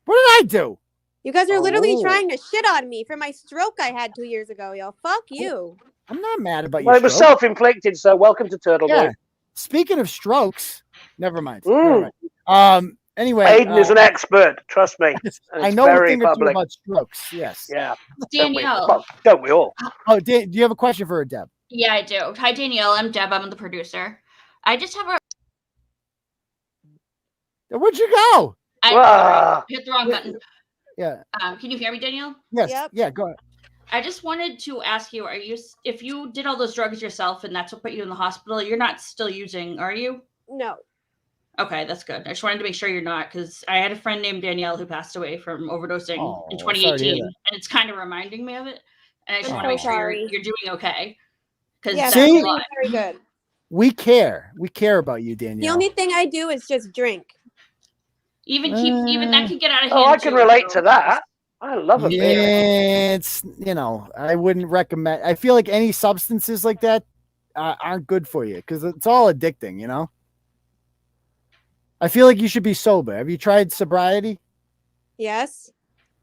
What did I do? You guys are literally trying to shit on me for my stroke I had 2 years ago, yo. Fuck you. I'm not mad about you. Well, it was self-inflicted, so welcome to Turtleboy. Yeah. Speaking of strokes, never mind. Anyway, Aidan is an expert. Trust me. I know a thing or two about strokes. Yes. Yeah. Danielle. Don't we all? Oh, do you have a question for her, Deb? Yeah, I do. Hi, Danielle. I'm Deb. I'm the producer. I just have a. Where'd you go? I hit the wrong button. Yeah. Can you hear me, Danielle? Yes. Yep. Yeah. Go ahead. I just wanted to ask you: if you did all those drugs yourself and that's what put you in the hospital, you're not still using, are you? No. Okay, that's good. I just wanted to make sure you're not, because I had a friend named Danielle who passed away from overdosing in 2018, and it's kind of reminding me of it. And I just want to make sure you're doing okay. Because that's very good. We care. We care about you, Danielle. The only thing I do is just drink. Even that can get out of hand. Oh, I can relate to that. I love a beer. Yeah, it's, I wouldn't recommend. I feel like any substances like that aren't good for you because it's all addicting, I feel like you should be sober. Have you tried sobriety? Yes.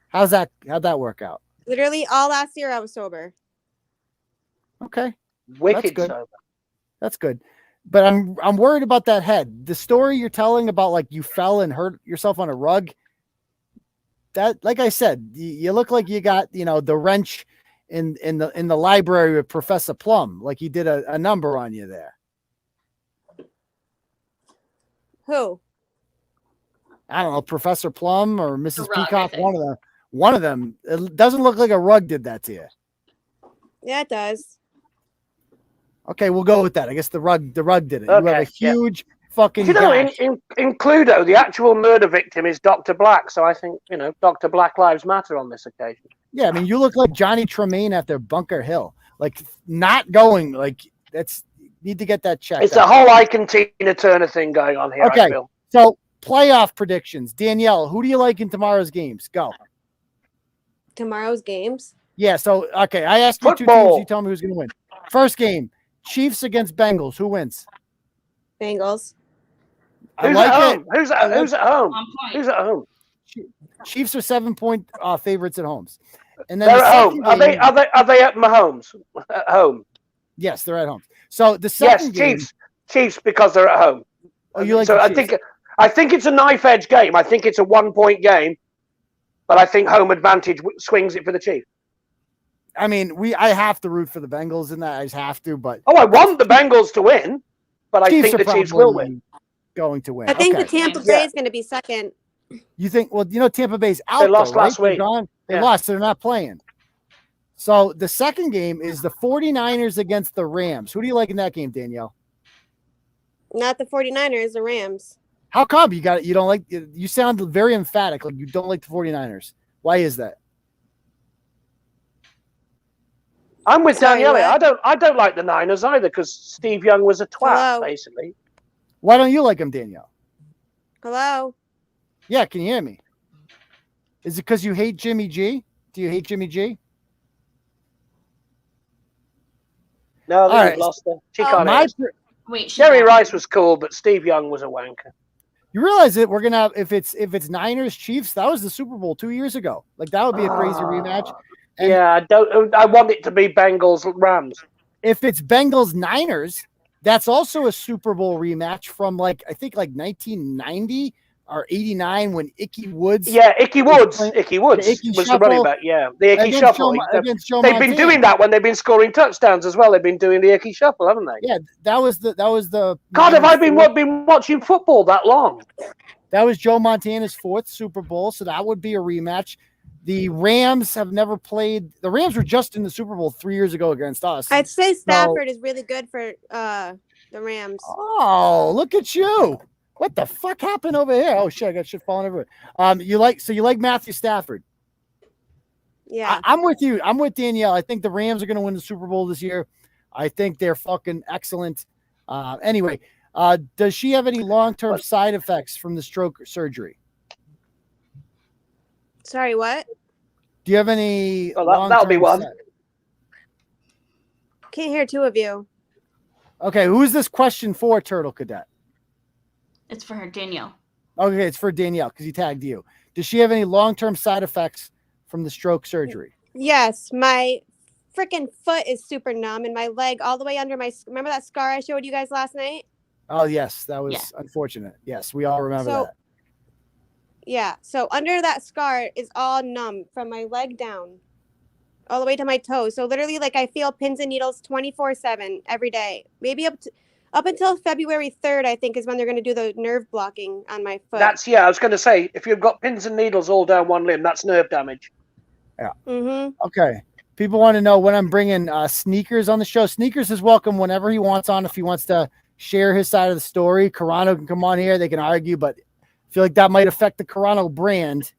How'd that work out? Literally all last year I was sober. Okay. Wicked That's good. sober. That's good. But I'm worried about that head. The story you're telling about like you fell and hurt yourself on a rug. That, like I said, you look like you got, the wrench in the library with Professor Plum, like he did a number on you there. Who? I don't know, Professor Plum or Mrs. Rug, Peacock, one of them. It doesn't look like a rug did that to you. Yeah, it does. Okay, we'll go with that. I guess the rug did it. Okay, you have a huge fucking in gash. in Cluedo, the actual murder victim is Dr. Black, so I think, Dr. Black Lives Matter on this occasion. Yeah, I mean, you look like Johnny Tremaine after Bunker Hill. Like, not going, like, need to get that checked. It's a whole Ike and Tina Turner thing going on here, okay, I feel. So playoff predictions. Danielle, who do you like in tomorrow's games? Go. Tomorrow's games? Yeah, so, okay, I asked you two teams. You tell me who's going to win. First game, Chiefs against Bengals. Who wins? Bengals. Who's at home? Who's at home? Who's at home? Chiefs are 7-point favorites at homes. And then They're at home. Are they at Mahomes? At home? Yes, they're at home. So the second game, Chiefs because they're at home. Oh, you like so the I think it's a knife edge game. I think it's a 1-point game, but I think home advantage swings it for the Chiefs. I mean, I have to root for the Bengals in that. I just have to, but I want the Bengals to win, but I think the Chiefs will win. Going to win. I think the Tampa Bay is going to be second. You think? Well, Tampa Bay's out. They lost last week. They lost. So they're not playing. So the second game is the 49ers against the Rams. Who do you like in that game, Danielle? Not the 49ers, the Rams. How come you got it? You don't like? You sound very emphatic. Like you don't like the 49ers. Why is that? I'm with Danielle. I don't like the Niners either because Steve Young was a twat, basically. Why don't you like him, Danielle? Hello? Yeah, can you hear me? Is it because you hate Jimmy G? Do you hate Jimmy G? No, they lost her. She can't Wait, Jerry Rice was cool, but Steve Young was a wanker. You realize that we're gonna have if it's Niners Chiefs, that was the Super Bowl 2 years ago. Like that would be a crazy rematch. And yeah, I want it to be Bengals Rams. If it's Bengals Niners, that's also a Super Bowl rematch from I think 1990 or 89 when Icky Woods. Yeah, Icky Woods was the running back. Yeah, the Icky Shuffle. They've been doing that when they've been scoring touchdowns as well. They've been doing the Icky Shuffle, haven't they? Yeah, that was the. God, have I been watching football that long? That was Joe Montana's 4th Super Bowl, so that would be a rematch. The Rams have never played. The Rams were just in the Super Bowl 3 years ago against us. I'd say Stafford is really good for the Rams. Oh, look at you. What the fuck happened over here? Oh shit, I got shit falling everywhere. You like Matthew Stafford? Yeah. I'm with you. I'm with Danielle. I think the Rams are going to win the Super Bowl this year. I think they're fucking excellent. Anyway, does she have any long-term side effects from the stroke surgery? Sorry, what? Do you have any? That'll be one. Can't hear two of you. Okay, who is this question for, Turtle Cadet? It's for her, Danielle. Okay, it's for Danielle because he tagged you. Does she have any long-term side effects from the stroke surgery? Yes, my freaking foot is super numb and my leg all the way under my. Remember that scar I showed you guys last night? Oh yes, that was unfortunate. Yes, we all remember that. Yeah, so under that scar is all numb from my leg down, all the way to my toes. So literally, I feel pins and needles 24/7 every day. Maybe up until February 3rd, I think, is when they're going to do the nerve blocking on my foot. I was going to say, if you've got pins and needles all down one limb, that's nerve damage. Yeah. Mm-hmm. Okay. People want to know when I'm bringing Sneakers on the show. Sneakers is welcome whenever he wants on. If he wants to share his side of the story, Carono can come on here. They can argue, but I feel like that might affect the Carono brand.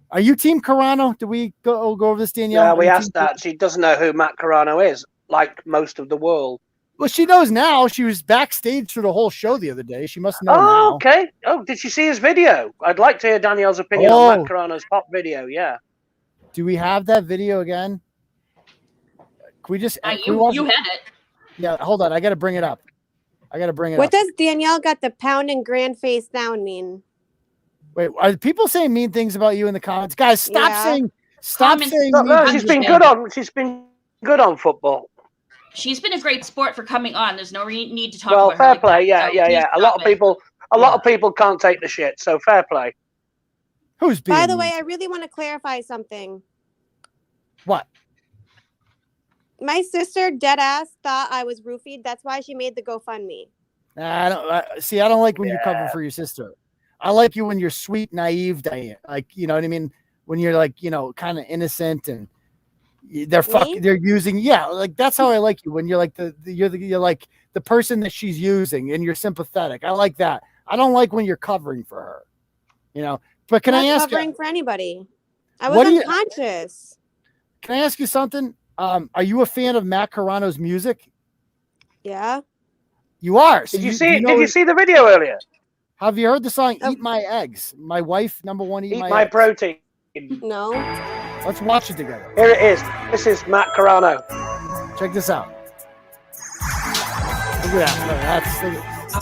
Are you Team Carono? Did we go over this, Danielle? Yeah, we asked that. She doesn't know who Matt Carano is, like most of the world. Well, she knows now. She was backstage through the whole show the other day. She must know now. Okay. Oh, did she see his video? I'd like to hear Danielle's opinion on Matt Carano's pop video. Yeah. Do we have that video again? Can we just? You had it. Yeah, hold on. I got to bring it up. What does Danielle got the pound and grand face down mean? Wait, are people saying mean things about you in the comments? Guys, stop saying. Stop saying. No, she's been good on. She's been good on football. She's been a great sport for coming on. There's no need to talk well, about fair her. play. Yeah. A lot of people can't take the shit. So fair play. Who's being? By the way, I really want to clarify something. What? My sister, deadass, thought I was roofied. That's why she made the GoFundMe. I don't like when you cover for your sister. I like you when you're sweet, naive, Diane. Like, you know what I mean? When you're like, kind of innocent and they're using. Yeah, like that's how I like you. When you're like you're like the person that she's using and you're sympathetic. I like that. I don't like when you're covering for her. But can I ask you? Covering for anybody. I was unconscious. Can I ask you something? Are you a fan of Matt Carano's music? Yeah. You are. So did you see the video earlier? Have you heard the song "Eat My Eggs"? My wife, number one, eat my eggs. protein. No. Let's watch it together. Here it is. This is Matt Carano. Check this out. Look at that.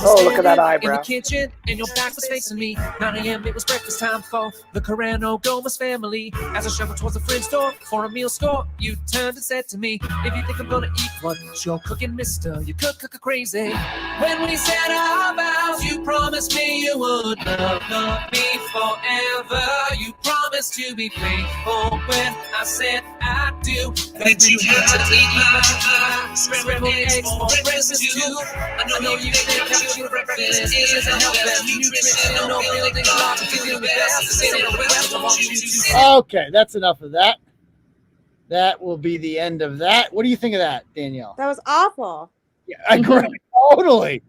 Look at that eyebrow. In the kitchen, and your back was facing me. 9 a.m. It was breakfast time for the Carono Gomez family. As I shuffled towards the fridge door for a meal score, you turned and said to me, "If you think I'm gonna eat what you're cooking, mister, you cook crazy." When we said our vows, you promised me you would love me forever. You promised to be faithful when I said I do. But you had to eat my scrambled eggs for breakfast too. I know you think your breakfast is a health nutrition. No building blocks to do the best. Okay, that's enough of that. That will be the end of that. What do you think of that, Danielle? That was awful. Yeah, I agree. Totally.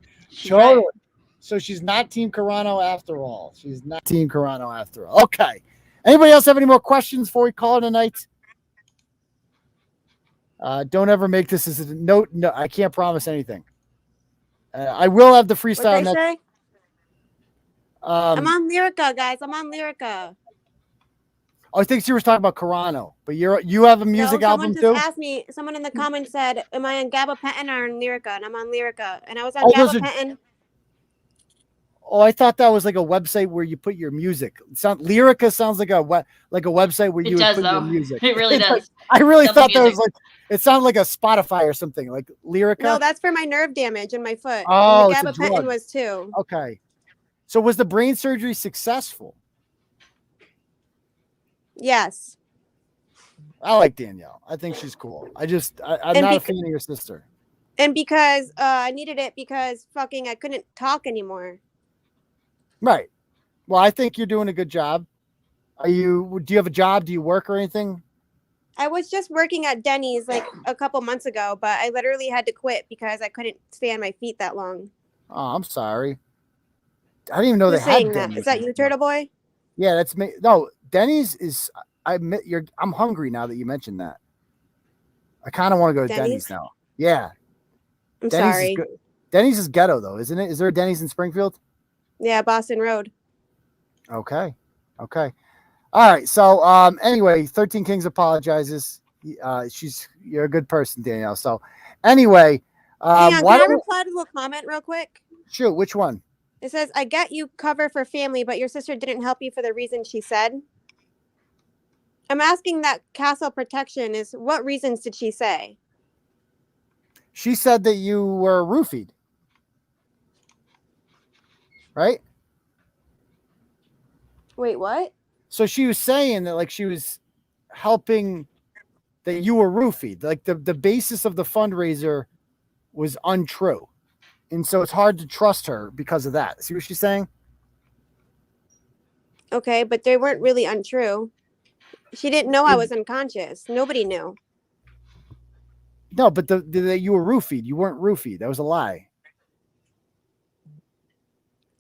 So she's not Team Carono after all. Okay. Anybody else have any more questions before we call it a night? Don't ever make this as a note. No, I can't promise anything. I will have the freestyle. What'd they say? I'm on Lyrica, guys. I'm on Lyrica. I think she was talking about Carono, but you have a music album too? Someone just asked me, someone in the comments said, am I on gabapentin or on Lyrica? And I'm on Lyrica. And I was on gabapentin. Oh, I thought that was like a website where you put your music. Lyrica sounds like a website where you would put your music. It really does. I really thought that was like, it sounded like a Spotify or something, like Lyrica. No, that's for my nerve damage in my foot. Oh, and the gabapentin was too. Okay. So was the brain surgery successful? Yes. I like Danielle. I think she's cool. I'm not a fan of your sister. And because I needed it because I couldn't talk anymore. Right. Well, I think you're doing a good job. Do you have a job? Do you work or anything? I was just working at Denny's like a couple months ago, but I literally had to quit because I couldn't stay on my feet that long. Oh, I'm sorry. I didn't even know they had Denny's. Is that you, Turtleboy? Yeah, that's me. No, Denny's is. I'm hungry now that you mentioned that. I kind of want to go to Denny's now. Yeah. I'm sorry. Denny's is ghetto though, isn't it? Is there a Denny's in Springfield? Yeah, Boston Road. Okay. All right. So anyway, 13 Kings apologizes. You're a good person, Danielle. So anyway, can I reply to a comment real quick? Sure. Which one? It says, I get you cover for family, but your sister didn't help you for the reason she said. I'm asking that castle protection is what reasons did she say? She said that you were roofied. Right? Wait, what? So she was saying that like she was helping that you were roofied. Like the basis of the fundraiser was untrue. And so it's hard to trust her because of that. See what she's saying? Okay, but they weren't really untrue. She didn't know I was unconscious. Nobody knew. No, but you were roofied. You weren't roofied. That was a lie.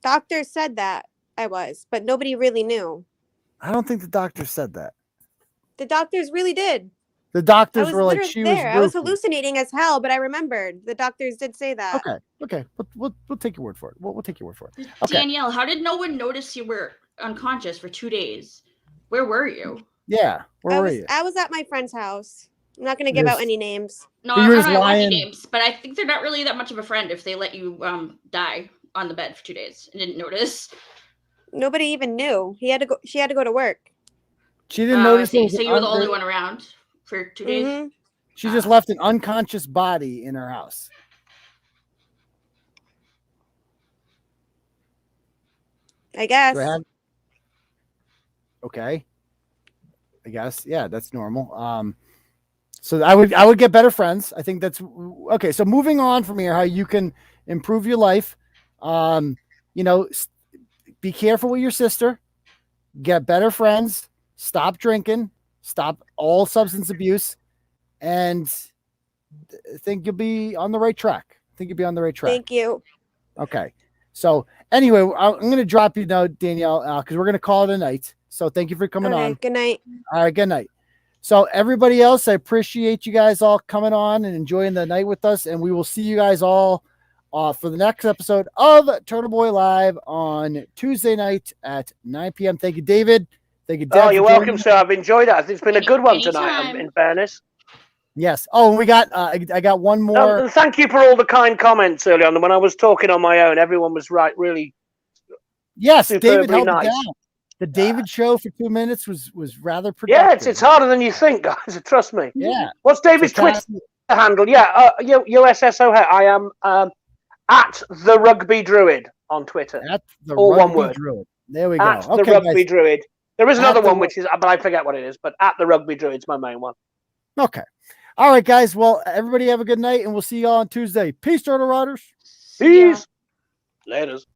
Doctors said that I was, but nobody really knew. I don't think the doctors said that. The doctors really did. The doctors were like, she was roofied. I was hallucinating as hell, but I remembered. The doctors did say that. Okay. We'll take your word for it. We'll take your word for it. Okay. Danielle, how did no one notice you were unconscious for 2 days? Where were you? Yeah. Where were you? I was at my friend's house. I'm not going to give out any names. No, I'm not lying names, but I think they're not really that much of a friend if they let you die on the bed for 2 days and didn't notice. Nobody even knew. She had to go to work. She didn't notice. So you were the only one around for 2 days? Mm-hmm. She just left an unconscious body in her house. I guess. Okay. I guess. Yeah, that's normal. So I would get better friends. I think that's okay. So moving on from here, how you can improve your life. Be careful with your sister. Get better friends. Stop drinking. Stop all substance abuse. And I think you'll be on the right track. Thank you. Okay. So anyway, I'm going to drop you now, Danielle, because we're going to call it a night. So thank you for coming on. Good night. All right. Good night. So everybody else, I appreciate you guys all coming on and enjoying the night with us. And we will see you guys all for the next episode of Turtleboy Live on Tuesday night at 9 p.m. Thank you, David. Thank you, Deb. Oh, you're welcome, sir. I've enjoyed that. It's been a good one tonight, in fairness. Yes. Oh, and we got, I got one more. And thank you for all the kind comments early on. When I was talking on my own, everyone was really. Yes, David held nice. it down. The David show for 2 minutes was rather productive. Yeah, it's harder than you think, guys. Trust me. Yeah. What's David's Twitter handle? Yeah, USSO. I am at the Rugby Druid on Twitter. At the all Rugby one word. Druid. There we go. At the Rugby Druid. There is another one which is, but I forget what it is. But at the Rugby Druid's my main one. Okay. All right, guys. Well, everybody have a good night, and we'll see you all on Tuesday. Peace, Turtle Riders. Peace. Laters.